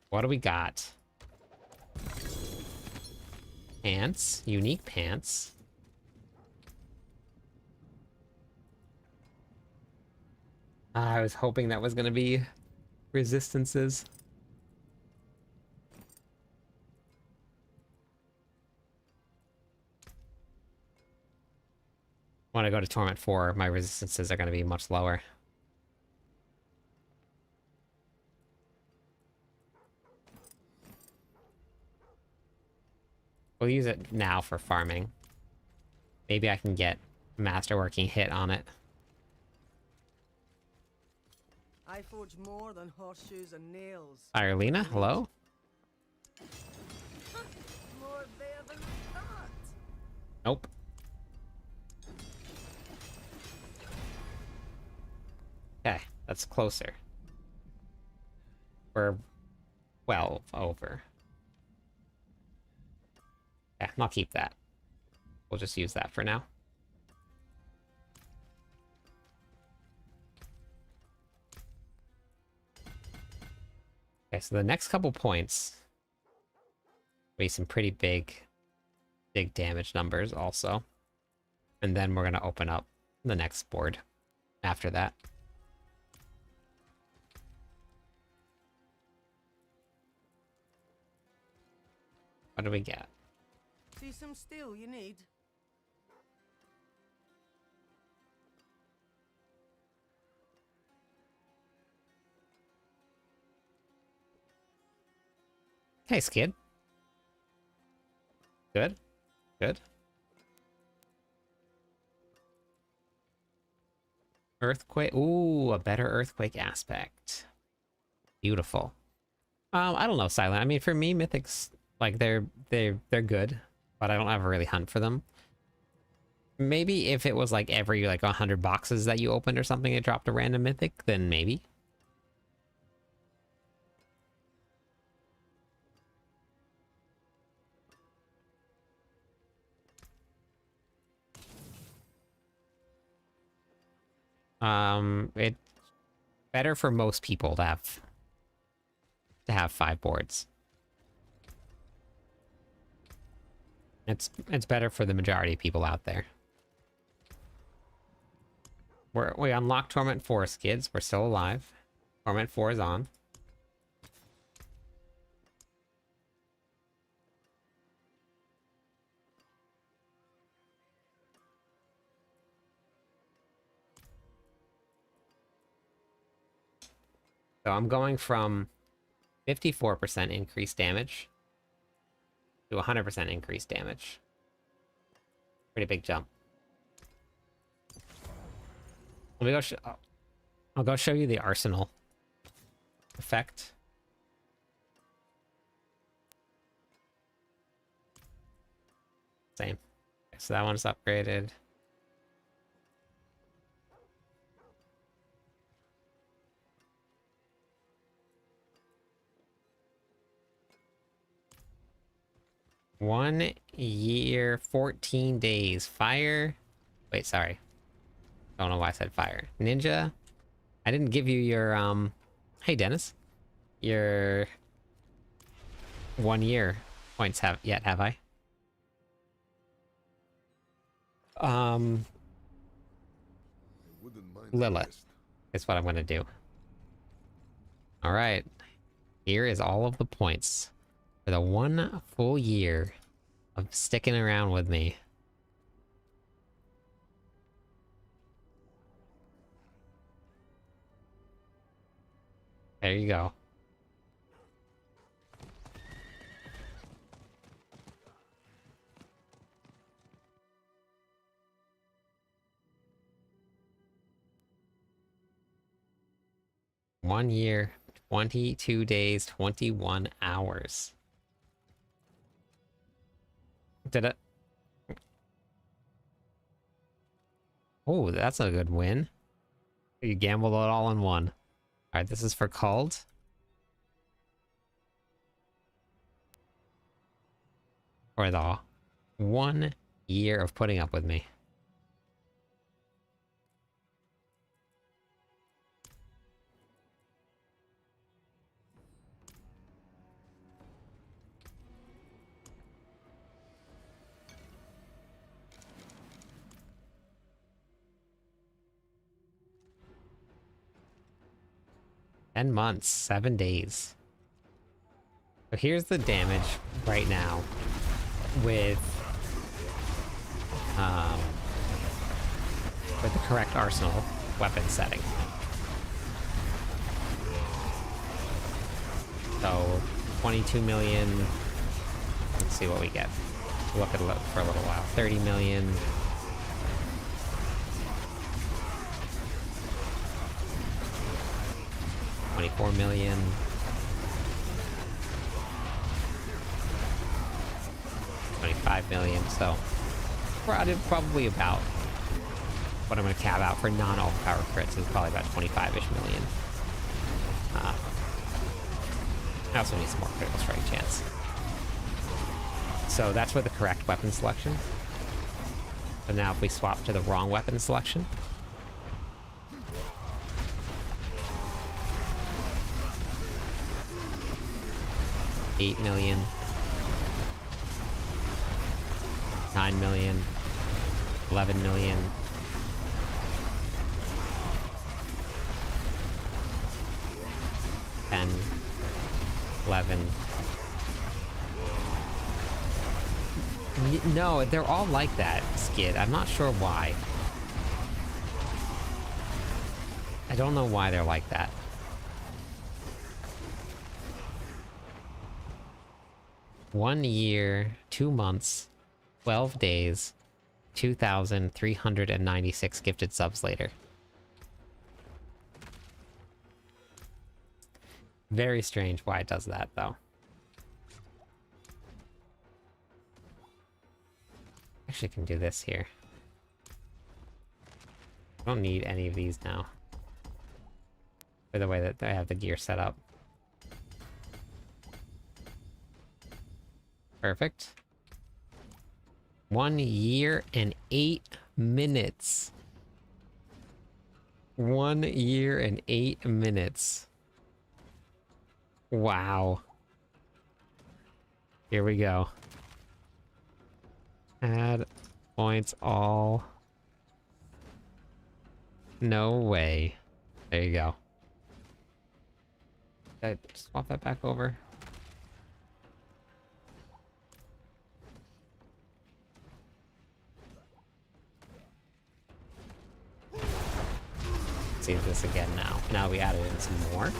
What do we got? Pants. Unique pants. I was hoping that was going to be resistances. When I go to Torment 4, my resistances are going to be much lower. We'll use it now for farming. Maybe I can get masterworking hit on it. I forge more than horseshoes and nails. Irelina, hello? More there than I thought. Nope. Okay, that's closer. We're well over. Yeah, I'll keep that. We'll just use that for now. Okay, so the next couple points be some pretty big damage numbers also. And then we're gonna open up the next board after that. What do we get? See some steel you need? Hey, Skid. Good. Good. Earthquake. Ooh, a better earthquake aspect. Beautiful. I don't know, Silent. I mean, for me, mythics, like, they're good, but I don't ever really hunt for them. Maybe if it was like every like 100 boxes that you opened or something, it dropped a random mythic, then maybe. It's better for most people to have 5 boards. It's better for the majority of people out there. We unlocked Torment 4, Skids. We're still alive. Torment 4 is on. So I'm going from 54% increased damage to 100% increased damage. Pretty big jump. Let me go. I'll go show you the arsenal effect. Same. Okay, so that one's upgraded. One year, 14 days. Fire. Wait, sorry. Don't know why I said fire. Ninja. I didn't give you your, Hey, Dennis. Your 1 year points have I? I wouldn't mind a Lilith rest. is what I'm gonna do. Alright. Here is all of the points for the 1 full year of sticking around with me. There you go. One year, 22 days, 21 hours. Did it? Oh, that's a good win. You gambled it all in one. Alright, this is for Called. For the 1 year of putting up with me. 10 months, 7 days. So here's the damage right now with the correct arsenal weapon setting. So 22 million. Let's see what we get. We'll look at it for a little while. 30 million. $24 million. $25 million. So probably about what I'm going to cap out for non-overpower crits is probably about 25-ish million. I also need some more critical strike chance. So that's with the correct weapon selection. So now if we swap to the wrong weapon selection, $8 million, $9 million, $11 million, $10, 11. No, they're all like that, Skid. I'm not sure why. I don't know why they're like that. One year, 2 months, 12 days, 2,396 gifted subs later. Very strange why it does that, though. Actually, can do this here. I don't need any of these now. For the way that I have the gear set up. Perfect. 1 year and 8 minutes. 1 year and 8 minutes. Wow. Here we go. Add points all. No way. There you go. Did I swap that back over? See this again now. Now we added in some more.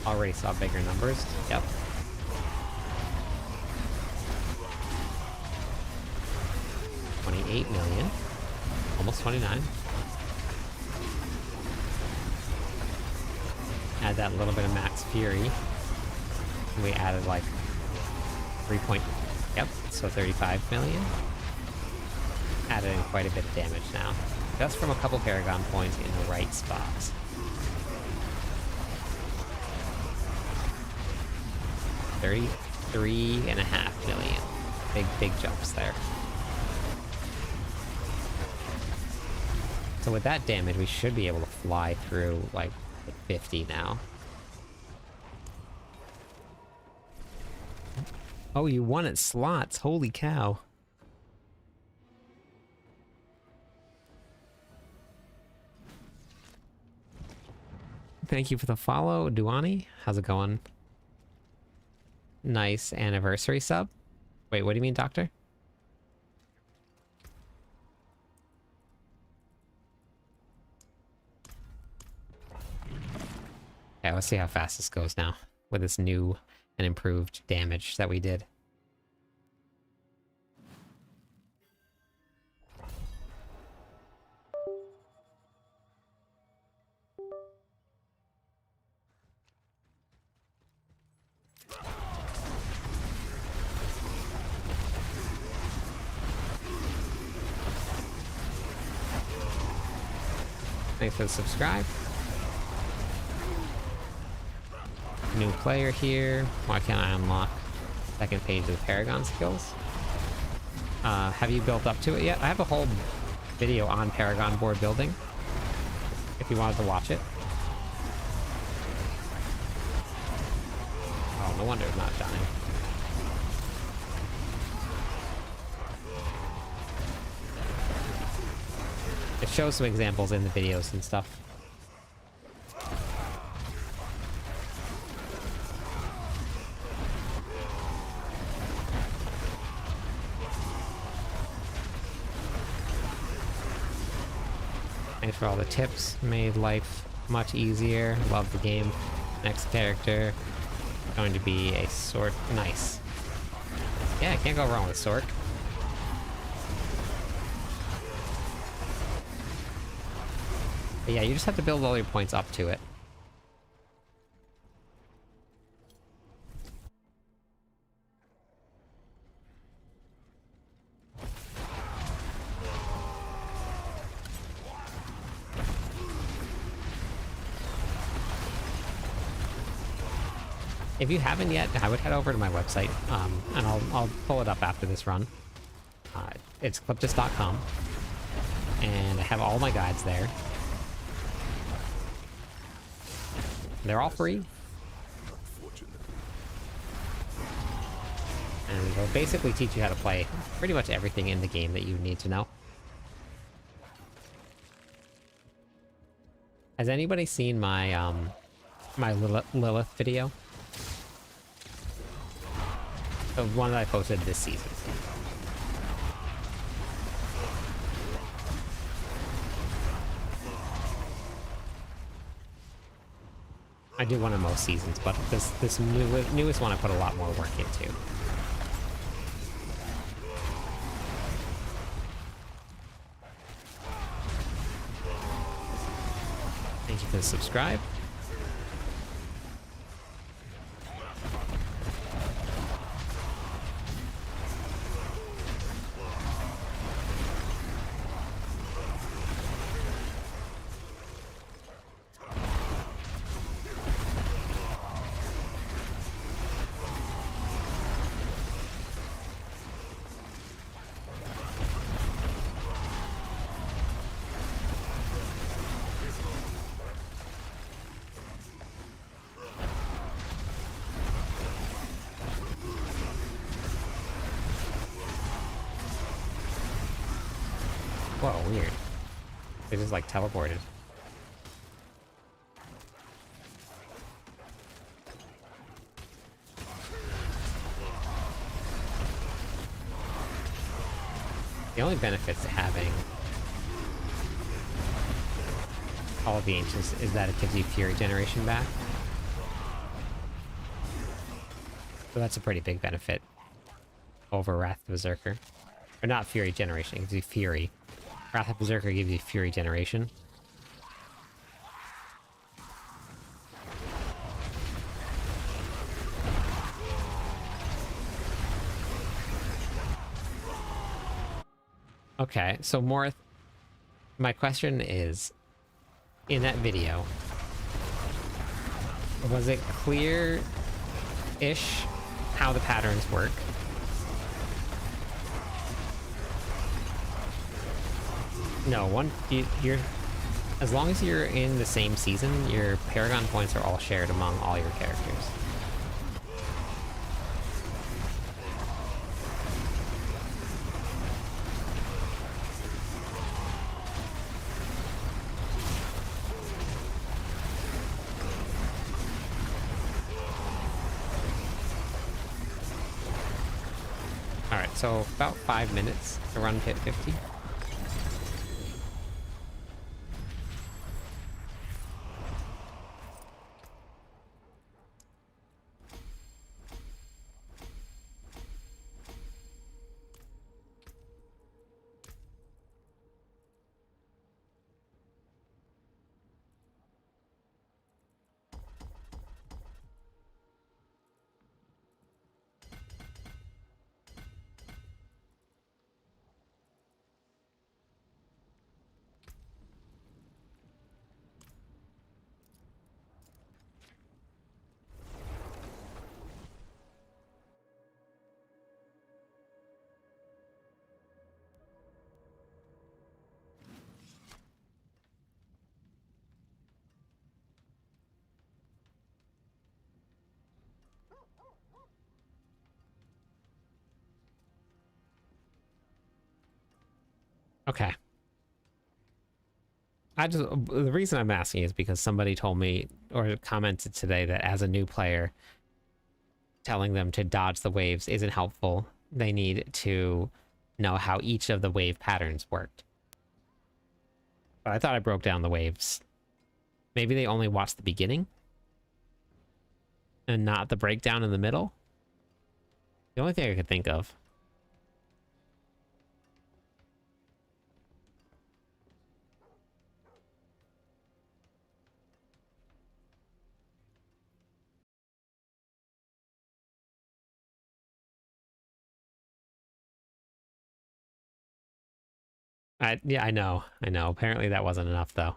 Already saw bigger numbers. Yep. $28 million. Almost 29. Add that little bit of max fury. And we added like 3 point. Yep. So 35 million. Added in quite a bit of damage now. Just from a couple Paragon points in the right spots. $33.5 million. Big jumps there. So with that damage, we should be able to fly through like 50 now. Oh, you won at slots. Holy cow. Thank you for the follow, Duani. How's it going? Nice anniversary sub. Wait, what do you mean, Doctor? Okay, let's see how fast this goes now with this new and improved damage that we did. Thanks for the subscribe. New player here. Why can't I unlock second page of the Paragon skills? Have you built up to it yet? I have a whole video on Paragon board building. If you wanted to watch it. Oh, no wonder it's not dying. It shows some examples in the videos and stuff. Thanks for all the tips. Made life much easier. Love the game. Next character. Going to be a Sork. Nice. Yeah, can't go wrong with Sork. But yeah, you just have to build all your points up to it. If you haven't yet, I would head over to my website, and I'll pull it up after this run. It's cliptis.com, and I have all my guides there. They're all free, and they'll basically teach you how to play pretty much everything in the game that you need to know. Has anybody seen my my Lilith video? The one that I posted this season. I do one of most seasons, but this newest one I put a lot more work into. Thank you for the subscribe. Whoa, weird. They just like teleported. The only benefits to having all of the ancients is that it gives you Fury generation back. So that's a pretty big benefit over Wrath of Berserker. Or not Fury generation, it gives you Fury. Wrath of Berserker gives you Fury generation. Okay, so Morth, my question is, in that video, was it clear-ish how the patterns work? No, you're as long as you're in the same season, your Paragon points are all shared among all your characters. Alright, so about 5 minutes to run pit 50. Okay. The reason I'm asking is because somebody told me or commented today that as a new player, telling them to dodge the waves isn't helpful. They need to know how each of the wave patterns worked. But I thought I broke down the waves. Maybe they only watched the beginning and not the breakdown in the middle. The only thing I could think of. Yeah, I know. I know. Apparently that wasn't enough though.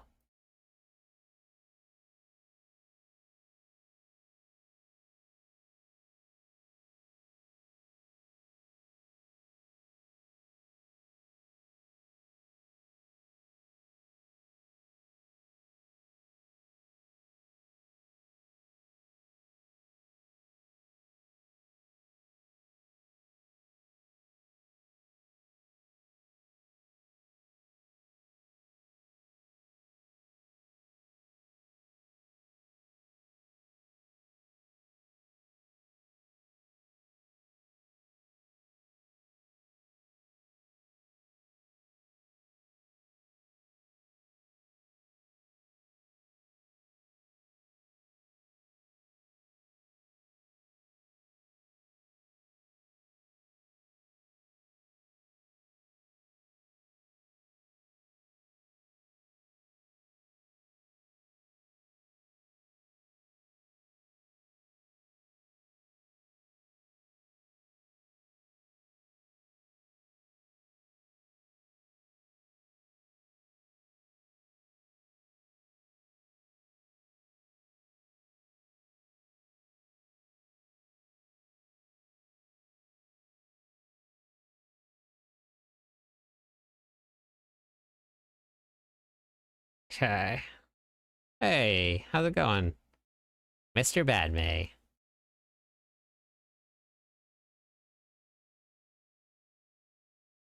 Okay. Hey, how's it going? Mr. Badmay.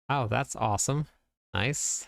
Oh, that's awesome. Nice.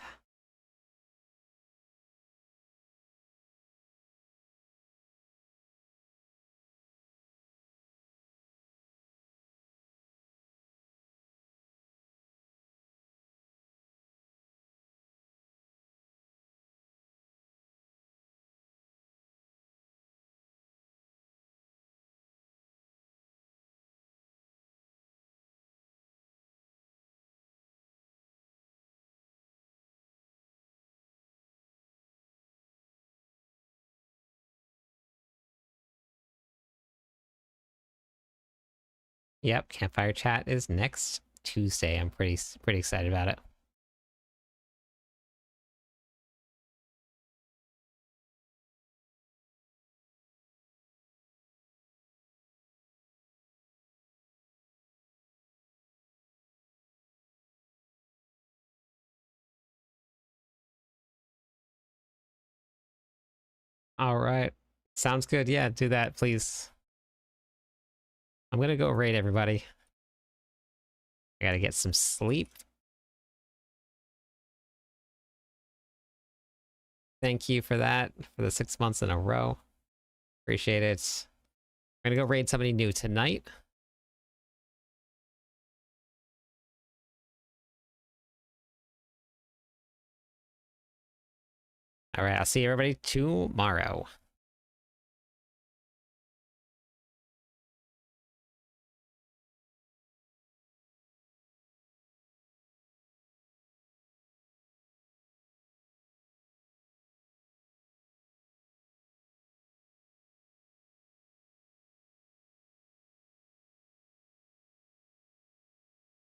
Yep, campfire chat is next Tuesday. I'm pretty excited about it. All right. Sounds good. Yeah, do that, please. I'm gonna go raid everybody. I gotta get some sleep. Thank you for that, for the 6 months in a row. Appreciate it. I'm gonna go raid somebody new tonight. All right, I'll see everybody tomorrow.